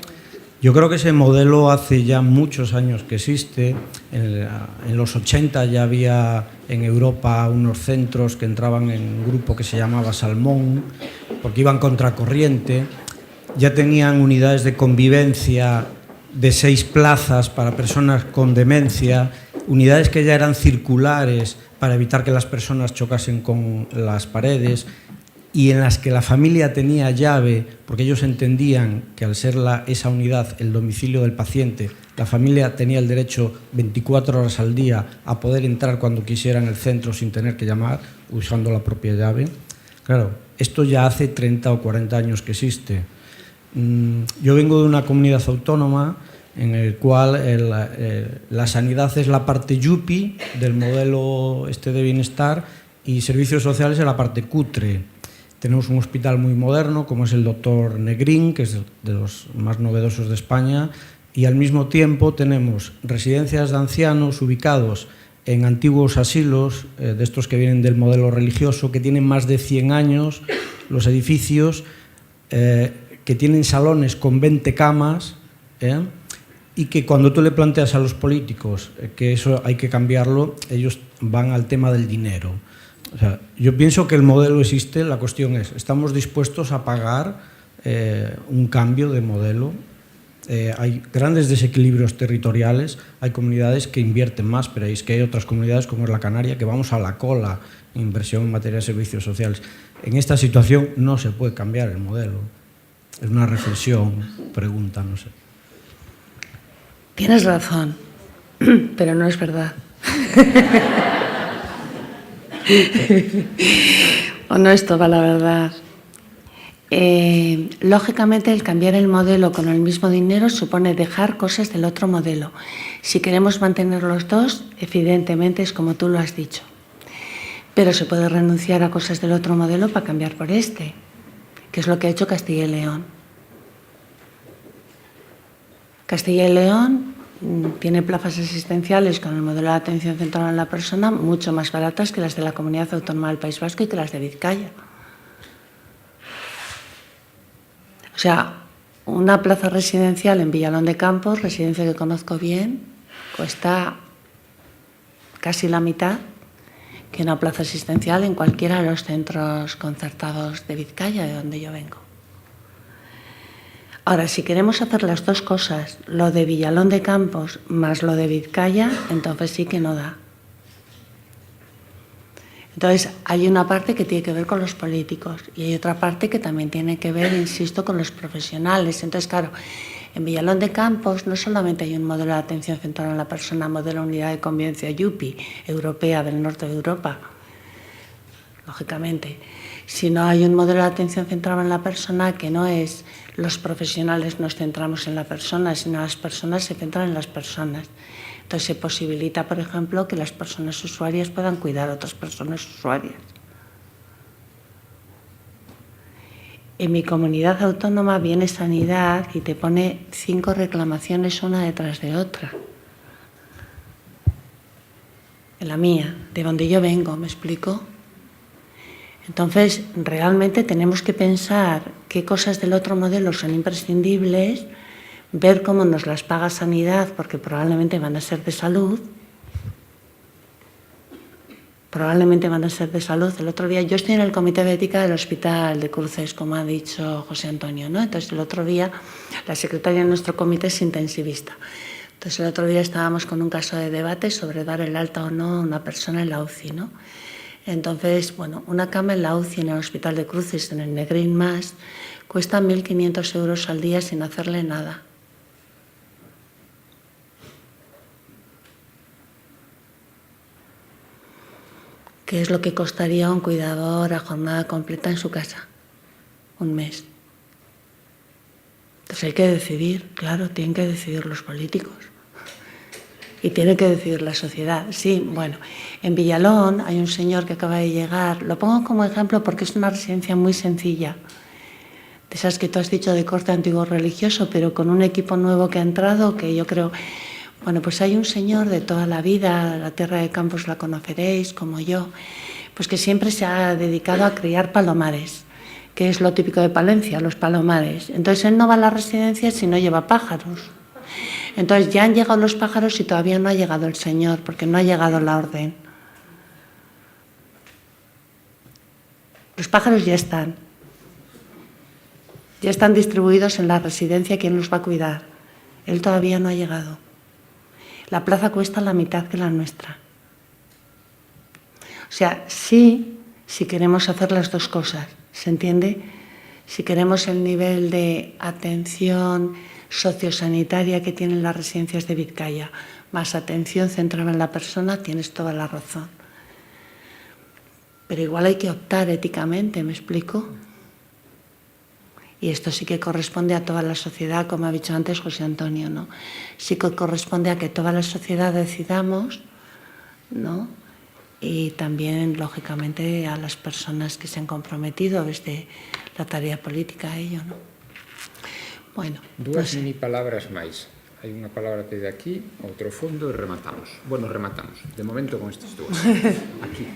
Yo creo que ese modelo hace ya muchos años que existe. En los 80 ya había en Europa unos centros que entraban en un grupo que se llamaba Salmón, porque iban contracorriente. Ya tenían unidades de convivencia de 6 plazas para personas con demencia, unidades que ya eran circulares para evitar que las personas chocasen con las paredes, y en las que la familia tenía llave, porque ellos entendían que al ser esa unidad el domicilio del paciente, la familia tenía el derecho 24 horas al día a poder entrar cuando quisiera en el centro sin tener que llamar, usando la propia llave. Claro, esto ya hace 30 o 40 años que existe. Yo vengo de una comunidad autónoma en el cual la sanidad es la parte yupi del modelo de bienestar y servicios sociales es la parte cutre. Tenemos un hospital muy moderno, como es el Dr. Negrín, que es de los más novedosos de España, y al mismo tiempo tenemos residencias de ancianos ubicados en antiguos asilos, de estos que vienen del modelo religioso, que tienen más de 100 años, los edificios, que tienen salones con 20 camas, y que cuando tú le planteas a los políticos que eso hay que cambiarlo, ellos van al tema del dinero. O sea, yo pienso que el modelo existe, la cuestión es, ¿estamos dispuestos a pagar un cambio de modelo? Hay grandes desequilibrios territoriales, hay comunidades que invierten más, pero es que hay otras comunidades como es la Canaria que vamos a la cola en inversión en materia de servicios sociales. En esta situación no se puede cambiar el modelo. Es una reflexión, pregunta, no sé. Tienes razón, pero no es verdad. O no es toda la verdad. Lógicamente, el cambiar el modelo con el mismo dinero supone dejar cosas del otro modelo. Si queremos mantener los dos, evidentemente es como tú lo has dicho. Pero se puede renunciar a cosas del otro modelo para cambiar por este, que es lo que ha hecho Castilla y León. Castilla y León tiene plazas asistenciales con el modelo de atención centrada en la persona mucho más baratas que las de la Comunidad Autónoma del País Vasco y que las de Vizcaya. O sea, una plaza residencial en Villalón de Campos, residencia que conozco bien, cuesta casi la mitad que una plaza asistencial en cualquiera de los centros concertados de Vizcaya, de donde yo vengo. Ahora, si queremos hacer las dos cosas, lo de Villalón de Campos más lo de Vizcaya, entonces sí que no da. Entonces, hay una parte que tiene que ver con los políticos y hay otra parte que también tiene que ver, insisto, con los profesionales. Entonces, claro, en Villalón de Campos no solamente hay un modelo de atención centrada en la persona, modelo unidad de convivencia YUPI, europea del norte de Europa, lógicamente, sino hay un modelo de atención centrada en la persona que no es los profesionales nos centramos en la persona, sino las personas se centran en las personas. Entonces se posibilita, por ejemplo, que las personas usuarias puedan cuidar a otras personas usuarias. En mi comunidad autónoma viene Sanidad y te pone 5 reclamaciones una detrás de otra. En la mía, de donde yo vengo, ¿me explico? Entonces, realmente tenemos que pensar qué cosas del otro modelo son imprescindibles, ver cómo nos las paga Sanidad, porque probablemente van a ser de salud, probablemente van a ser de salud. El otro día, yo estoy en el comité de ética del Hospital de Cruces, como ha dicho José Antonio, ¿no? Entonces, el otro día, la secretaria de nuestro comité es intensivista. Entonces, el otro día estábamos con un caso de debate sobre dar el alta o no a una persona en la UCI, ¿no? Entonces, bueno, una cama en la UCI en el Hospital de Cruces, en el Negrín Más, cuesta 1.500 euros al día sin hacerle nada. ¿Qué es lo que costaría un cuidador a jornada completa en su casa? Un mes. Entonces hay que decidir, claro, tienen que decidir los políticos. Y tiene que decidir la sociedad. Sí, bueno, en Villalón hay un señor que acaba de llegar, lo pongo como ejemplo porque es una residencia muy sencilla, de esas que tú has dicho de corte antiguo religioso, pero con un equipo nuevo que ha entrado, que yo creo... Bueno, pues hay un señor de toda la vida, la tierra de Campos la conoceréis, como yo, pues que siempre se ha dedicado a criar palomares, que es lo típico de Palencia, los palomares. Entonces él no va a las residencias si no lleva pájaros. Entonces ya han llegado los pájaros y todavía no ha llegado el señor, porque no ha llegado la orden. Los pájaros ya están distribuidos en la residencia. ¿Quién los va a cuidar? Él todavía no ha llegado. La plaza cuesta la mitad que la nuestra. O sea, sí, si queremos hacer las dos cosas, ¿se entiende? Si queremos el nivel de atención sociosanitaria que tienen las residencias de Vizcaya, más atención centrada en la persona, tienes toda la razón. Pero igual hay que optar éticamente, ¿me explico? Y esto sí que corresponde a toda la sociedad, como ha dicho antes José Antonio, ¿no? Sí que corresponde a que toda la sociedad decidamos, ¿no? Y también, lógicamente, a las personas que se han comprometido desde la tarea política a ello, ¿no? Bueno, Dúas mini palabras máis. Hai unha palabra pedida aquí, outro fondo e rematamos. Bueno, rematamos. De momento con estas dúas. Aquí.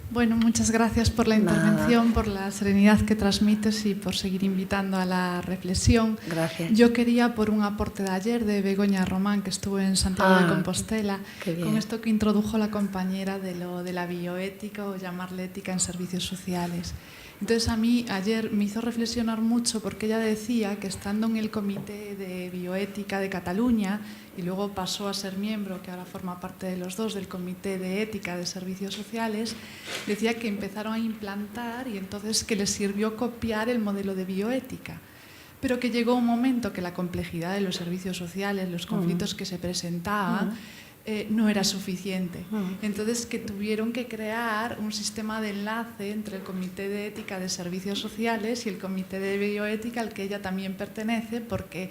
Bueno, muchas gracias por la intervención, por la serenidad que transmites y por seguir invitando a la reflexión. Gracias. Yo quería, por un aporte de ayer de Begoña Román, que estuvo en Santiago de Compostela, con esto que introdujo la compañera de lo de la bioética o llamarle ética en servicios sociales. Entonces a mí ayer me hizo reflexionar mucho porque ella decía que estando en el Comité de Bioética de Cataluña y luego pasó a ser miembro, que ahora forma parte de los dos, del Comité de Ética de Servicios Sociales, decía que empezaron a implantar y entonces que les sirvió copiar el modelo de bioética, pero que llegó un momento que la complejidad de los servicios sociales, los conflictos que se presentaban, no era suficiente. Entonces que tuvieron que crear un sistema de enlace entre el Comité de Ética de Servicios Sociales y el Comité de Bioética al que ella también pertenece, porque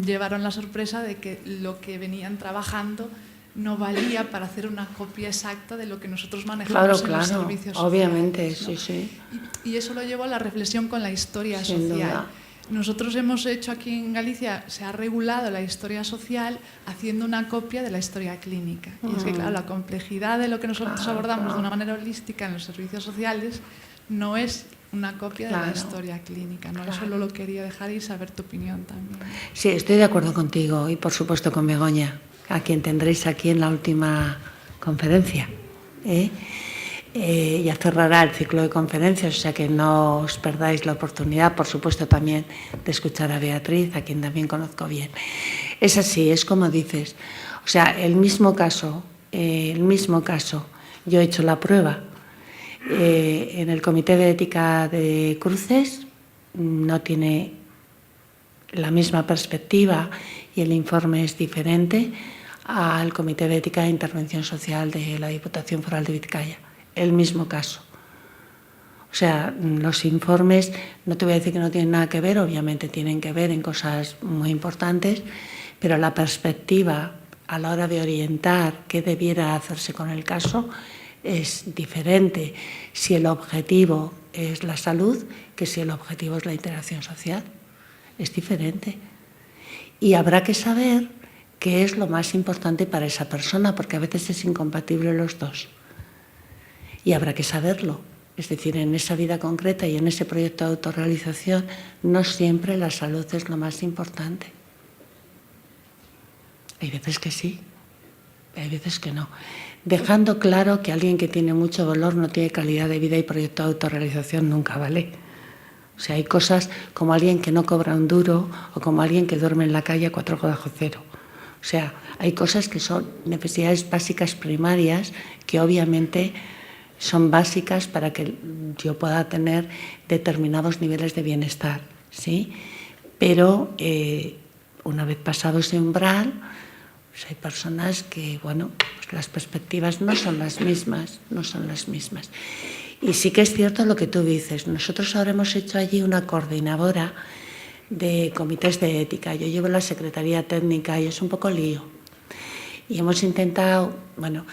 llevaron la sorpresa de que lo que venían trabajando no valía para hacer una copia exacta de lo que nosotros manejamos en los servicios sociales. Obviamente, ¿no? Sí, sí. Y eso lo llevó a la reflexión con la historia Sin social. duda. Nosotros hemos hecho aquí en Galicia, se ha regulado la historia social haciendo una copia de la historia clínica. Y es que, claro, la complejidad de lo que nosotros abordamos de una manera holística en los servicios sociales no es una copia de la historia clínica, ¿no? Eso lo quería dejar y saber tu opinión también. Sí, estoy de acuerdo contigo y, por supuesto, con Begoña, a quien tendréis aquí en la última conferencia. Ya cerrará el ciclo de conferencias, o sea que no os perdáis la oportunidad, por supuesto, también de escuchar a Beatriz, a quien también conozco bien. Es así, es como dices. O sea, el mismo caso, yo he hecho la prueba. En el Comité de Ética de Cruces no tiene la misma perspectiva y el informe es diferente al Comité de Ética de Intervención Social de la Diputación Foral de Vizcaya. El mismo caso. O sea, los informes, no te voy a decir que no tienen nada que ver, obviamente tienen que ver en cosas muy importantes, pero la perspectiva a la hora de orientar qué debiera hacerse con el caso es diferente si el objetivo es la salud que si el objetivo es la interacción social. Es diferente. Y habrá que saber qué es lo más importante para esa persona, porque a veces es incompatible los dos. Y habrá que saberlo. Es decir, en esa vida concreta y en ese proyecto de autorrealización, no siempre la salud es lo más importante. Hay veces que sí, hay veces que no. Dejando claro que alguien que tiene mucho dolor no tiene calidad de vida y proyecto de autorrealización nunca, ¿vale? O sea, hay cosas como alguien que no cobra un duro o como alguien que duerme en la calle a 4,0. O sea, hay cosas que son necesidades básicas primarias que obviamente son básicas para que yo pueda tener determinados niveles de bienestar, ¿sí? Pero una vez pasado ese umbral, pues hay personas que, bueno, pues las perspectivas no son las mismas, no son las mismas. Y sí que es cierto lo que tú dices. Nosotros ahora hemos hecho allí una coordinadora de comités de ética. Yo llevo la Secretaría Técnica y es un poco lío. Y hemos intentado, bueno,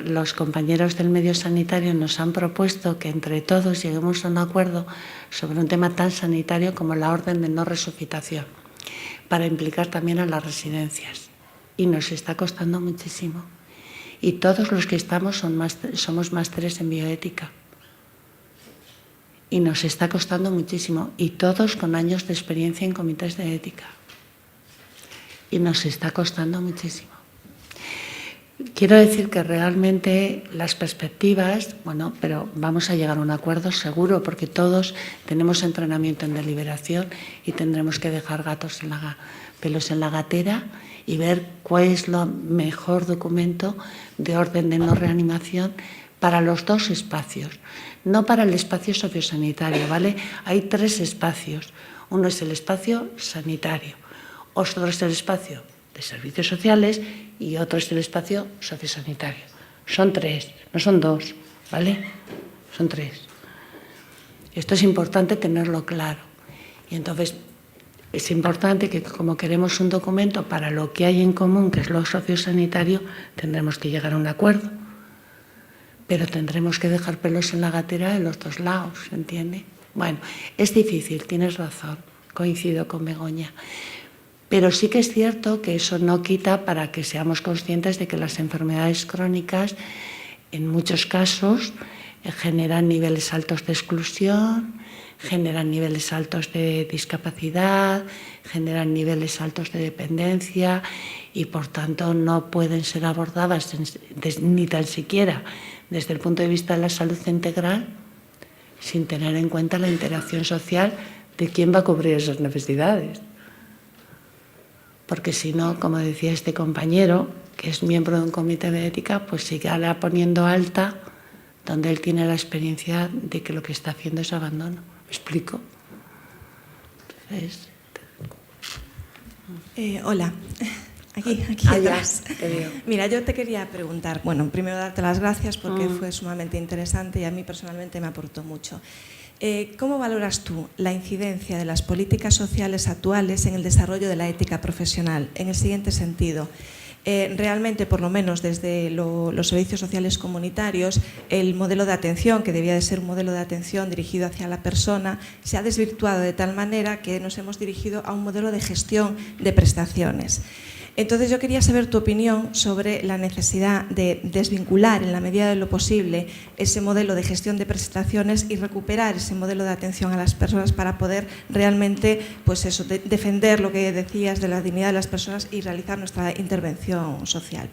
los compañeros del medio sanitario nos han propuesto que entre todos lleguemos a un acuerdo sobre un tema tan sanitario como la orden de no resucitación, para implicar también a las residencias. Y nos está costando muchísimo. Y todos los que estamos somos másteres en bioética. Y nos está costando muchísimo. Y todos con años de experiencia en comités de ética. Y nos está costando muchísimo. Quiero decir que realmente las perspectivas, bueno, pero vamos a llegar a un acuerdo seguro, porque todos tenemos entrenamiento en deliberación y tendremos que dejar pelos en la gatera y ver cuál es el mejor documento de orden de no reanimación para los dos espacios, no para el espacio sociosanitario, ¿vale? Hay 3 espacios. Uno es el espacio sanitario, otro es el espacio de servicios sociales y otro es el espacio sociosanitario. Son 3, no son 2, ¿vale? Son 3. Esto es importante tenerlo claro. Y entonces es importante que, como queremos un documento para lo que hay en común, que es lo sociosanitario, tendremos que llegar a un acuerdo. Pero tendremos que dejar pelos en la gatera de los dos lados, ¿entiende? Bueno, es difícil, tienes razón, coincido con Begoña. Pero sí que es cierto que eso no quita para que seamos conscientes de que las enfermedades crónicas, en muchos casos, generan niveles altos de exclusión, generan niveles altos de discapacidad, generan niveles altos de dependencia y, por tanto, no pueden ser abordadas ni tan siquiera desde el punto de vista de la salud integral sin tener en cuenta la interacción social de quién va a cubrir esas necesidades. Porque si no, como decía este compañero, que es miembro de un comité de ética, pues seguirá poniendo alta donde él tiene la experiencia de que lo que está haciendo es abandono. ¿Me explico? Entonces, hola, aquí atrás. Mira, yo te quería preguntar, bueno, primero darte las gracias porque fue sumamente interesante y a mí personalmente me aportó mucho. ¿Cómo valoras tú la incidencia de las políticas sociales actuales en el desarrollo de la ética profesional? En el siguiente sentido, realmente, por lo menos desde los servicios sociales comunitarios, el modelo de atención, que debía de ser un modelo de atención dirigido hacia la persona, se ha desvirtuado de tal manera que nos hemos dirigido a un modelo de gestión de prestaciones. Entonces yo quería saber tu opinión sobre la necesidad de desvincular en la medida de lo posible ese modelo de gestión de prestaciones y recuperar ese modelo de atención a las personas para poder realmente, pues eso, defender lo que decías de la dignidad de las personas y realizar nuestra intervención social.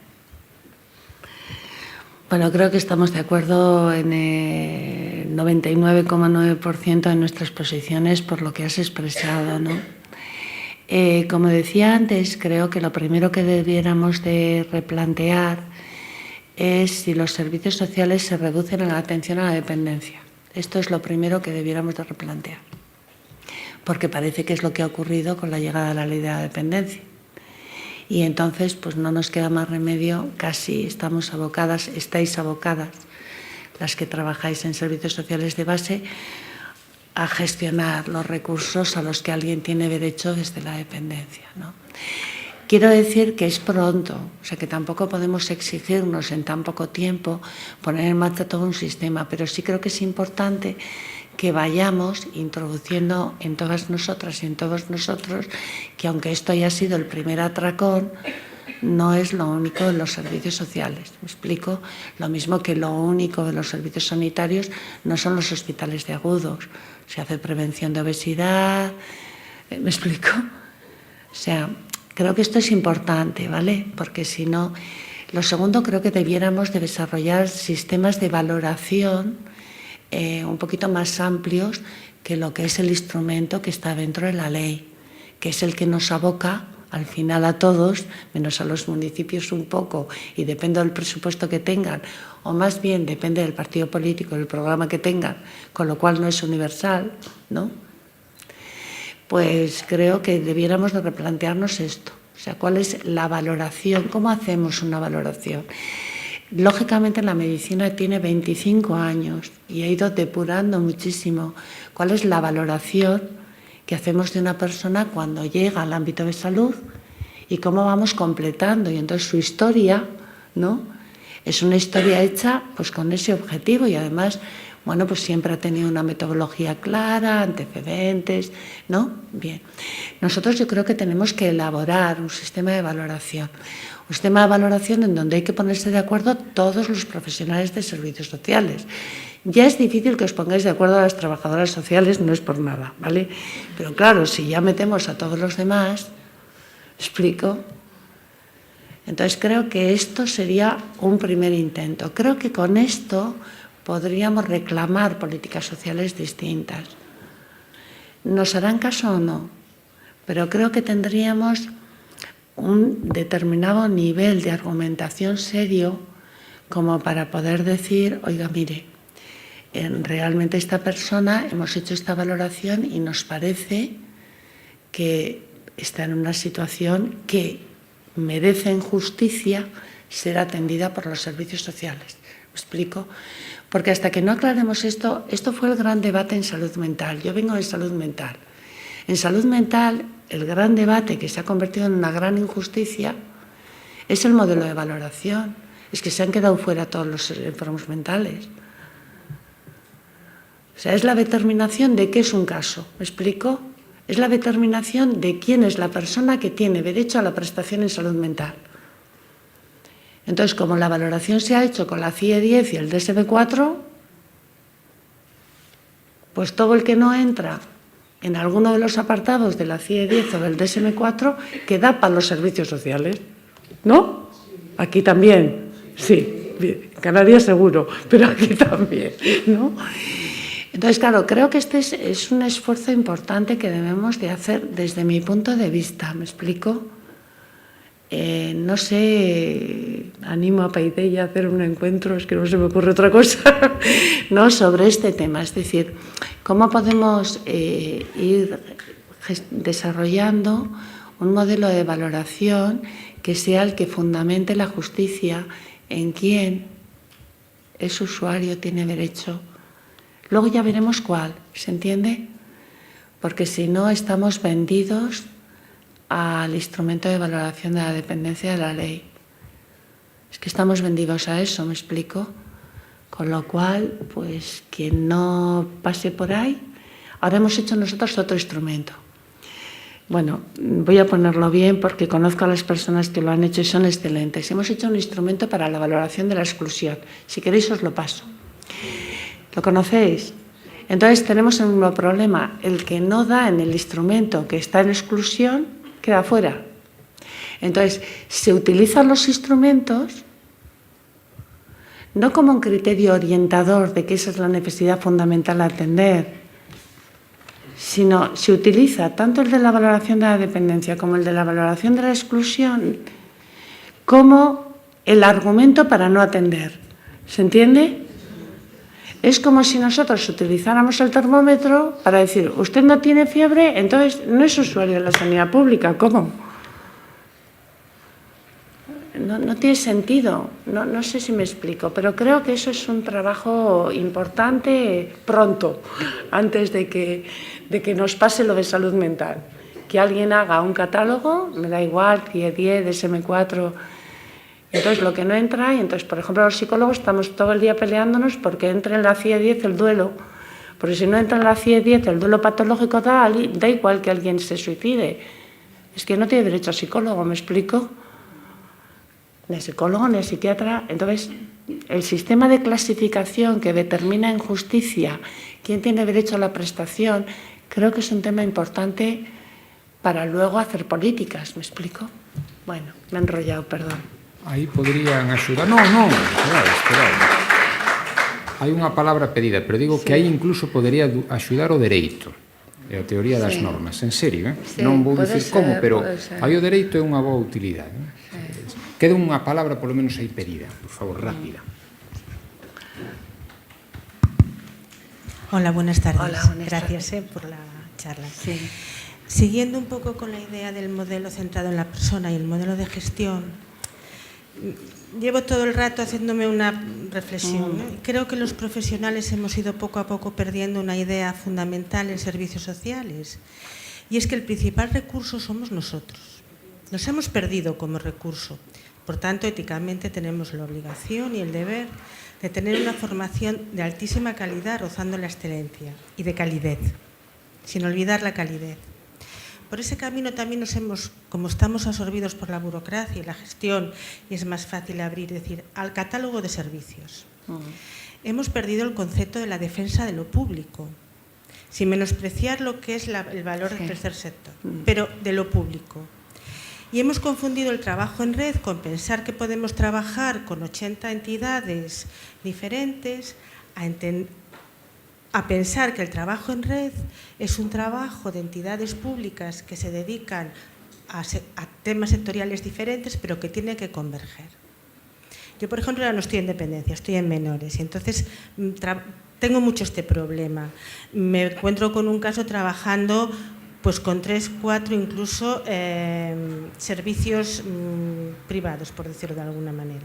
Bueno, creo que estamos de acuerdo en el 99,9% de nuestras posiciones por lo que has expresado, ¿no? Como decía antes, creo que lo primero que debiéramos de replantear es si los servicios sociales se reducen a la atención a la dependencia. Esto es lo primero que debiéramos de replantear, porque parece que es lo que ha ocurrido con la llegada de la ley de la dependencia. Y entonces, pues no nos queda más remedio, casi estáis abocadas, las que trabajáis en servicios sociales de base, a gestionar los recursos a los que alguien tiene derecho desde la dependencia, ¿no? Quiero decir que es pronto, o sea que tampoco podemos exigirnos en tan poco tiempo poner en marcha todo un sistema, pero sí creo que es importante que vayamos introduciendo en todas nosotras y en todos nosotros que, aunque esto haya sido el primer atracón, no es lo único de los servicios sociales. ¿Me explico? Lo mismo que lo único de los servicios sanitarios no son los hospitales de agudos. Se hace prevención de obesidad. ¿Me explico? O sea, Creo que esto es importante, ¿vale? Porque si no... Lo segundo, creo que debiéramos de desarrollar sistemas de valoración un poquito más amplios que lo que es el instrumento que está dentro de la ley, que es el que nos aboca al final a todos, menos a los municipios un poco, y depende del presupuesto que tengan, o más bien depende del partido político, del programa que tengan, con lo cual no es universal, ¿no? Pues creo que debiéramos de replantearnos esto. O sea, ¿cuál es la valoración? ¿Cómo hacemos una valoración? Lógicamente la medicina tiene 25 años y ha ido depurando muchísimo. ¿Cuál es la valoración que hacemos de una persona cuando llega al ámbito de salud y cómo vamos completando? Y entonces su historia, ¿no? Es una historia hecha pues con ese objetivo y además, bueno, pues siempre ha tenido una metodología clara, antecedentes, ¿no? Bien. Nosotros yo creo que tenemos que elaborar un sistema de valoración. Un sistema de valoración en donde hay que ponerse de acuerdo todos los profesionales de servicios sociales. Ya es difícil que os pongáis de acuerdo a las trabajadoras sociales, no es por nada, ¿vale? Pero claro, si ya metemos a todos los demás, ¿explico? Entonces creo que esto sería un primer intento. Creo que con esto podríamos reclamar políticas sociales distintas. ¿Nos harán caso o no? Pero creo que tendríamos un determinado nivel de argumentación serio como para poder decir, oiga, mire, realmente esta persona, hemos hecho esta valoración y nos parece que está en una situación que merece en justicia ser atendida por los servicios sociales. ¿Me explico? Porque hasta que no aclaremos esto fue el gran debate en salud mental. Yo vengo de salud mental. En salud mental, el gran debate que se ha convertido en una gran injusticia es el modelo de valoración. Es que se han quedado fuera todos los enfermos mentales. O sea, es la determinación de qué es un caso. ¿Me explico? Es la determinación de quién es la persona que tiene derecho a la prestación en salud mental. Entonces, como la valoración se ha hecho con la CIE 10 y el DSM-4, pues todo el que no entra en alguno de los apartados de la CIE 10 o del DSM-4 queda para los servicios sociales, ¿no? Aquí también, sí, en Canarias seguro, pero aquí también, ¿no? Entonces, claro, creo que este es un esfuerzo importante que debemos de hacer desde mi punto de vista, ¿me explico? No sé, animo a Paidella a hacer un encuentro, es que no se me ocurre otra cosa, ¿no? Sobre este tema. Es decir, cómo podemos ir desarrollando un modelo de valoración que sea el que fundamente la justicia en quién ese usuario tiene derecho. Luego ya veremos cuál, ¿se entiende? Porque si no estamos vendidos al instrumento de valoración de la dependencia de la ley. Es que estamos vendidos a eso, ¿me explico? Con lo cual, pues quien no pase por ahí, ahora hemos hecho nosotros otro instrumento. Bueno, voy a ponerlo bien porque conozco a las personas que lo han hecho y son excelentes. Hemos hecho un instrumento para la valoración de la exclusión. Si queréis os lo paso. ¿Lo conocéis? Entonces tenemos el mismo problema. El que no da en el instrumento que está en exclusión queda fuera. Entonces, se utilizan los instrumentos no como un criterio orientador de que esa es la necesidad fundamental a atender, sino se utiliza tanto el de la valoración de la dependencia como el de la valoración de la exclusión como el argumento para no atender. ¿Se entiende? Es como si nosotros utilizáramos el termómetro para decir, usted no tiene fiebre, entonces no es usuario de la sanidad pública. ¿Cómo? No tiene sentido. No sé si me explico, pero creo que eso es un trabajo importante pronto, antes de que nos pase lo de salud mental. Que alguien haga un catálogo, me da igual, CIE 10, DSM-4... Entonces, lo que no entra, y entonces, por ejemplo, los psicólogos estamos todo el día peleándonos porque entre en la CIE 10 el duelo. Porque si no entra en la CIE 10 el duelo patológico, da igual que alguien se suicide. Es que no tiene derecho a psicólogo, ¿me explico? Ni a psicólogo, ni a psiquiatra. Entonces, el sistema de clasificación que determina en justicia quién tiene derecho a la prestación, creo que es un tema importante para luego hacer políticas, ¿me explico? Bueno, me he enrollado, perdón. Aí poderían axudar... Non, esperad. Hai unha palabra pedida, pero digo que aí incluso podería axudar o dereito e a teoría das normas. En serio, non vou dicir como, pero aí o dereito é unha boa utilidade. Queda unha palabra, polo menos, aí pedida. Por favor, rápida. Hola, buenas tardes. Hola, buenas Gracias tardes. por la charla. Sí. Siguiendo un poco con la idea del modelo centrado en la persona y el modelo de gestión, llevo todo el rato haciéndome una reflexión, ¿no? Creo que los profesionales hemos ido poco a poco perdiendo una idea fundamental en servicios sociales, y es que el principal recurso somos nosotros. Nos hemos perdido como recurso. Por tanto, éticamente tenemos la obligación y el deber de tener una formación de altísima calidad, rozando la excelencia, y de calidez, sin olvidar la calidez. Por ese camino también nos hemos, como estamos absorbidos por la burocracia y la gestión, y es más fácil abrir, decir, al catálogo de servicios. Hemos perdido el concepto de la defensa de lo público, sin menospreciar lo que es el valor del tercer sector, pero de lo público. Y hemos confundido el trabajo en red con pensar que podemos trabajar con 80 entidades diferentes, a pensar que el trabajo en red es un trabajo de entidades públicas que se dedican a temas sectoriales diferentes, pero que tienen que converger. Yo, por ejemplo, ahora no estoy en dependencia, estoy en menores, y entonces tengo mucho este problema. Me encuentro con un caso trabajando pues con 3, 4 incluso servicios privados, por decirlo de alguna manera.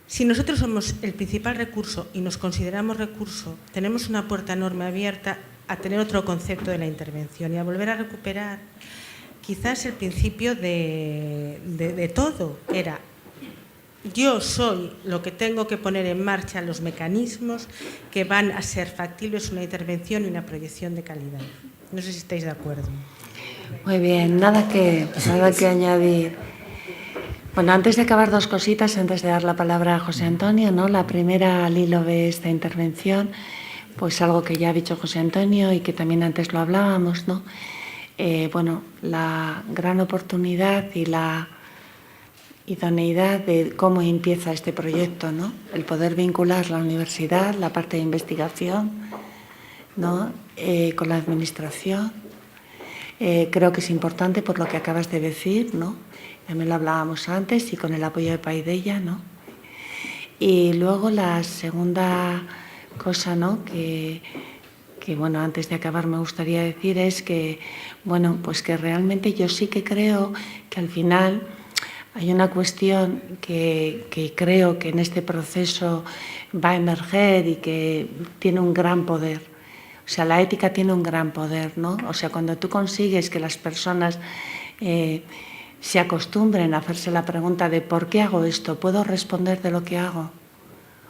Si nosotros somos el principal recurso y nos consideramos recurso, tenemos una puerta enorme abierta a tener otro concepto de la intervención y a volver a recuperar quizás el principio de todo. Era, yo soy lo que tengo que poner en marcha los mecanismos que van a ser factibles una intervención y una proyección de calidad. No sé si estáis de acuerdo. Muy bien, nada que añadir. Bueno, antes de acabar, dos cositas, antes de dar la palabra a José Antonio, ¿no? La primera, al hilo de esta intervención, pues algo que ya ha dicho José Antonio y que también antes lo hablábamos, ¿no? Bueno, la gran oportunidad y la idoneidad de cómo empieza este proyecto, ¿no? El poder vincular la universidad, la parte de investigación, ¿no? Con la administración. Creo que es importante por lo que acabas de decir, ¿no? También lo hablábamos antes, y con el apoyo de Paideia, ¿no? Y luego la segunda cosa, ¿no? Que bueno, antes de acabar me gustaría decir es que, bueno, pues que realmente yo sí que creo que al final hay una cuestión que creo que en este proceso va a emerger y que tiene un gran poder. O sea, la ética tiene un gran poder, ¿no? O sea, cuando tú consigues que las personas se acostumbren a hacerse la pregunta de ¿por qué hago esto? ¿Puedo responder de lo que hago?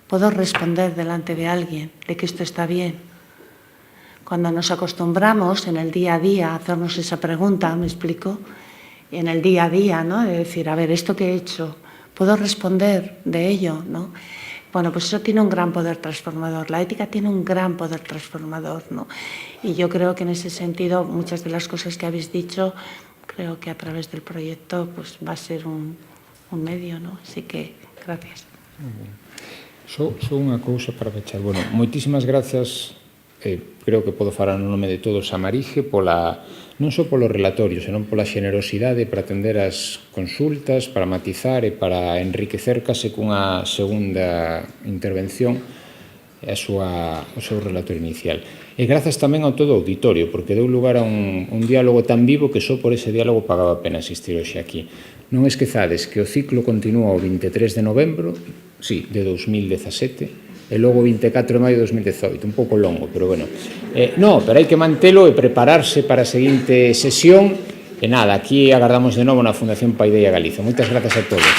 ¿Puedo responder delante de alguien de que esto está bien? Cuando nos acostumbramos en el día a día a hacernos esa pregunta, ¿me explico? En el día a día, ¿no? De decir, a ver, ¿esto que he hecho? ¿Puedo responder de ello? ¿No? Bueno, pues eso tiene un gran poder transformador. La ética tiene un gran poder transformador, ¿no? Y yo creo que en ese sentido muchas de las cosas que habéis dicho, creo que a través del proyecto pues va a ser un medio, ¿no? Así que, gracias. Só unha cousa para pechar. Bueno, moitísimas gracias, creo que podo falar no nome de todos, a Marije, non só polo relatorio, senón pola xenerosidade para atender as consultas, para matizar e para enriquecer case cunha segunda intervención o seu relatorio inicial. E grazas tamén ao todo o auditorio, porque deu lugar a un diálogo tan vivo que só por ese diálogo pagaba a pena asistir hoxe aquí. Non esquezades que o ciclo continúa o 23 de novembro, sí, de 2017, e logo 24 de maio de 2018, un pouco longo, pero bueno. No, pero hai que mantelo e prepararse para a seguinte sesión. E nada, aquí agardamos de novo na Fundación Paideia Galiza. Moitas grazas a todos.